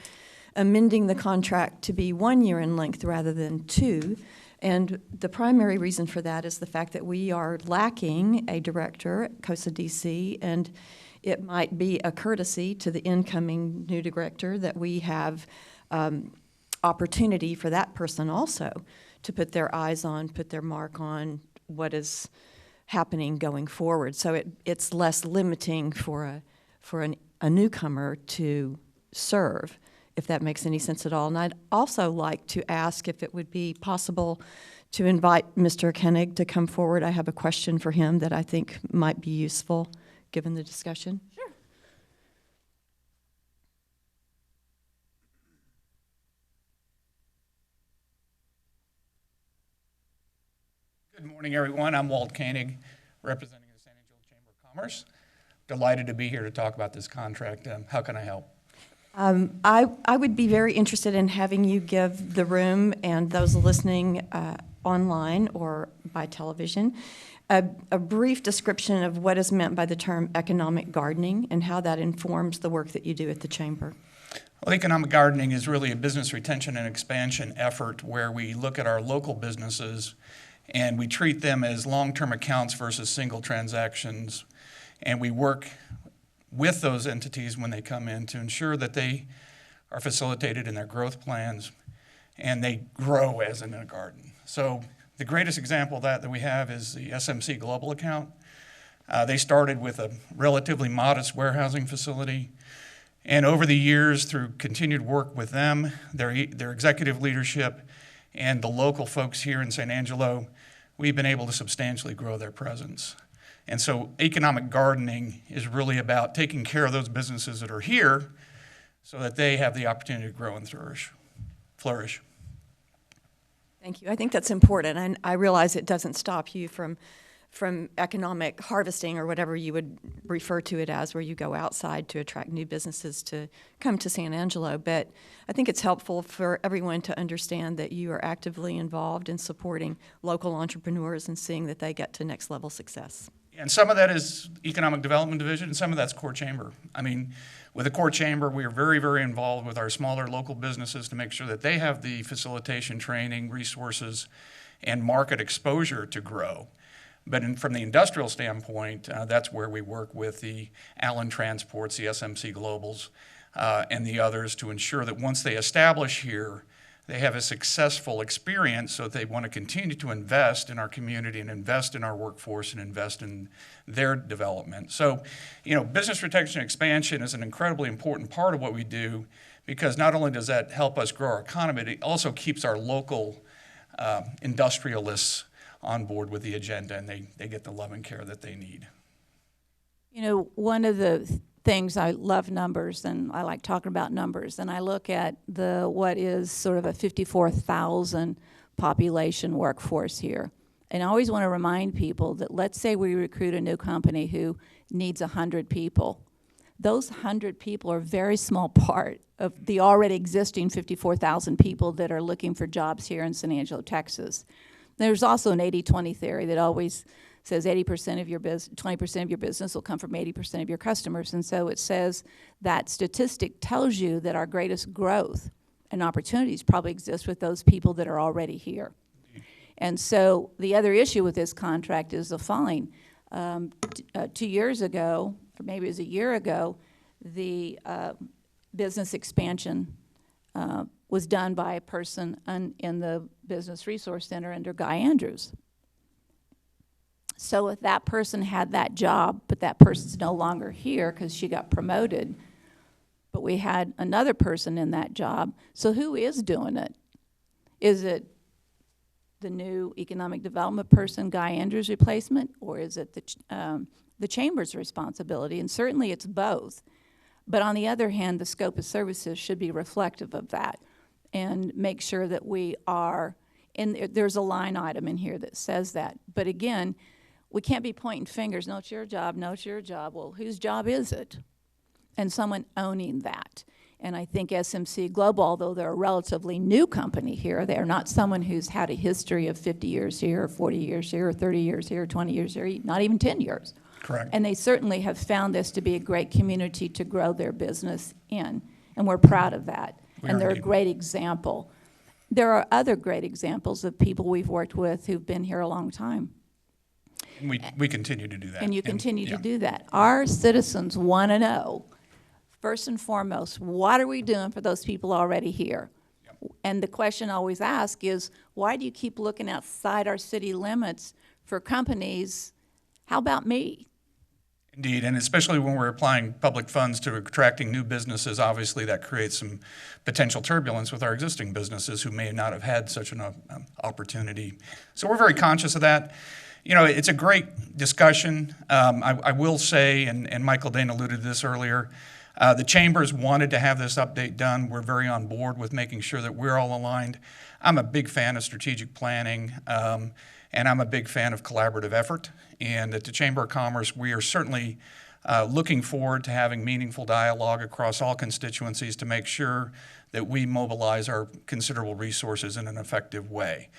amending the contract to be 1 year in length rather than 2. And the primary reason for that is the fact that we are lacking a director at COSA DC, and it might be a courtesy to the incoming new director that we have opportunity for that person also to put their eyes on, put their mark on what is happening going forward. So it's less limiting for a newcomer to serve, if that makes any sense at all. And I'd also like to ask if it would be possible to invite Mr. Koenig to come forward. I have a question for him that I think might be useful, given the discussion. Sure. Good morning, everyone. I'm Walt Koenig, representing the San Angelo Chamber of Commerce. Delighted to be here to talk about this contract. How can I help? I would be very interested in having you give the room and those listening online or by television a brief description of what is meant by the term economic gardening and how that informs the work that you do at the Chamber. Well, economic gardening is really a business retention and expansion effort where we look at our local businesses and we treat them as long-term accounts versus single transactions. And we work with those entities when they come in to ensure that they are facilitated in their growth plans and they grow as in a garden. So the greatest example of that we have is the SMC Global account. They started with a relatively modest warehousing facility. And over the years, through continued work with them, their executive leadership, and the local folks here in San Angelo, we've been able to substantially grow their presence. And so economic gardening is really about taking care of those businesses that are here so that they have the opportunity to grow and flourish. Thank you. I think that's important, and I realize it doesn't stop you from economic harvesting or whatever you would refer to it as, where you go outside to attract new businesses to come to San Angelo. But I think it's helpful for everyone to understand that you are actively involved in supporting local entrepreneurs and seeing that they get to next level success. And some of that is Economic Development Division, and some of that's Core Chamber. I mean, with the Core Chamber, we are very, very involved with our smaller local businesses to make sure that they have the facilitation, training, resources, and market exposure to grow. But from the industrial standpoint, that's where we work with the Allen Transports, the SMC Globals, and the others to ensure that once they establish here, they have a successful experience so that they want to continue to invest in our community and invest in our workforce and invest in their development. So, business retention and expansion is an incredibly important part of what we do because not only does that help us grow our economy, it also keeps our local industrialists on board with the agenda, and they get the love and care that they need. One of the things, I love numbers, and I like talking about numbers, and I look at what is sort of a 54,000 population workforce here. And I always want to remind people that let's say we recruit a new company who needs 100 people. Those 100 people are a very small part of the already existing 54,000 people that are looking for jobs here in San Angelo, Texas. There's also an 80-20 theory that always says 80% of your 20% of your business will come from 80% of your customers. And so it says that statistic tells you that our greatest growth and opportunities probably exist with those people that are already here. And so the other issue with this contract is the following. 2 years ago, or maybe it was a year ago, the business expansion was done by a person in the Business Resource Center under Guy Andrews. So if that person had that job, but that person's no longer here because she got promoted, but we had another person in that job, so who is doing it? Is it the new economic development person, Guy Andrews' replacement, or is it the Chamber's responsibility? And certainly it's both. But on the other hand, the scope of services should be reflective of that and make sure that we are, and there's a line item in here that says that. But again, we can't be pointing fingers, no, it's your job, no, it's your job. Well, whose job is it? And someone owning that. And I think SMC Global, although they're a relatively new company here, they're not someone who's had a history of 50 years here, or 40 years here, or 30 years here, or 20 years here, not even 10 years. Correct. And they certainly have found this to be a great community to grow their business in. And we're proud of that. And they're a great example. There are other great examples of people we've worked with who've been here a long time. And we continue to do that. And you continue to do that. Our citizens want to know, first and foremost, what are we doing for those people already here? Yep. And the question I always ask is, why do you keep looking outside our city limits for companies, how about me? Indeed, and especially when we're applying public funds to attracting new businesses, obviously that creates some potential turbulence with our existing businesses who may not have had such an opportunity. So we're very conscious of that. You know, it's a great discussion. I will say, and Michael Dane alluded to this earlier, the chambers wanted to have this update done. We're very on board with making sure that we're all aligned. I'm a big fan of strategic planning, and I'm a big fan of collaborative effort. And at the Chamber of Commerce, we are certainly looking forward to having meaningful dialogue across all constituencies to make sure that we mobilize our considerable resources in an effective way.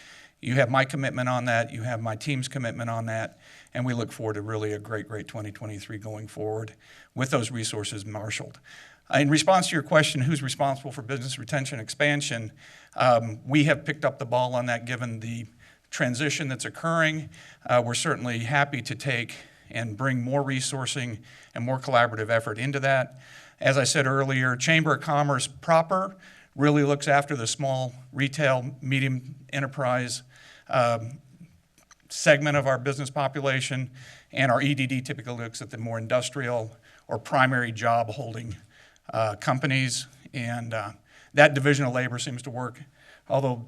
You have my commitment on that, you have my team's commitment on that, and we look forward to really a great 2023 going forward with those resources marshaled. In response to your question, who's responsible for business retention expansion, we have picked up the ball on that given the transition that's occurring. We're certainly happy to take and bring more resourcing and more collaborative effort into that. As I said earlier, Chamber of Commerce proper really looks after the small retail, medium enterprise segment of our business population, and our EDD typically looks at the more industrial or primary job holding companies, and that division of labor seems to work, although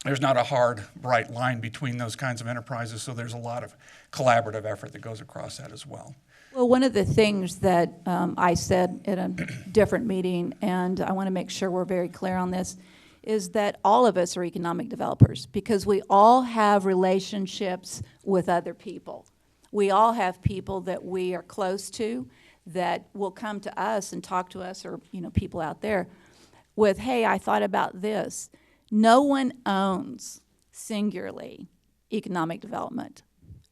there's not a hard, bright line between those kinds of enterprises, so there's a lot of collaborative effort that goes across that as well. Well, one of the things that I said at a different meeting, and I want to make sure we're very clear on this, is that all of us are economic developers because we all have relationships with other people. We all have people that we are close to that will come to us and talk to us, or people out there with, hey, I thought about this. No one owns singularly economic development.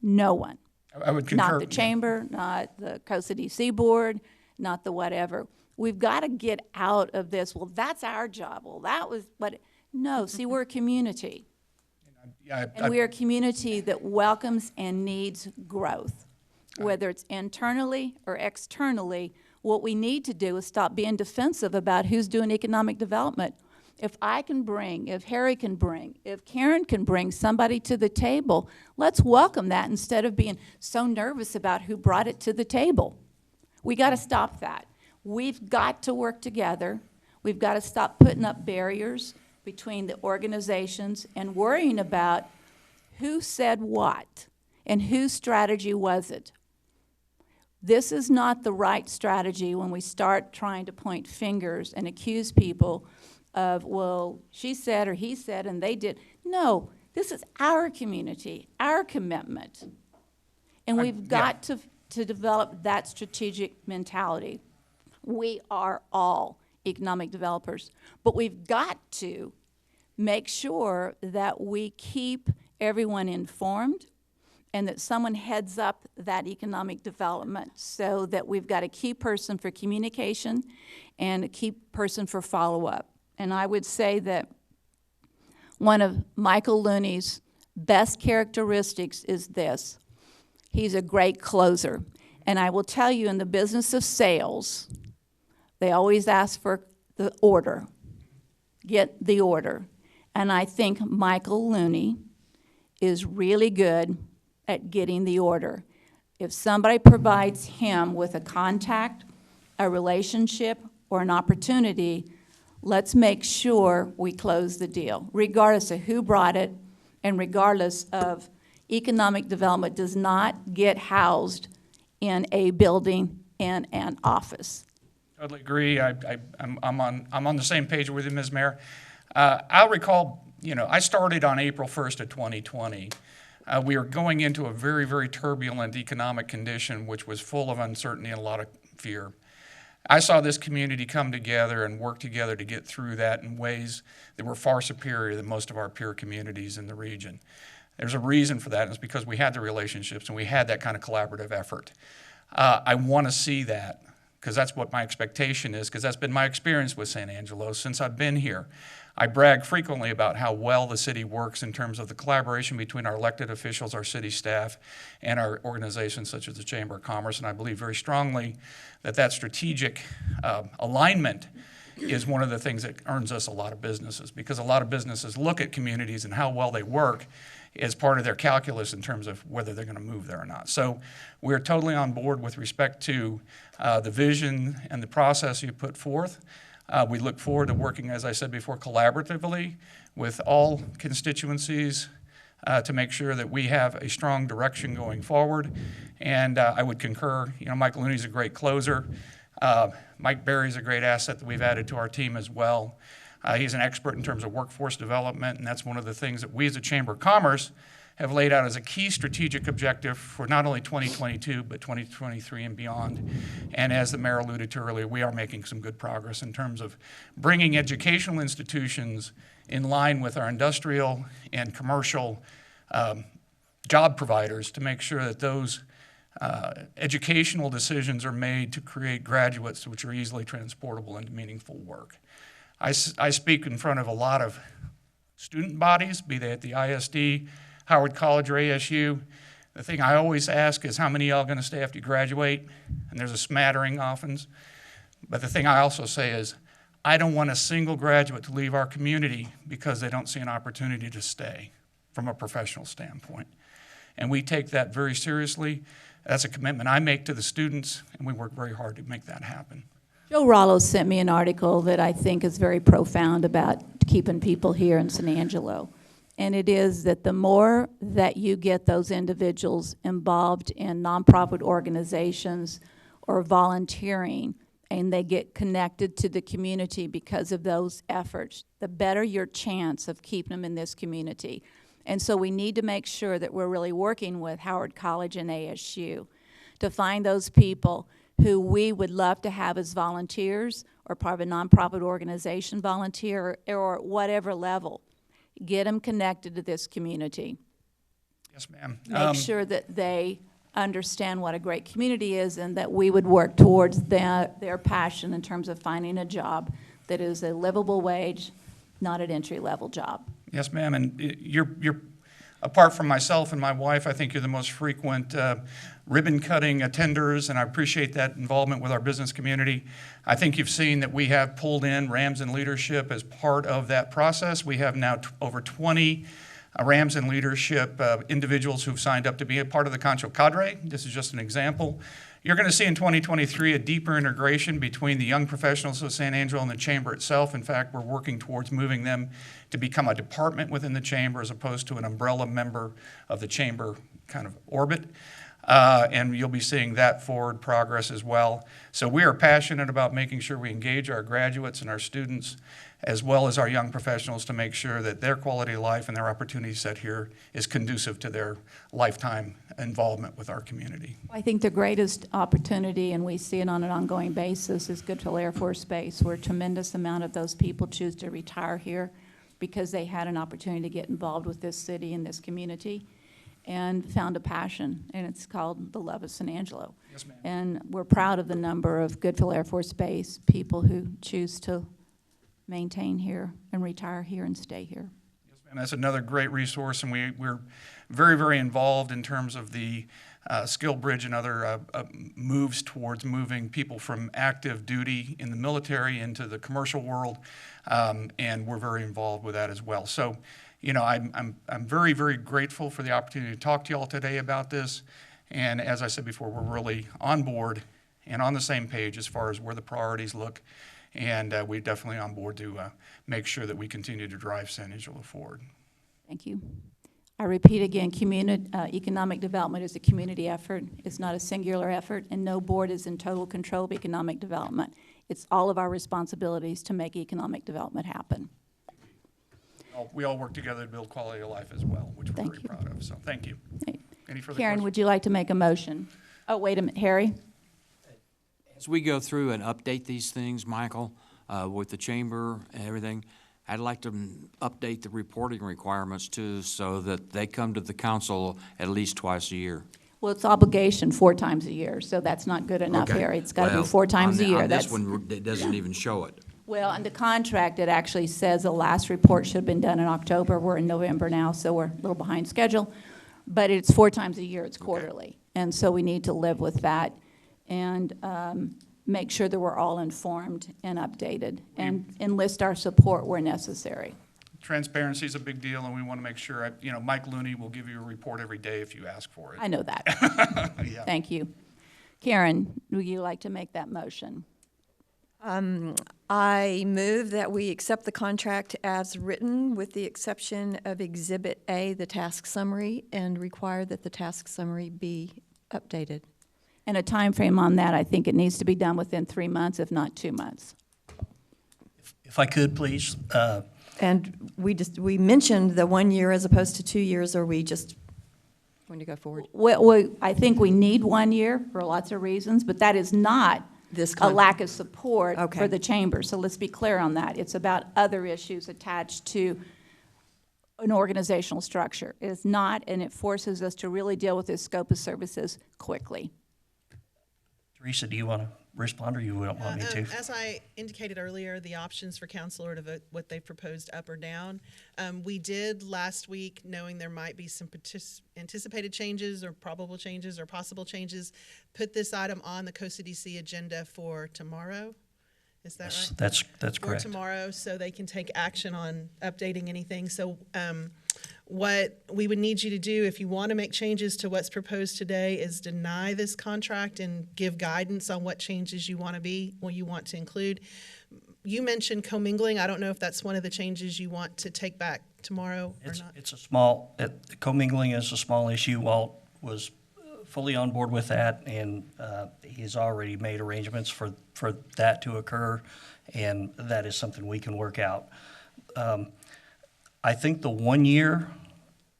No one. I would concur. Not the chamber, not the Coast City Seaboard, not the whatever. We've got to get out of this. Well, that's our job. Well, that was what. No, see, we're a community. And we're a community that welcomes and needs growth, whether it's internally or externally. What we need to do is stop being defensive about who's doing economic development. If I can bring, if Harry can bring, if Karen can bring somebody to the table, let's welcome that instead of being so nervous about who brought it to the table. We got to stop that. We've got to work together. We've got to stop putting up barriers between the organizations and worrying about who said what and whose strategy was it. This is not the right strategy when we start trying to point fingers and accuse people of, well, she said or he said and they did. No, this is our community, our commitment. And we've got to develop that strategic mentality. We are all economic developers, but we've got to make sure that we keep everyone informed and that someone heads up that economic development so that we've got a key person for communication and a key person for follow-up. And I would say that one of Michael Looney's best characteristics is this. He's a great closer. And I will tell you, in the business of sales, they always ask for the order. Get the order. And I think Michael Looney is really good at getting the order. If somebody provides him with a contact, a relationship, or an opportunity, let's make sure we close the deal, regardless of who brought it and regardless of economic development does not get housed in a building and an office. Totally agree. I'm on the same page with you, Ms. Mayor. I'll recall, I started on April 1st of 2020. We were going into a very, very turbulent economic condition, which was full of uncertainty and a lot of fear. I saw this community come together and work together to get through that in ways that were far superior than most of our peer communities in the region. There's a reason for that, and it's because we had the relationships and we had that kind of collaborative effort. I want to see that because that's what my expectation is, because that's been my experience with San Angelo since I've been here. I brag frequently about how well the city works in terms of the collaboration between our elected officials, our city staff, and our organizations such as the Chamber of Commerce, and I believe very strongly that that strategic alignment is one of the things that earns us a lot of businesses, because a lot of businesses look at communities and how well they work as part of their calculus in terms of whether they're going to move there or not. So we're totally on board with respect to the vision and the process you put forth. We look forward to working, as I said before, collaboratively with all constituencies to make sure that we have a strong direction going forward. And I would concur, Mike Looney's a great closer. Mike Berry's a great asset that we've added to our team as well. He's an expert in terms of workforce development, and that's one of the things that we as a Chamber of Commerce have laid out as a key strategic objective for not only 2022, but 2023 and beyond. And as the mayor alluded to earlier, we are making some good progress in terms of bringing educational institutions in line with our industrial and commercial job providers to make sure that those educational decisions are made to create graduates which are easily transportable into meaningful work. I speak in front of a lot of student bodies, be they at the ISD, Howard College, or ASU. The thing I always ask is how many of y'all are going to stay after you graduate? And there's a smattering often. But the thing I also say is I don't want a single graduate to leave our community because they don't see an opportunity to stay from a professional standpoint. And we take that very seriously. That's a commitment I make to the students, and we work very hard to make that happen. Joe Rollo sent me an article that I think is very profound about keeping people here in San Angelo. And it is that the more that you get those individuals involved in nonprofit organizations or volunteering, and they get connected to the community because of those efforts, the better your chance of keeping them in this community. And so we need to make sure that we're really working with Howard College and ASU to find those people who we would love to have as volunteers or part of a nonprofit organization volunteer or whatever level. Get them connected to this community. Yes, ma'am. Make sure that they understand what a great community is and that we would work towards their passion in terms of finding a job that is a livable wage, not an entry-level job. Yes, ma'am. And you're apart from myself and my wife, I think you're the most frequent ribbon-cutting attenders, and I appreciate that involvement with our business community. I think you've seen that we have pulled in Rams in Leadership as part of that process. We have now over 20 Rams in Leadership individuals who've signed up to be a part of the Concho cadre. This is just an example. You're going to see in 2023 a deeper integration between the young professionals of San Angelo and the Chamber itself. In fact, we're working towards moving them to become a department within the Chamber as opposed to an umbrella member of the Chamber kind of orbit. And you'll be seeing that forward progress as well. So we are passionate about making sure we engage our graduates and our students as well as our young professionals to make sure that their quality of life and their opportunity set here is conducive to their lifetime involvement with our community. I think the greatest opportunity, and we see it on an ongoing basis, is Goodfellow Air Force Base, where a tremendous amount of those people choose to retire here because they had an opportunity to get involved with this city and this community and found a passion, and it's called the love of San Angelo. Yes, ma'am. And we're proud of the number of Goodfellow Air Force Base people who choose to maintain here and retire here and stay here. Yes, ma'am. That's another great resource, and we're very, very involved in terms of the Skill Bridge and other moves towards moving people from active duty in the military into the commercial world, and we're very involved with that as well. So, I'm very, very grateful for the opportunity to talk to you all today about this, and as I said before, we're really on board and on the same page as far as where the priorities look. And we're definitely on board to make sure that we continue to drive San Angelo forward. Thank you. I repeat again, economic development is a community effort. It's not a singular effort, and no board is in total control of economic development. It's all of our responsibilities to make economic development happen. We all work together to build quality of life as well, which we're very proud of. So thank you. Any further Karen, questions? would you like to make a motion? Oh, wait a minute, Harry? As we go through and update these things, Michael, with the chamber and everything, I'd like to update the reporting requirements too, so that they come to the council at least twice a year. Well, it's obligation 4 times a year, so that's not good enough, Okay. Harry. It's got to Well, be 4 times a year. On this one, it doesn't even show it. Well, on the contract, it actually says the last report should have been done in October. We're in November now, so we're a little behind schedule. But it's 4 times a year. It's quarterly. And so we need to live with that. And make sure that we're all informed and updated and enlist our support where necessary. Transparency is a big deal, and we want to make sure, Mike Looney will give you a report every day if you ask for it. I know that. Yeah. Thank you. Karen, would you like to make that motion? I move that we accept the contract as written with the exception of Exhibit A, the task summary, and require that the task summary be updated. And a time frame on that, I think it needs to be done within 3 months, if not 2 months. If I could, please, And we mentioned the 1 year as opposed to 2 years, or we just going to go forward? I think we need 1 year for lots of reasons, but that is not a lack of support for the chamber. So let's be clear on that. It's about other issues attached to an organizational structure. It is not, and it forces us to really deal with this scope of services quickly. Teresa, do you want to respond, or you don't want me to? As I indicated earlier, the options for council are to vote what they proposed up or down. We did last week, knowing there might be some anticipated changes or probable changes or possible changes, put this item on the COSA-DC agenda for tomorrow. Is that right? That's correct. For tomorrow, so they can take action on updating anything. So what we would need you to do, if you want to make changes to what's proposed today, is deny this contract and give guidance on what changes you want to include. You mentioned commingling. I don't know if that's one of the changes you want to take back tomorrow or not. It's a small, commingling is a small issue. Walt was fully on board with that, and he's already made arrangements for that to occur, and that is something we can work out. I think the 1 year,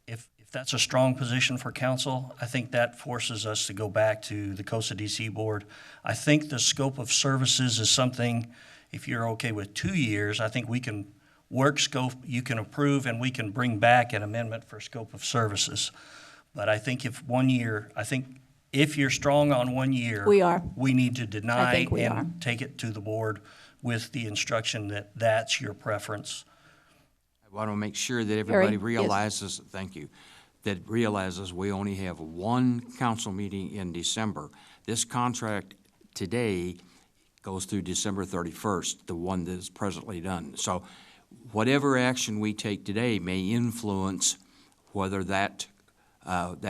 if that's a strong position for council, I think that forces us to go back to the COSA-DC board. I think the scope of services is something, if you're okay with 2 years, I think we can work scope, you can approve, and we can bring back an amendment for scope of services. But I think if 1 year, I think if you're strong on 1 year, we need to deny and take it to the board with the instruction that that's your preference. I want to make sure that everybody Harry? realizes, thank you, that realizes we only have one council meeting in December. This contract today goes through December 31st, the one that is presently done. So whatever action we take today may influence whether that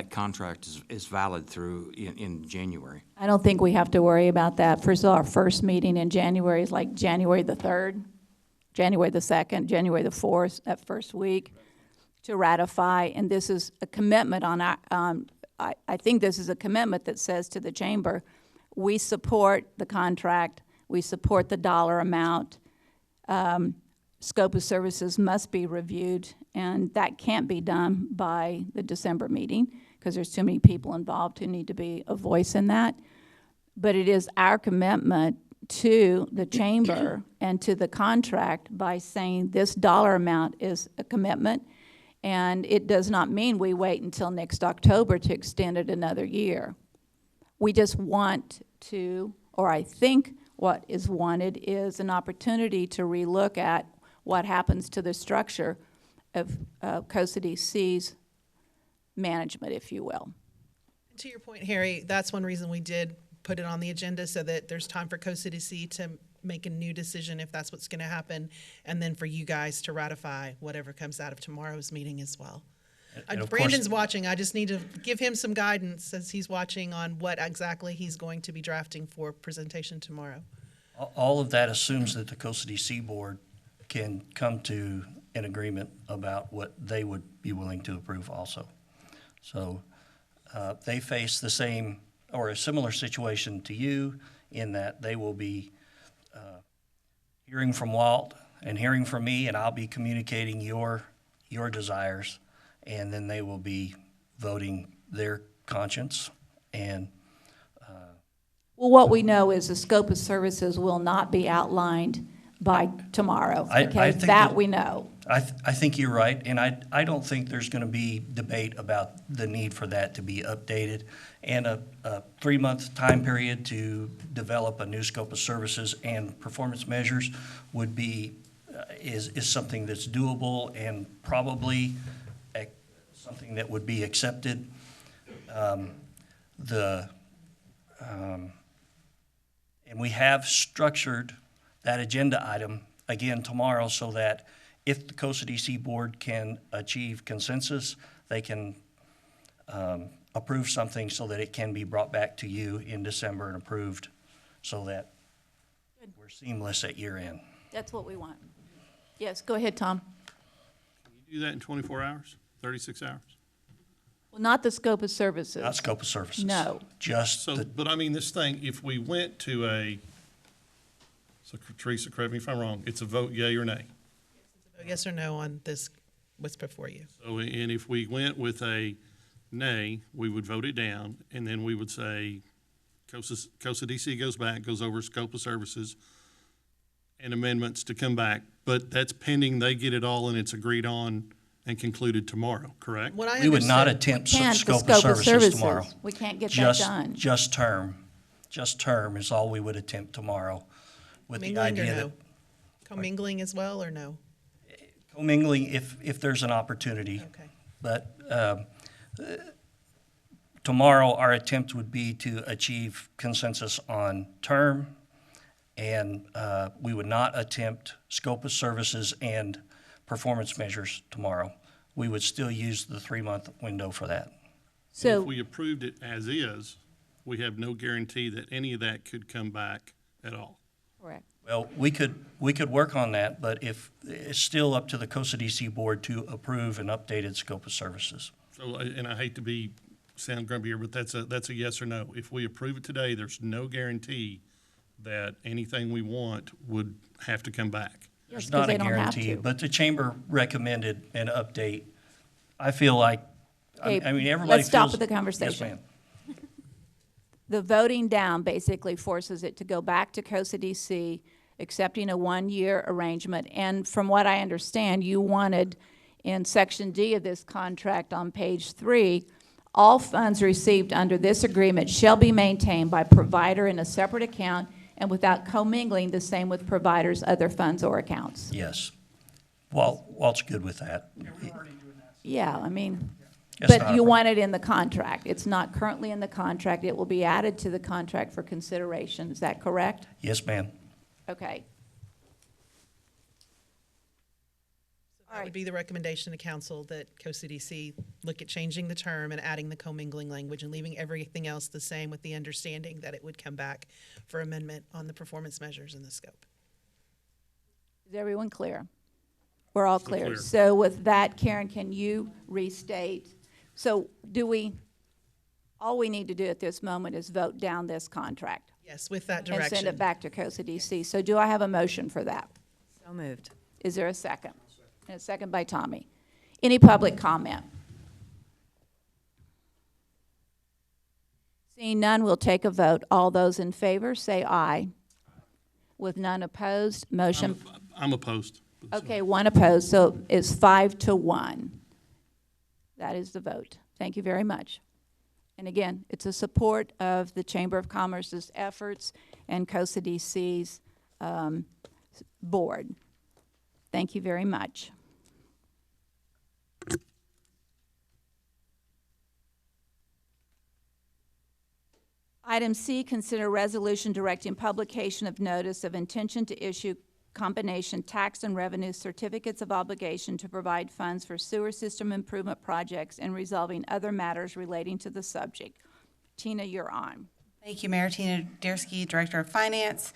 contract is valid through in January. I don't think we have to worry about that. First of all, our first meeting in January is like January the 3rd, January the 2nd, January the 4th, that first week to ratify. And this is a commitment on our, I think this is a commitment that says to the chamber, we support the contract, we support the dollar amount, scope of services must be reviewed, and that can't be done by the December meeting because there's too many people involved who need to be a voice in that. But it is our commitment to the chamber and to the contract by saying this dollar amount is a commitment, and it does not mean we wait until next October to extend it another year. We just want to, or I think what is wanted is an opportunity to relook at what happens to the structure of COSA-DC's management, if you will. To your point, Harry, that's one reason we did put it on the agenda, so that there's time for COSA-DC to make a new decision if that's what's going to happen, and then for you guys to ratify whatever comes out of tomorrow's meeting as well. Brandon's watching. I just need to give him some guidance as he's watching on what exactly he's going to be drafting for presentation tomorrow. All of that assumes that the COSA-DC board can come to an agreement about what they would be willing to approve also. So they face the same or a similar situation to you in that they will be hearing from Walt and hearing from me, and I'll be communicating your desires, and then they will be voting their conscience. And well, what we know is the scope of services will not be outlined by tomorrow. Okay, that we know. I think you're right, and I don't think there's going to be debate about the need for that to be updated. And a 3-month time period to develop a new scope of services and performance measures would be is something that's doable and probably something that would be accepted. And And we have structured that agenda item again tomorrow so that if the Costa DC Board can achieve consensus, they can approve something so that it can be brought back to you in December and approved so that we're seamless at year end. That's what we want. Yes, go ahead, Tom. Can you do that in 24 hours, 36 hours? Well, not the scope of services. Not scope of services. No. Just So, but I mean, this thing, if we went to a, so Teresa, correct me if I'm wrong, it's a vote yea or nay. Yes or no on this, what's before you? So, and if we went with a nay, we would vote it down, and then we would say, Costa DC goes back, goes over scope of services and amendments to come back, but that's pending they get it all and it's agreed on and concluded tomorrow, correct? What I we would not understood- attempt Can't, the scope of services tomorrow. We can't get that Just, done. just term. Just term is all we would attempt tomorrow with the Commingling or idea no? that Commingling as well, or no? commingling if there's an opportunity. Okay. But tomorrow, our attempt would be to achieve consensus on term, and we would not attempt scope of services and performance measures tomorrow. We would still use the 3-month window for that. So, If we approved it as is, we have no guarantee that any of that could come back at all. correct. Well, we could work on that, but if, it's still up to the Costa DC Board to approve an updated scope of services. So, and I hate to sound grumpy here, but that's a yes or no. If we approve it today, there's no guarantee that anything we want would have to come back. Yes, There's 'cause not they a don't have guarantee, to. but the chamber recommended an update. I feel like, I Okay, mean, everybody let's stop feels- with the Yes, conversation. ma'am. The voting down basically forces it to go back to Costa DC, accepting a one-year arrangement. And from what I understand, you wanted in Section D of this contract on page 3, all funds received under this agreement shall be maintained by provider in a separate account and without commingling the same with providers' other funds or accounts. Yes. Walt's good with that. Yeah, I mean, Yes, not but a you problem. want it in the contract. It's not currently in the contract. It will be added to the contract for consideration. Is that correct? Yes, ma'am. Okay. That would be the recommendation to council that Costa DC look at changing the term and adding the commingling language and leaving everything else the same with the understanding that it would come back for amendment on the performance measures and the scope. Is everyone clear? We're all clear. clear. So with that, Karen, can you restate? So all we need to do at this moment is vote down this contract Yes, with that and direction. send it back to Costa DC. So do I have a motion for that? So moved. Is there a second? And a second by Tommy. Any public comment? Seeing none, we'll take a vote. All those in favor, say aye. With none opposed, motion, I'm opposed. okay, one opposed, so it's 5-1. That is the vote. Thank you very much. And again, it's a support of the Chamber of Commerce's efforts and Costa DC's board. Thank you very much. Item C, consider resolution directing publication of notice of intention to issue combination tax and revenue certificates of obligation to provide funds for sewer system improvement projects and resolving other matters relating to the subject. Tina, you're on. Thank you, Mayor. Tina Deersky, Director of Finance.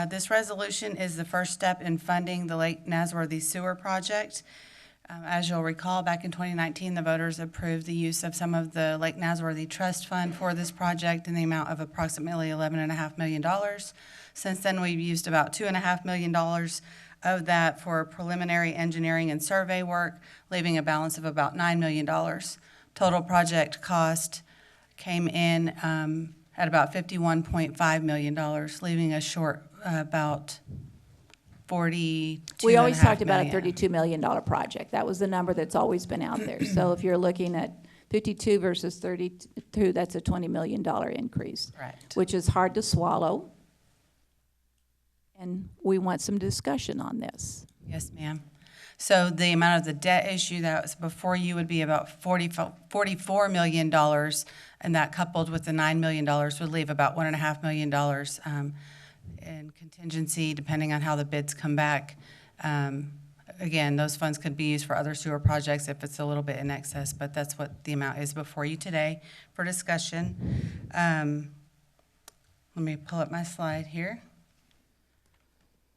This resolution is the first step in funding the Lake Nasworthy Sewer Project. As you'll recall, back in 2019, the voters approved the use of some of the Lake Nasworthy Trust Fund for this project in the amount of approximately $11.5 million. Since then, we've used about $2.5 million of that for preliminary engineering and survey work, leaving a balance of about $9 million. Total project cost came in at about $51.5 million, leaving us short about $42.5 We always talked about a million. $32 million project. That was the number that's always been out there. So if you're looking at 52 versus 32, that's a $20 million increase. Correct. Which is hard to swallow. And we want some discussion on this. Yes, ma'am. So the amount of the debt issue that was before you would be about $44 million, and that coupled with the $9 million would leave about $1.5 million. in contingency, depending on how the bids come back. Again, those funds could be used for other sewer projects if it's a little bit in excess, but that's what the amount is before you today for discussion. Let me pull up my slide here.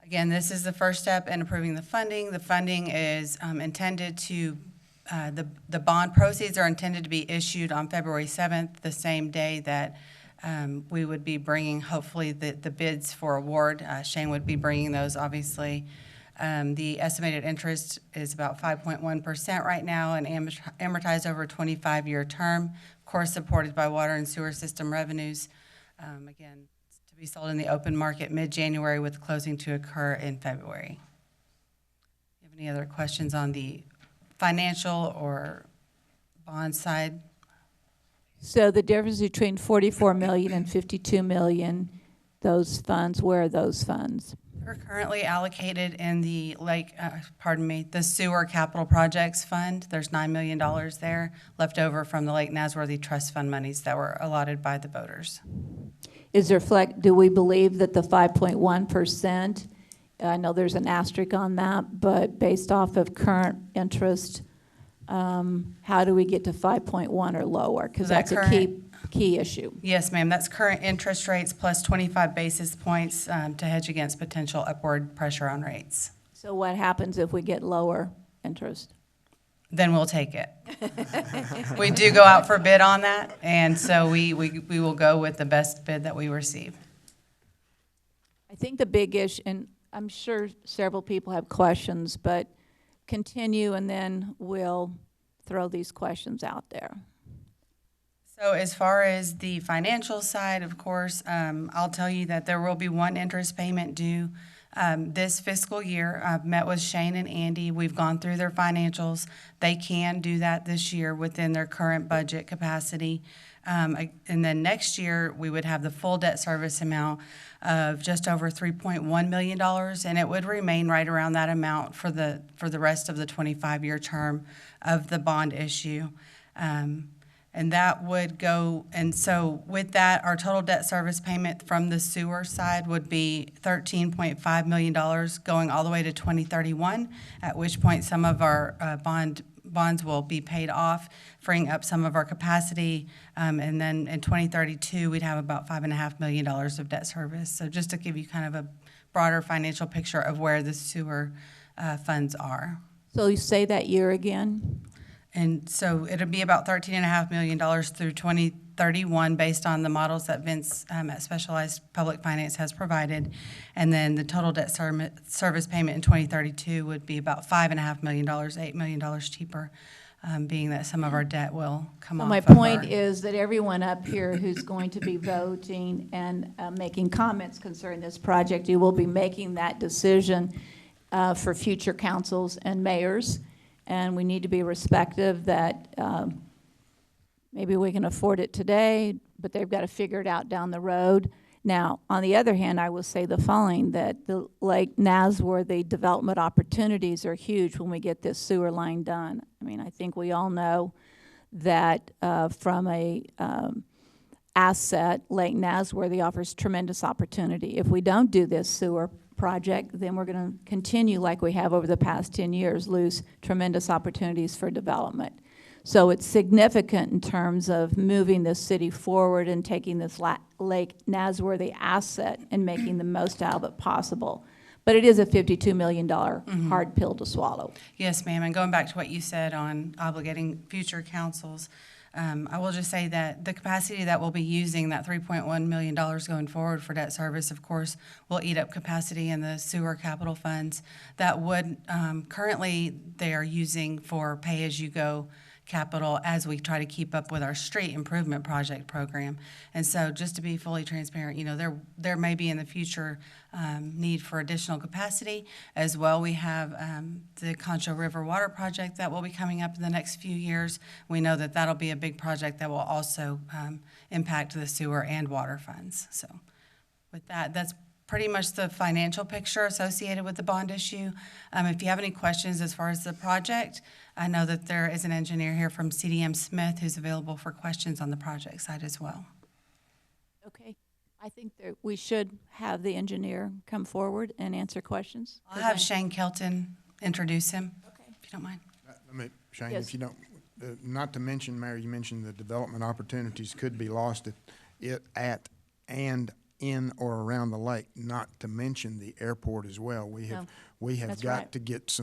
Again, this is the first step in approving the funding. The funding is intended to, the bond proceeds are intended to be issued on February 7th, the same day that we would be bringing, hopefully, the bids for award. Shane would be bringing those, obviously. The estimated interest is about 5.1% right now and amortized over a 25-year term, of course, supported by water and sewer system revenues. Again, to be sold in the open market mid-January with closing to occur in February. You have any other questions on the financial or bond side? So the difference between 44 million and 52 million, those funds, where are those funds? They're currently allocated in the the sewer capital projects fund. There's $9 million there left over from the Lake Nasworthy Trust Fund monies that were allotted by the voters. Is there do we believe that the 5.1%, I know there's an asterisk on that, but based off of current interest, how do we get to 5.1 or lower? Because that's a key issue. Yes, ma'am. That's current interest rates plus 25 basis points to hedge against potential upward pressure on rates. So what happens if we get lower interest? Then we'll take it. We do go out for bid on that, and so we will go with the best bid that we receive. I think the big issue, and I'm sure several people have questions, but continue and then we'll throw these questions out there. So as far as the financial side, of course, I'll tell you that there will be one interest payment due this fiscal year. I've met with Shane and Andy. We've gone through their financials. They can do that this year within their current budget capacity. And then next year, we would have the full debt service amount of just over $3.1 million, and it would remain right around that amount for the rest of the 25-year term of the bond issue. And that would go, and so with that, our total debt service payment from the sewer side would be $13.5 million going all the way to 2031, at which point some of our bonds will be paid off, freeing up some of our capacity. And then in 2032, we'd have about $5.5 million of debt service. So just to give you kind of a broader financial picture of where the sewer funds are. So you say that year again? And so it'll be about $13.5 million through 2031 based on the models that Vince at Specialized Public Finance has provided. And then the total debt service payment in 2032 would be about $5.5 million, $8 million cheaper, being that some of our debt will come off. My point is that everyone up here who's going to be voting and making comments concerning this project, you will be making that decision for future councils and mayors. And we need to be respectful that maybe we can afford it today, but they've got to figure it out down the road. Now, on the other hand, I will say the following, that the Lake Nasworthy development opportunities are huge when we get this sewer line done. I mean, I think we all know that from a asset, Lake Nasworthy offers tremendous opportunity. If we don't do this sewer project, then we're going to continue like we have over the past 10 years, lose tremendous opportunities for development. So it's significant in terms of moving this city forward and taking this Lake Nasworthy asset and making the most out of it possible. But it is a $52 million hard pill to swallow. Yes, ma'am. And going back to what you said on obligating future councils, I will just say that the capacity that we'll be using, that $3.1 million going forward for debt service, of course, will eat up capacity in the sewer capital funds that would currently they are using for pay-as-you-go capital as we try to keep up with our street improvement project program. And so just to be fully transparent, you know, there may be in the future need for additional capacity as well. We have the Concho River Water Project that will be coming up in the next few years. We know that that'll be a big project that will also impact the sewer and water funds. So with that, that's pretty much the financial picture associated with the bond issue. If you have any questions as far as the project, I know that there is an engineer here from CDM Smith who's available for questions on the project side as well. Okay. I think that we should have the engineer come forward and answer questions. I'll have Shane Kelton introduce him, if you don't mind. Let me, Shane, Yes. if you don't, not to mention, Mayor, you mentioned the development opportunities could be lost at and in or around the lake, not to mention the airport as well. We have that's got right. to get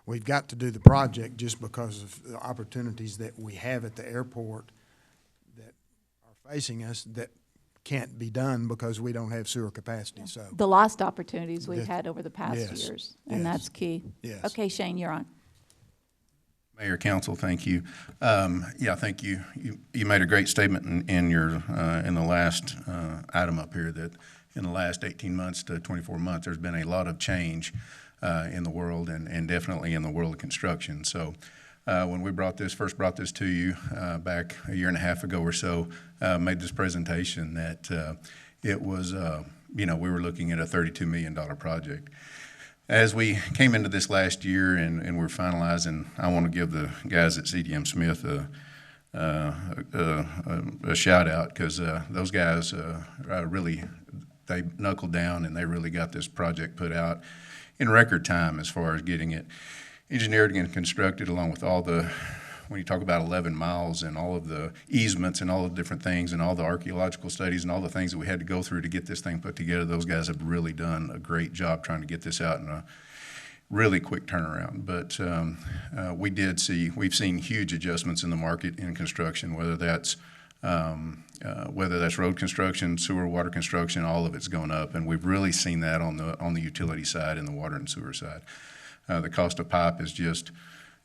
we've got to do the project just because of the opportunities that we have at the airport that are facing us that can't be done because we don't have sewer capacity, so. The lost opportunities we've Yes. had over the past Yes. years, and Yes. that's key. Yes. Okay, Shane, you're on. Mayor, Council, thank you. Yeah, I think you made a great statement in your in the last item up here that in the last 18 months to 24 months, there's been a lot of change in the world and definitely in the world of construction. So when we first brought this to you back a year and a half ago or so, made this presentation that it was, we were looking at a $32 million project. As we came into this last year and we're finalizing, I want to give the guys at CDM Smith a shout out because those guys really, they knuckled down and they really got this project put out in record time as far as getting it engineered and constructed, along with all the, when you talk about 11 miles and all of the easements and all the different things and all the archaeological studies and all the things that we had to go through to get this thing put together, those guys have really done a great job trying to get this out in a really quick turnaround. But we've seen huge adjustments in the market in construction, whether that's road construction, sewer, water construction, all of it's gone up, and we've really seen that on the utility side and the water and sewer side. The cost of pipe has just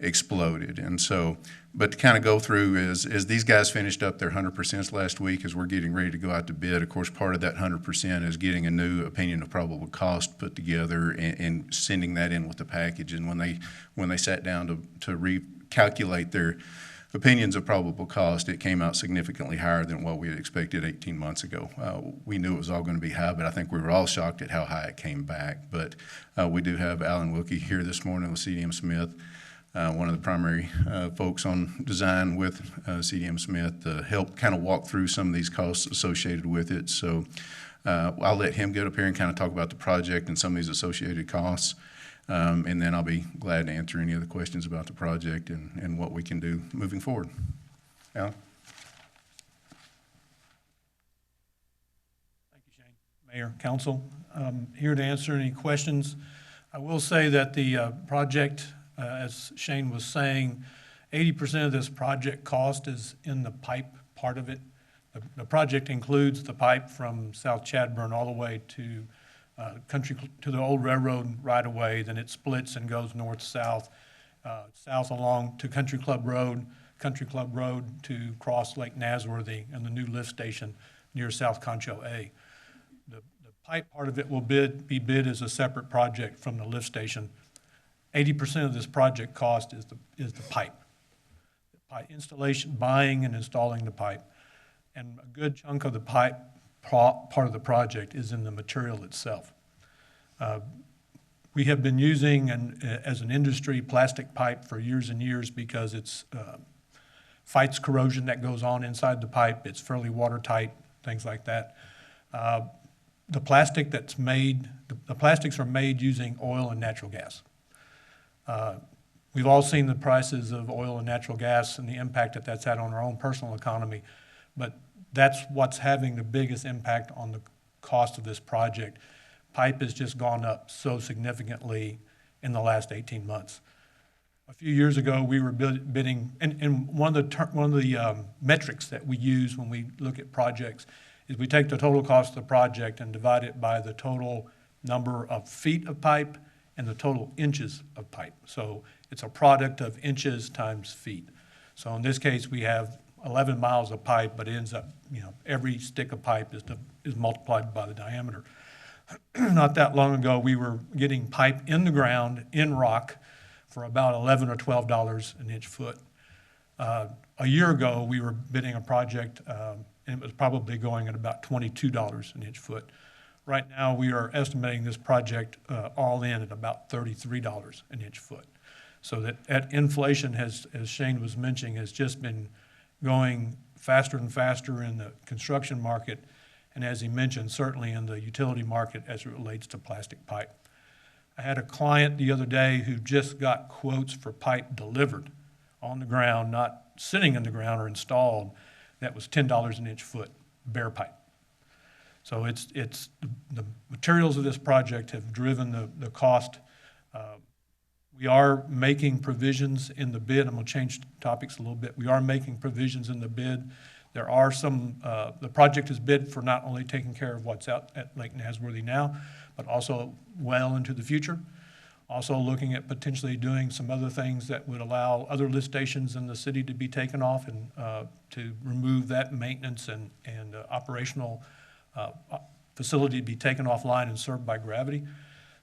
exploded. And so, but to kind of go through is these guys finished up their 100% last week as we're getting ready to go out to bid. Of course, part of that 100% is getting a new opinion of probable cost put together and sending that in with the package. And when they sat down to recalculate their opinions of probable cost, it came out significantly higher than what we had expected 18 months ago. We knew it was all going to be high, but I think we were all shocked at how high it came back. But we do have Alan Wilkie here this morning with CDM Smith, one of the primary folks on design with CDM Smith to help kind of walk through some of these costs associated with it. So I'll let him get up here and kind of talk about the project and some of these associated costs. And then I'll be glad to answer any other questions about the project and what we can do moving forward. Alan? Thank you, Shane. Mayor, Council, here to answer any questions. I will say that the project, as Shane was saying, 80% of this project cost is in the pipe part of it. The project includes the pipe from South Chadburn all the way to the old railroad right-of-way, then it splits and goes north-south, south along to Country Club Road to cross Lake Nasworthy and the new lift station near South Concho A. The pipe part of it will be bid as a separate project from the lift station. 80% of this project cost is the pipe. The pipe installation, buying and installing the pipe. And a good chunk of the pipe part of the project is in the material itself. We have been using, as an industry, plastic pipe for years and years because it's fights corrosion that goes on inside the pipe. It's fairly watertight, things like that. The plastic that's made, the plastics are made using oil and natural gas. We've all seen the prices of oil and natural gas and the impact that that's had on our own personal economy, but that's what's having the biggest impact on the cost of this project. Pipe has just gone up so significantly in the last 18 months. A few years ago, we were bidding, and one of the metrics that we use when we look at projects is we take the total cost of the project and divide it by the total number of feet of pipe and the total inches of pipe. So it's a product of inches times feet. So in this case, we have 11 miles of pipe, but it ends up, every stick of pipe is multiplied by the diameter. Not that long ago, we were getting pipe in the ground, in rock, for about $11 or $12 an inch foot. A year ago, we were bidding a project, and it was probably going at about $22 an inch foot. Right now, we are estimating this project all in at about $33 an inch foot. So that inflation, as Shane was mentioning, has just been going faster and faster in the construction market. and as he mentioned, certainly in the utility market as it relates to plastic pipe. I had a client the other day who just got quotes for pipe delivered on the ground, not sitting in the ground or installed, that was $10 an inch foot, bare pipe. So it's the materials of this project have driven the cost. We are making provisions in the bid. I'm going to change topics a little bit. We are making provisions in the bid. There are some, the project is bid for not only taking care of what's out at Lake Nasworthy now, but also well into the future. Also looking at potentially doing some other things that would allow other lift stations in the city to be taken off and to remove that maintenance and operational facility to be taken offline and served by gravity.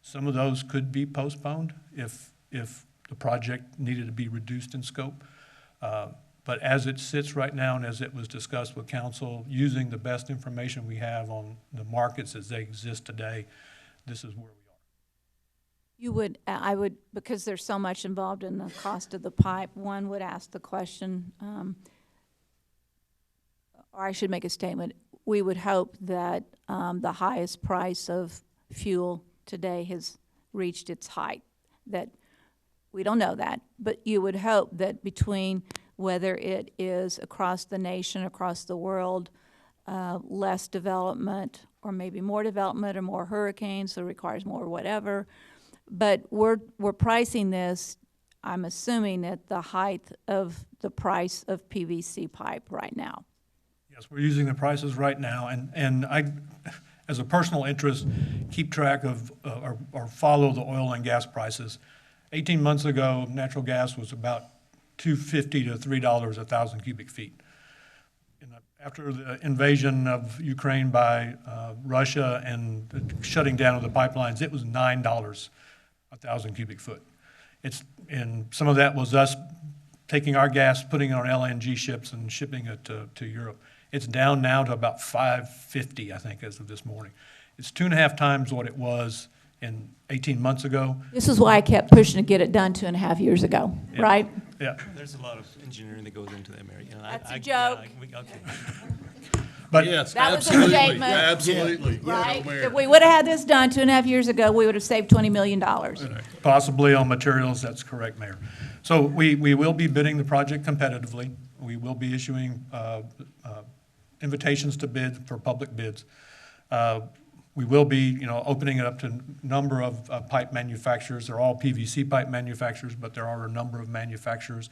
Some of those could be postponed if the project needed to be reduced in scope. But as it sits right now and as it was discussed with council, using the best information we have on the markets as they exist today, this is where we are. You would, I would, because there's so much involved in the cost of the pipe, one would ask the question, or I should make a statement, we would hope that the highest price of fuel today has reached its height. That we don't know that, but you would hope that between whether it is across the nation, across the world, less development, or maybe more development or more hurricanes, so it requires more whatever, but we're pricing this, I'm assuming, at the height of the price of PVC pipe right now. Yes, we're using the prices right now, and I, as a personal interest, keep track of or follow the oil and gas prices. 18 months ago, natural gas was about $2.50 to $3 a thousand cubic feet. After the invasion of Ukraine by Russia and the shutting down of the pipelines, it was $9 a thousand cubic foot. And some of that was us taking our gas, putting it on LNG ships and shipping it to Europe. It's down now to about $5.50, I think, as of this morning. It's 2.5 times what it was in 18 months ago. This is why I kept pushing to get it done 2.5 years ago, Yeah. right? Yeah. There's a lot of engineering that goes into that, Mary. That's a joke. Okay. But Yes, That was a absolutely, statement. absolutely. Right? Yeah, If we would have had this done 2.5 years ago, we would have saved $20 million. Possibly on materials, that's correct, Mayor. So we will be bidding the project competitively. We will be issuing invitations to bid for public bids. We will be, opening it up to a number of pipe manufacturers. They're all PVC pipe manufacturers, but there are a number of manufacturers,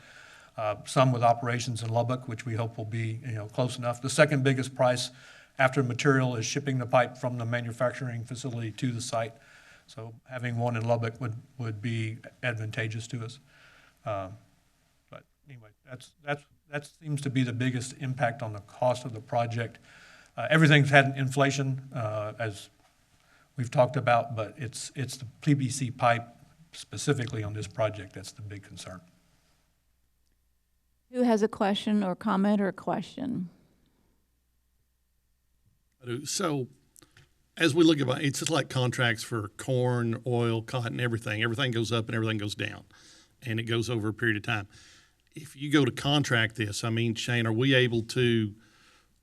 some with operations in Lubbock, which we hope will be, close enough. The second biggest price after material is shipping the pipe from the manufacturing facility to the site. So having one in Lubbock would be advantageous to us. But anyway, that seems to be the biggest impact on the cost of the project. Everything's had inflation, as we've talked about, but it's the PVC pipe specifically on this project that's the big concern. Who has a question or comment or a question? So, as we look at it's just like contracts for corn, oil, cotton, everything. Everything goes up and everything goes down, and it goes over a period of time. If you go to contract this, Shane, are we able to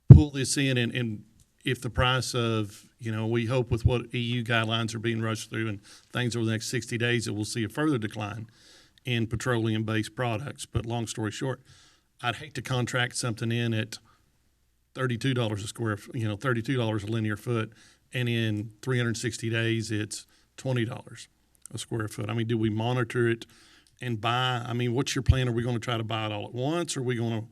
pull this in and if the price of, we hope with what EU guidelines are being rushed through and things over the next 60 days that we'll see a further decline in petroleum-based products. But long story short, I'd hate to contract something in at $32 a square, $32 a linear foot, and in 360 days it's $20 a square foot. Do we monitor it and buy? What's your plan? Are we going to try to buy it all at once? Or are we going to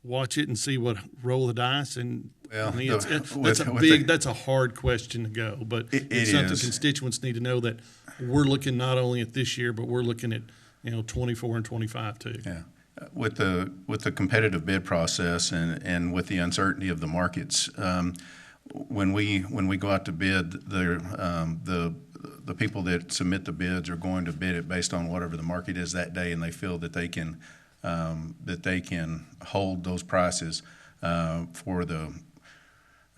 watch it and see what, roll the dice? And that's a hard question to go, but it's something constituents need to know, that we're looking not only at this year, but we're looking at 24 and 25 too. Yeah. With the competitive bid process and with the uncertainty of the markets, when we go out to bid, the people that submit the bids are going to bid it based on whatever the market is that day, and they feel that they can hold those prices for the.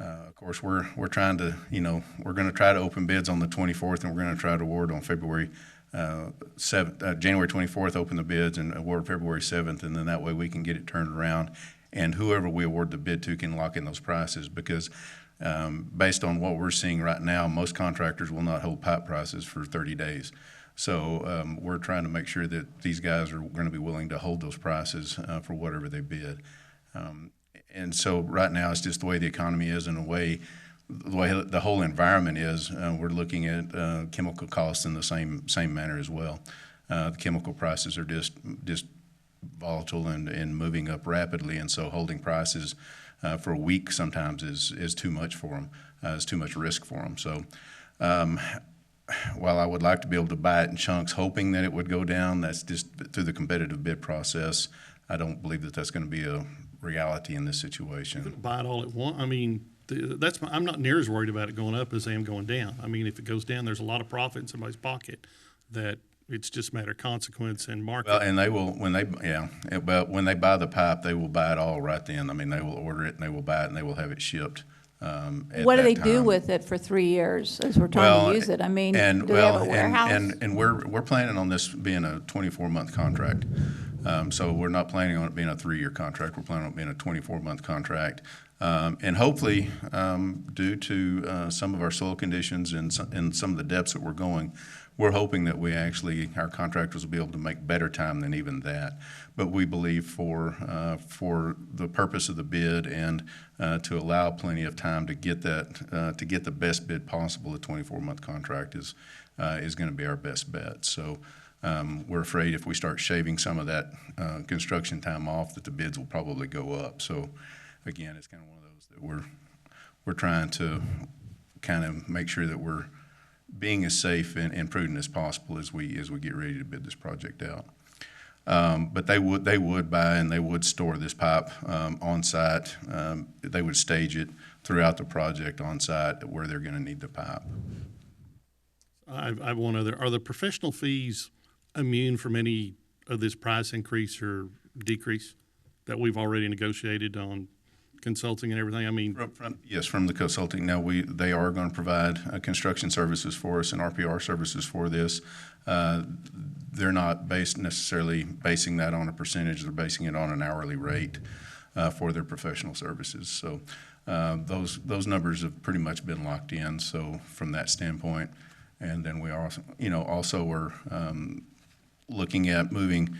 Of course, we're trying to, we're going to try to open bids on the 24th, and we're going to try to award on February 7th, January 24th, open the bids and award February 7th, and then that way we can get it turned around, and whoever we award the bid to can lock in those prices, because Based on what we're seeing right now, most contractors will not hold pipe prices for 30 days. So we're trying to make sure that these guys are going to be willing to hold those prices for whatever they bid. And so right now, it's just the way the economy is and the way the whole environment is. We're looking at chemical costs in the same manner as well. The chemical prices are just volatile and moving up rapidly, and so holding prices for a week sometimes is too much for them. It's too much risk for them. So while I would like to be able to buy it in chunks, hoping that it would go down, that's just through the competitive bid process. I don't believe that that's going to be a reality in this situation. Buy it all at once. I mean, I'm not near as worried about it going up as I am going down. I mean, if it goes down, there's a lot of profit in somebody's pocket that it's just a matter of consequence and market. Well, and they will, but when they buy the pipe, they will buy it all right then. I mean, they will order it and they will buy it and they will have it shipped. What do they do with it for 3 years as we're trying to use it? I mean, do they have a warehouse? And we're planning on this being a 24-month contract. So we're not planning on it being a 3-year contract. We're planning on it being a 24-month contract. And hopefully, due to some of our soil conditions and some of the depths that we're going, we're hoping that our contractors will be able to make better time than even that. But we believe for the purpose of the bid and to allow plenty of time to get the best bid possible, a 24-month contract is going to be our best bet. So we're afraid if we start shaving some of that construction time off, that the bids will probably go up. So again, it's kind of one of those that we're trying to kind of make sure that we're being as safe and prudent as possible as we get ready to bid this project out. But they would buy and they would store this pipe on site. They would stage it throughout the project on site where they're going to need the pipe. I have one other. Are the professional fees immune from any of this price increase or decrease that we've already negotiated on consulting and everything? I mean, yes, from the consulting. Now they are going to provide construction services for us and RPR services for this. They're not necessarily basing that on a percentage. They're basing it on an hourly rate for their professional services. So those numbers have pretty much been locked in. So from that standpoint, and then we also are looking at moving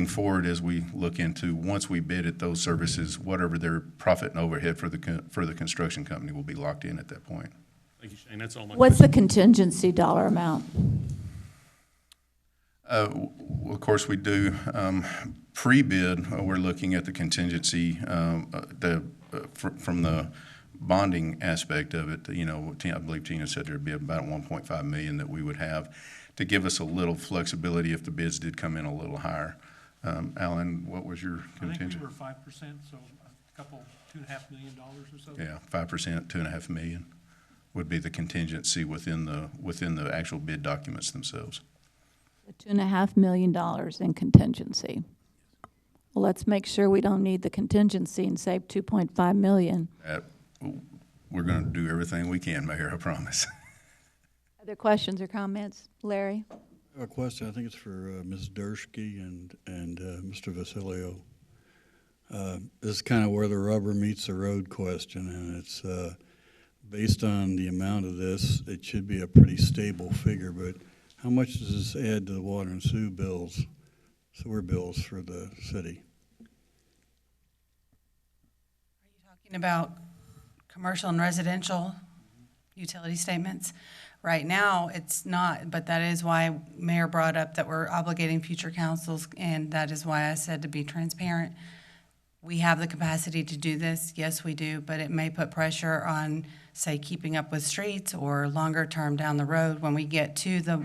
forward as we look into, once we bid at those services, whatever their profit and overhead for the construction company will be locked in at that point. Thank you, Shane. That's all my What's the contingency dollar amount? Well, of course, we do pre-bid. We're looking at the contingency from the bonding aspect of it. I believe Tina said there'd be about $1.5 million that we would have to give us a little flexibility if the bids did come in a little higher. Alan, what was your contingent? I think we were 5%, so a couple, $2.5 million or so. Yeah, 5%, $2.5 million would be the contingency within the actual bid documents themselves. $2.5 million in contingency. Well, let's make sure we don't need the contingency and save $2.5 million. We're going to do everything we can, Mayor, I promise. Other questions or comments? Larry? I have a question. I think it's for Ms. Dursky and Mr. Vasilio. This is kind of where the rubber meets the road question, and it's based on the amount of this, it should be a pretty stable figure, but how much does this add to the water and sewer bills for the city? Are you talking about commercial and residential utility statements? Right now, it's not, but that is why Mayor brought up that we're obligating future councils, and that is why I said to be transparent. We have the capacity to do this, yes, we do, but it may put pressure on, say, keeping up with streets or longer term down the road. When we get to the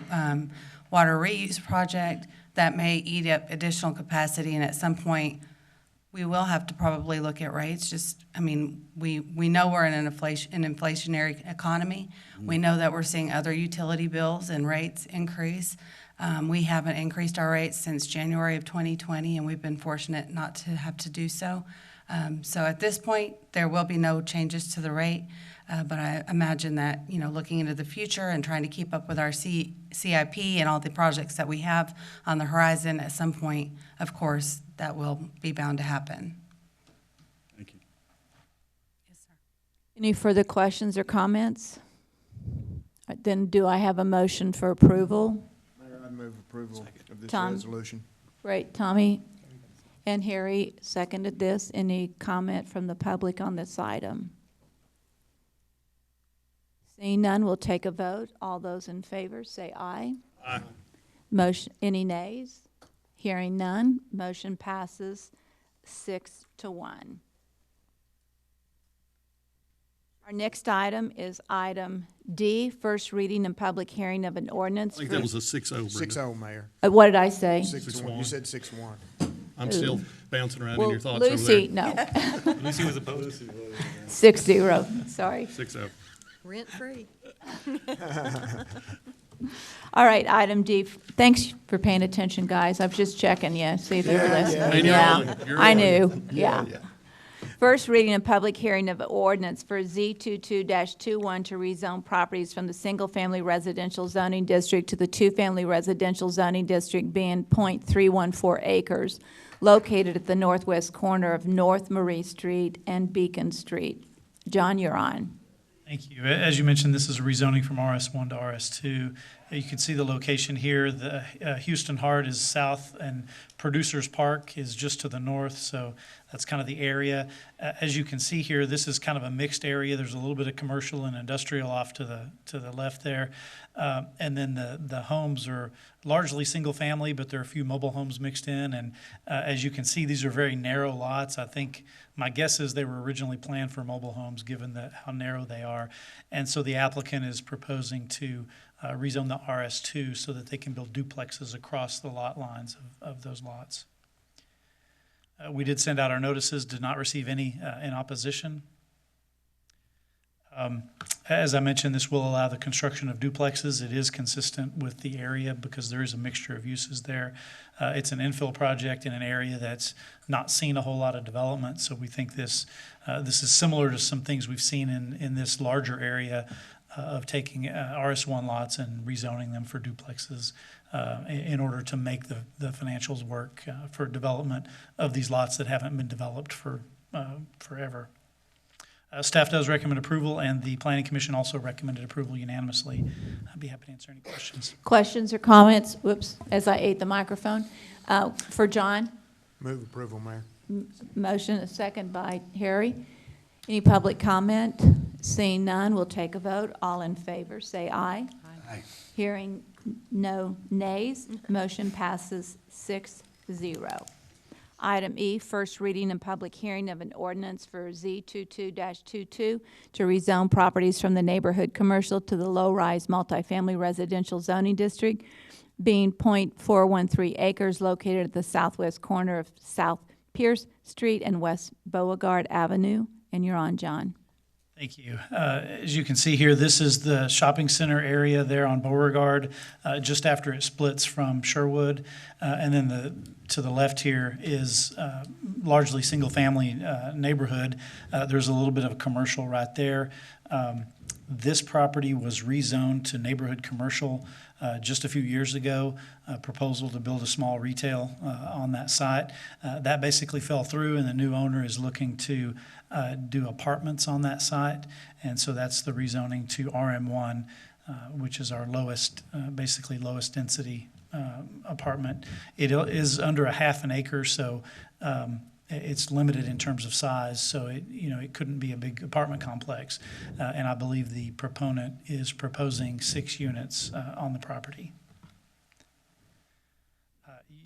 water reuse project, that may eat up additional capacity, and at some point, we will have to probably look at rates. We know we're in an inflationary economy. We know that we're seeing other utility bills and rates increase. We haven't increased our rates since January of 2020, and we've been fortunate not to have to do so. So at this point, there will be no changes to the rate, but I imagine that, looking into the future and trying to keep up with our CIP and all the projects that we have on the horizon, at some point, of course, that will be bound to happen. Thank you. Yes, sir. Any further questions or comments? Then do I have a motion for approval? Mayor, I move approval of this Tom? resolution. Great, Tommy and Harry seconded this. Any comment from the public on this item? Seeing none, we'll take a vote. All those in favor, say aye. Aye. Motion, any nays? Hearing none, motion passes 6-1. Our next item is item D, first reading and public hearing of an ordinance. I think that was a 6-0, Brenda. 6-0, Mayor. What did I say? 6-1. You said 6-1. I'm still bouncing around in Well, your thoughts Lucy, over there. no. Lucy was opposed. 6-0, sorry. 6-0. Rent-free. All right, item D. Thanks for paying attention, guys. I was just checking you, see if you were listening. You're I on. knew, yeah. First reading and public hearing of ordinance for Z22-21 to rezone properties from the single-family residential zoning district to the two-family residential zoning district being .314 acres, located at the northwest corner of North Marie Street and Beacon Street. John, you're on. Thank you. As you mentioned, this is a rezoning from RS1 to RS2. You can see the location here. The Houston Heart is south, and Producers Park is just to the north, so that's kind of the area. As you can see here, this is kind of a mixed area. There's a little bit of commercial and industrial off to the left there. And then the homes are largely single-family, but there are a few mobile homes mixed in. And as you can see, these are very narrow lots. I think my guess is they were originally planned for mobile homes, given how narrow they are. And so the applicant is proposing to rezone the RS2 so that they can build duplexes across the lot lines of those lots. We did send out our notices, did not receive any in opposition. As I mentioned, this will allow the construction of duplexes. It is consistent with the area because there is a mixture of uses there. It's an infill project in an area that's not seen a whole lot of development, so we think this is similar to some things we've seen in this larger area of taking RS1 lots and rezoning them for duplexes in order to make the financials work for development of these lots that haven't been developed for forever. Staff does recommend approval, and the Planning Commission also recommended approval unanimously. I'd be happy to answer any questions. Questions or comments? Whoops, as I ate the microphone. For John? Move approval, Mayor. Motion, a second by Harry. Any public comment? Seeing none, we'll take a vote. All in favor, say aye. Aye. Hearing no nays, motion passes 6-0. Item E, first reading and public hearing of an ordinance for Z22-22 to rezone properties from the neighborhood commercial to the low-rise multifamily residential zoning district, being .413 acres located at the southwest corner of South Pierce Street and West Beauregard Avenue. And you're on, John. Thank you. As you can see here, this is the shopping center area there on Beauregard, just after it splits from Sherwood. And then to the left here is largely single-family neighborhood. There's a little bit of a commercial right there. This property was rezoned to neighborhood commercial just a few years ago. A proposal to build a small retail on that site. That basically fell through, and the new owner is looking to do apartments on that site. And so that's the rezoning to RM1, which is our lowest, basically lowest density apartment. It is under a half an acre, so it's limited in terms of size, so it couldn't be a big apartment complex. And I believe the proponent is proposing 6 units on the property.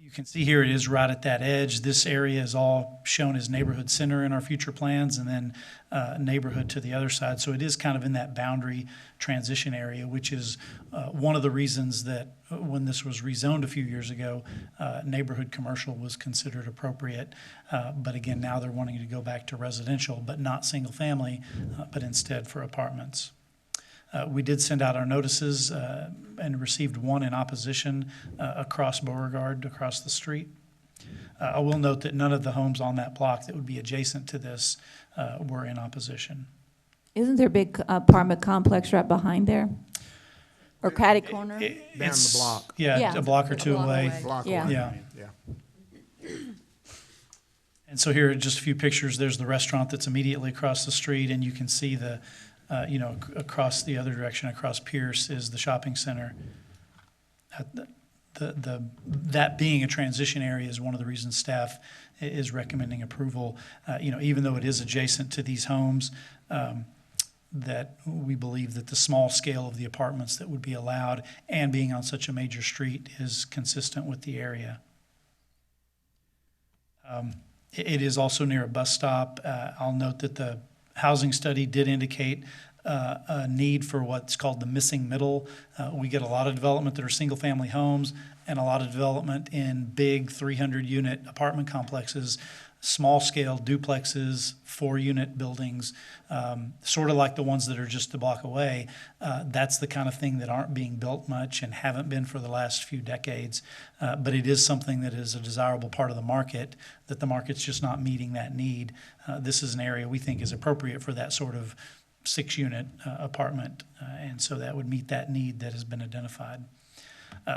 You can see here it is right at that edge. This area is all shown as neighborhood center in our future plans, and then neighborhood to the other side. So it is kind of in that boundary transition area, which is one of the reasons that when this was rezoned a few years ago, neighborhood commercial was considered appropriate. But again, now they're wanting to go back to residential, but not single family, but instead for apartments. We did send out our notices and received one in opposition across Beauregard, across the street. I will note that none of the homes on that block that would be adjacent to this were in opposition. Isn't there a big apartment complex right behind there? Or catty corner? Down the block. Yeah, a block or two away. Block Yeah. away. Yeah. Yeah. And so here are just a few pictures. There's the restaurant that's immediately across the street, and you can see the, across the other direction, across Pierce is the shopping center. That being a transition area is one of the reasons staff is recommending approval. Even though it is adjacent to these homes, that we believe that the small scale of the apartments that would be allowed and being on such a major street is consistent with the area. It is also near a bus stop. I'll note that the housing study did indicate a need for what's called the missing middle. We get a lot of development that are single-family homes and a lot of development in big 300-unit apartment complexes, small-scale duplexes, 4-unit buildings, sort of like the ones that are just a block away. That's the kind of thing that aren't being built much and haven't been for the last few decades. But it is something that is a desirable part of the market, that the market's just not meeting that need. This is an area we think is appropriate for that sort of 6-unit apartment, and so that would meet that need that has been identified.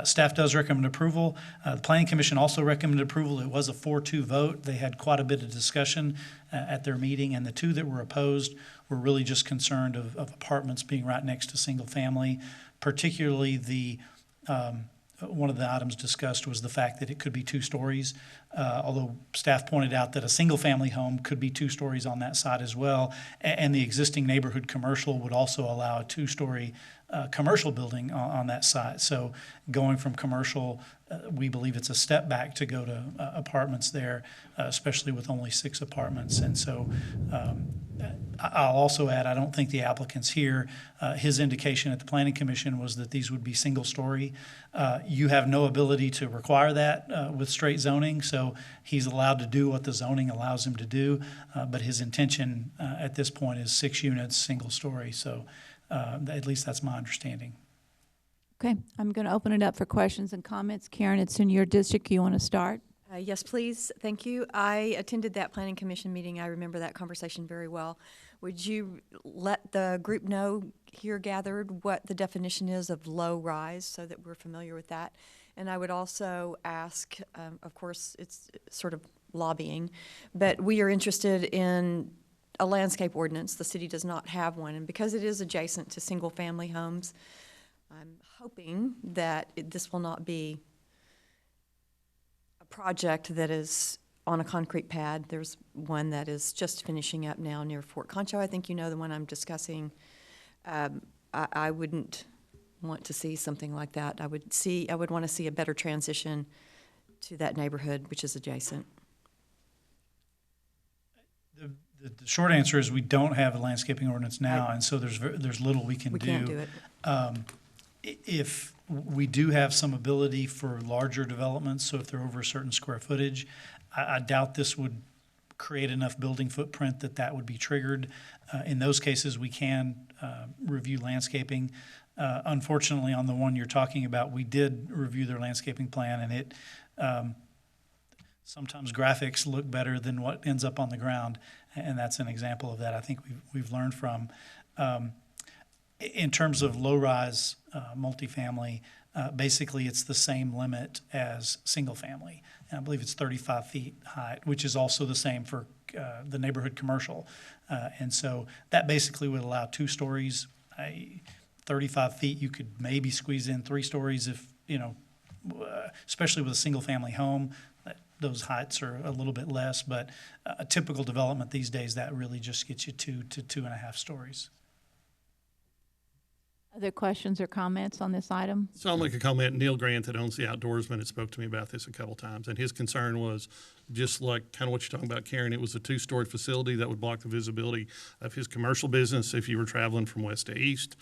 Staff does recommend approval. The Planning Commission also recommended approval. It was a 4-2 vote. They had quite a bit of discussion at their meeting, and the two that were opposed were really just concerned of apartments being right next to single family, particularly the one of the items discussed was the fact that it could be 2 stories, although staff pointed out that a single-family home could be 2 stories on that side as well, and the existing neighborhood commercial would also allow a 2-story commercial building on that site. So going from commercial, we believe it's a step back to go to apartments there, especially with only 6 apartments. And so I'll also add, I don't think the applicants here, his indication at the Planning Commission was that these would be single-story. You have no ability to require that with straight zoning, so he's allowed to do what the zoning allows him to do, but his intention at this point is 6 units, single-story. So at least that's my understanding. Okay, I'm going to open it up for questions and comments. Karen, it's in your district. You want to start? Yes, please. Thank you. I attended that Planning Commission meeting. I remember that conversation very well. Would you let the group know here gathered what the definition is of low rise so that we're familiar with that? And I would also ask, of course, it's sort of lobbying, but we are interested in a landscape ordinance. The city does not have one, and because it is adjacent to single-family homes, I'm hoping that this will not be a project that is on a concrete pad. There's one that is just finishing up now near Fort Concho. I think you know the one I'm discussing. I wouldn't want to see something like that. I would want to see a better transition to that neighborhood, which is adjacent. The short answer is we don't have a landscaping ordinance now, and so there's little we can do. We can't do it. If we do have some ability for larger developments, so if they're over a certain square footage, I doubt this would create enough building footprint that would be triggered. In those cases, we can review landscaping. Unfortunately, on the one you're talking about, we did review their landscaping plan, and it sometimes graphics look better than what ends up on the ground, and that's an example of that I think we've learned from. In terms of low-rise multifamily, basically it's the same limit as single-family. And I believe it's 35 feet high, which is also the same for the neighborhood commercial. And so that basically would allow 2 stories. 35 feet, you could maybe squeeze in 3 stories if, especially with a single-family home. Those heights are a little bit less, but a typical development these days, that really just gets you 2 to 2.5 stories. Other questions or comments on this item? So I'll make a comment. Neil Grant, that owns the Outdoorsman, had spoke to me about this a couple times, and his concern was just like kind of what you're talking about, Karen. It was a 2-story facility that would block the visibility of his commercial business if you were traveling from west to east.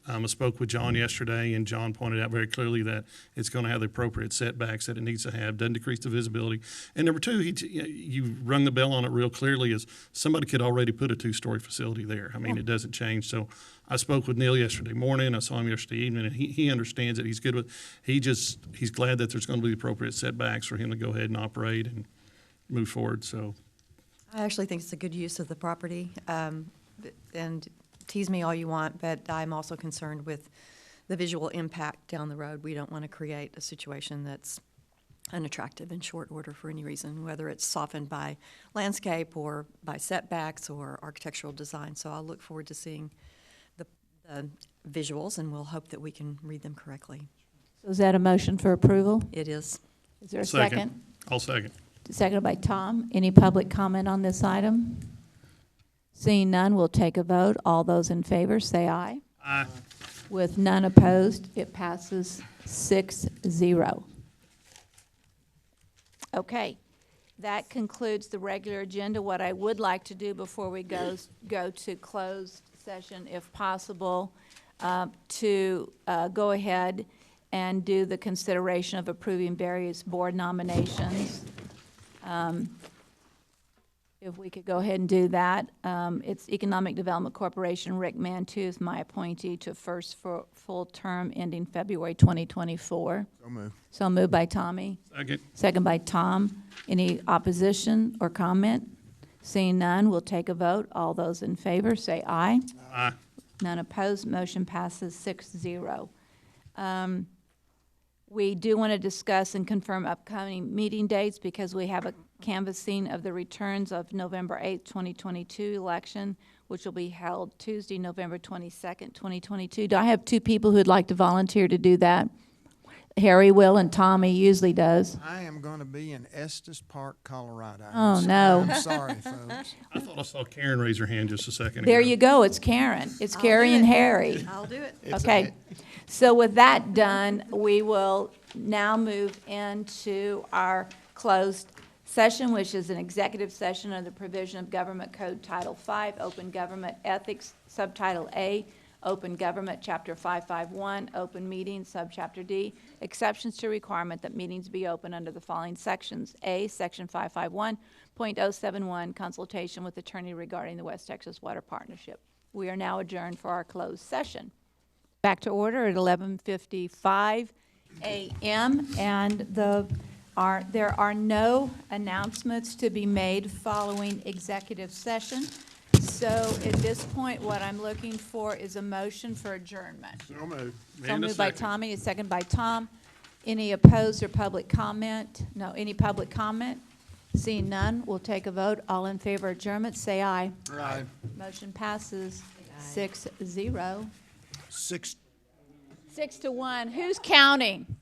I spoke with John yesterday, and John pointed out very clearly that it's going to have the appropriate setbacks that it needs to have, doesn't decrease the visibility. And number 2, you rung the bell on it real clearly, is somebody could already put a 2-story facility there. I mean, it doesn't change. So I spoke with Neil yesterday morning, I saw him yesterday evening, and he understands it. He's good with, he's glad that there's going to be the appropriate setbacks for him to go ahead and operate and move forward. So I actually think it's a good use of the property, and tease me all you want, but I'm also concerned with the visual impact down the road. We don't want to create a situation that's unattractive in short order for any reason, whether it's softened by landscape or by setbacks or architectural design. So I'll look forward to seeing the visuals, and we'll hope that we can read them correctly. So is that a motion for approval? It is. Is there a second? I'll second. Seconded by Tom. Any public comment on this item? Seeing none, we'll take a vote. All those in favor, say aye. Aye. With none opposed, it passes 6-0. Okay, that concludes the regular agenda. What I would like to do before we go to closed session, if possible, to go ahead and do the consideration of approving various board nominations. If we could go ahead and do that. It's Economic Development Corporation, Rick Mantu is my appointee to first full term ending February 2024. So moved. So moved by Tommy. Second. Second by Tom. Any opposition or comment? Seeing none, we'll take a vote. All those in favor, say aye. Aye. None opposed, motion passes 6-0. We do want to discuss and confirm upcoming meeting dates because we have a canvassing of the returns of November 8th, 2022 election, which will be held Tuesday, November 22nd, 2022. Do I have two people who'd like to volunteer to do that? Harry will and Tommy usually does. I am going to be in Estes Park, Colorado. Oh, no. I'm sorry, folks. I thought I saw Karen raise her hand just a second ago. There you go, it's Karen. It's Carrie and Harry. I'll do it. Okay, so with that done, we will now move into our closed session, which is an executive session under the provision of Government Code Title V, Open Government Ethics, Subtitle A, Open Government, Chapter 551, Open Meetings, Subchapter D, exceptions to requirement that meetings be open under the following sections. A, Section 551.071, consultation with attorney regarding the West Texas Water Partnership. We are now adjourned for our closed session. Back to order at 11:55 a.m. and there are no announcements to be made following executive session. So at this point, what I'm looking for is a motion for adjournment. So moved. So moved by Tommy, a second by Tom. Any opposed or public comment? No, any public comment? Seeing none, we'll take a vote. All in favor of adjournment, say aye. Aye. Motion passes 6-0. 6 6-1. Who's counting?